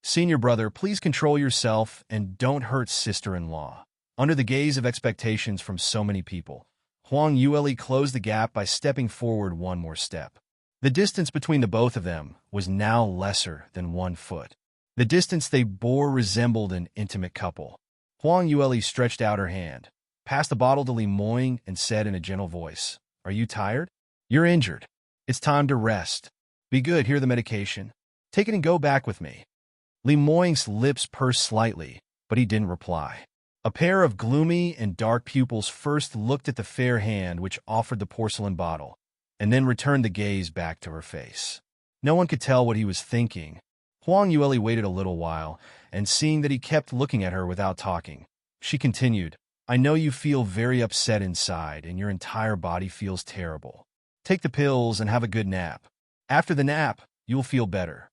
Senior brother, please control yourself and don't hurt sister-in-law. Under the gaze of expectations from so many people, Huang Yueli closed the gap by stepping forward one more step. The distance between the both of them was now lesser than 1 foot. The distance they bore resembled an intimate couple. Huang Yueli stretched out her hand, passed the bottle to Li Moying, and said in a gentle voice, "Are you tired? You're injured. It's time to rest. Be good, here the medication. Take it and go back with me." Li Moying's lips pursed slightly, but he didn't reply. A pair of gloomy and dark pupils first looked at the fair hand which offered the porcelain bottle, and then returned the gaze back to her face. No one could tell what he was thinking. Huang Yueli waited a little while, and seeing that he kept looking at her without talking, she continued, "I know you feel very upset inside, and your entire body feels terrible. Take the pills and have a good nap. After the nap, you'll feel better."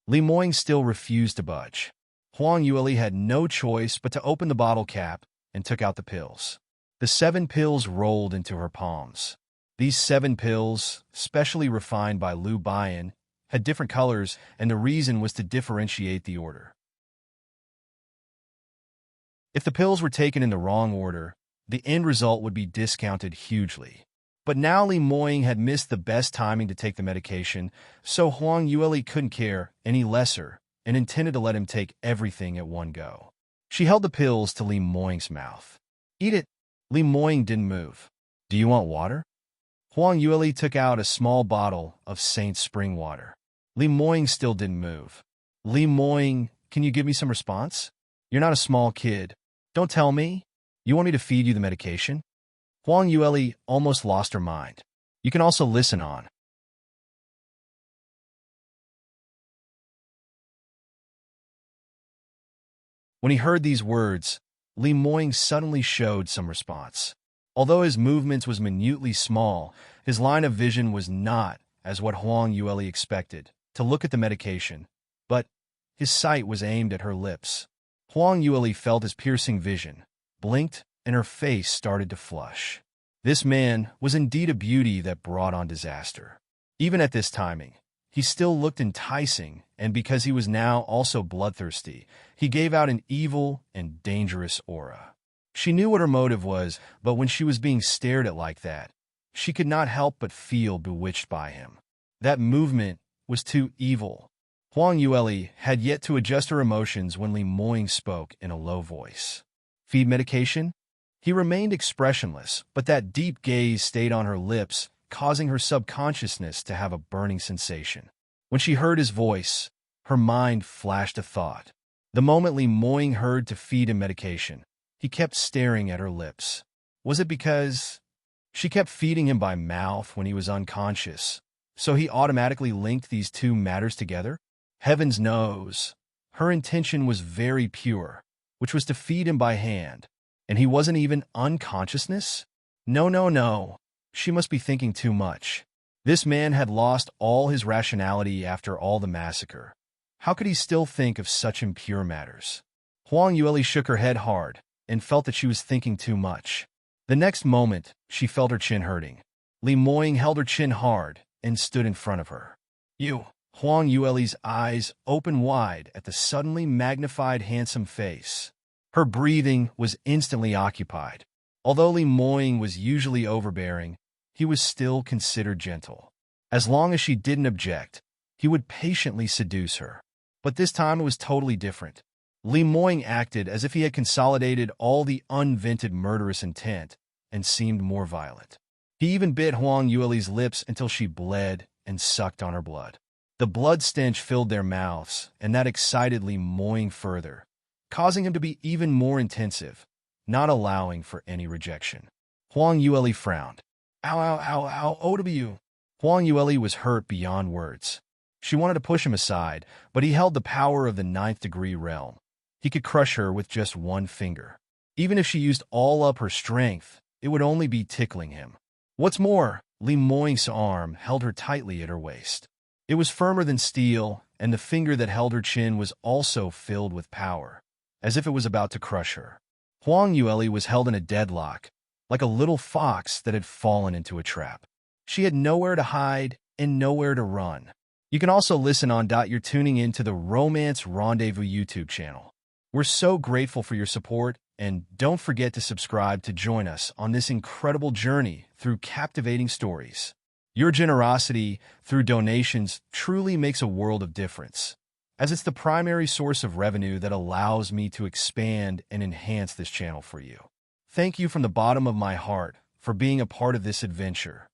Li Moying still refused to budge. Huang Yueli had no choice but to open the bottle cap and took out the pills. The 7 pills rolled into her palms. These 7 pills, specially refined by Liu Bian, had different colors, and the reason was to differentiate the order. If the pills were taken in the wrong order, the end result would be discounted hugely. But now Li Moying had missed the best timing to take the medication, so Huang Yueli couldn't care any lesser and intended to let him take everything at one go. She held the pills to Li Moying's mouth. "Eat it." Li Moying didn't move. "Do you want water?" Huang Yueli took out a small bottle of Saint Spring water. Li Moying still didn't move. "Li Moying, can you give me some response? You're not a small kid. Don't tell me. You want me to feed you the medication?" Huang Yueli almost lost her mind. You can also listen on. When he heard these words, Li Moying suddenly showed some response. Although his movements was minutely small, his line of vision was not, as what Huang Yueli expected, to look at the medication, but his sight was aimed at her lips. Huang Yueli felt his piercing vision, blinked, and her face started to flush. This man was indeed a beauty that brought on disaster. Even at this timing, he still looked enticing, and because he was now also bloodthirsty, he gave out an evil and dangerous aura. She knew what her motive was, but when she was being stared at like that, she could not help but feel bewitched by him. That movement was too evil. Huang Yueli had yet to adjust her emotions when Li Moying spoke in a low voice. "Feed medication?" He remained expressionless, but that deep gaze stayed on her lips, causing her subconsciousness to have a burning sensation. When she heard his voice, her mind flashed a thought. The moment Li Moying heard to feed him medication, he kept staring at her lips. Was it because she kept feeding him by mouth when he was unconscious, so he automatically linked these two matters together? Heavens knows, her intention was very pure, which was to feed him by hand, and he wasn't even unconsciousness? No. She must be thinking too much. This man had lost all his rationality after all the massacre. How could he still think of such impure matters? Huang Yueli shook her head hard and felt that she was thinking too much. The next moment, she felt her chin hurting. Li Moying held her chin hard and stood in front of her. "You." Huang Yueli's eyes opened wide at the suddenly magnified handsome face. Her breathing was instantly occupied. Although Li Moying was usually overbearing, he was still considered gentle. As long as she didn't object, he would patiently seduce her. But this time it was totally different. Li Moying acted as if he had consolidated all the unvented murderous intent and seemed more violent. He even bit Huang Yueli's lips until she bled and sucked on her blood. The blood stench filled their mouths, and that excited Li Moying further, causing him to be even more intensive, not allowing for any rejection. Huang Yueli frowned. Ow, OW. Huang Yueli was hurt beyond words. She wanted to push him aside, but he held the power of the 9th degree realm. He could crush her with just one finger. Even if she used all up her strength, it would only be tickling him. What's more, Li Moying's arm held her tightly at her waist. It was firmer than steel, and the finger that held her chin was also filled with power, as if it was about to crush her. Huang Yueli was held in a deadlock, like a little fox that had fallen into a trap. She had nowhere to hide and nowhere to run. You can also listen on. You're tuning in to the Romance Rendezvous YouTube channel. We're so grateful for your support, And don't forget to subscribe to join us on this incredible journey through captivating stories. Your generosity through donations truly makes a world of difference, as it's the primary source of revenue that allows me to expand and enhance this channel for you. Thank you from the bottom of my heart for being a part of this adventure.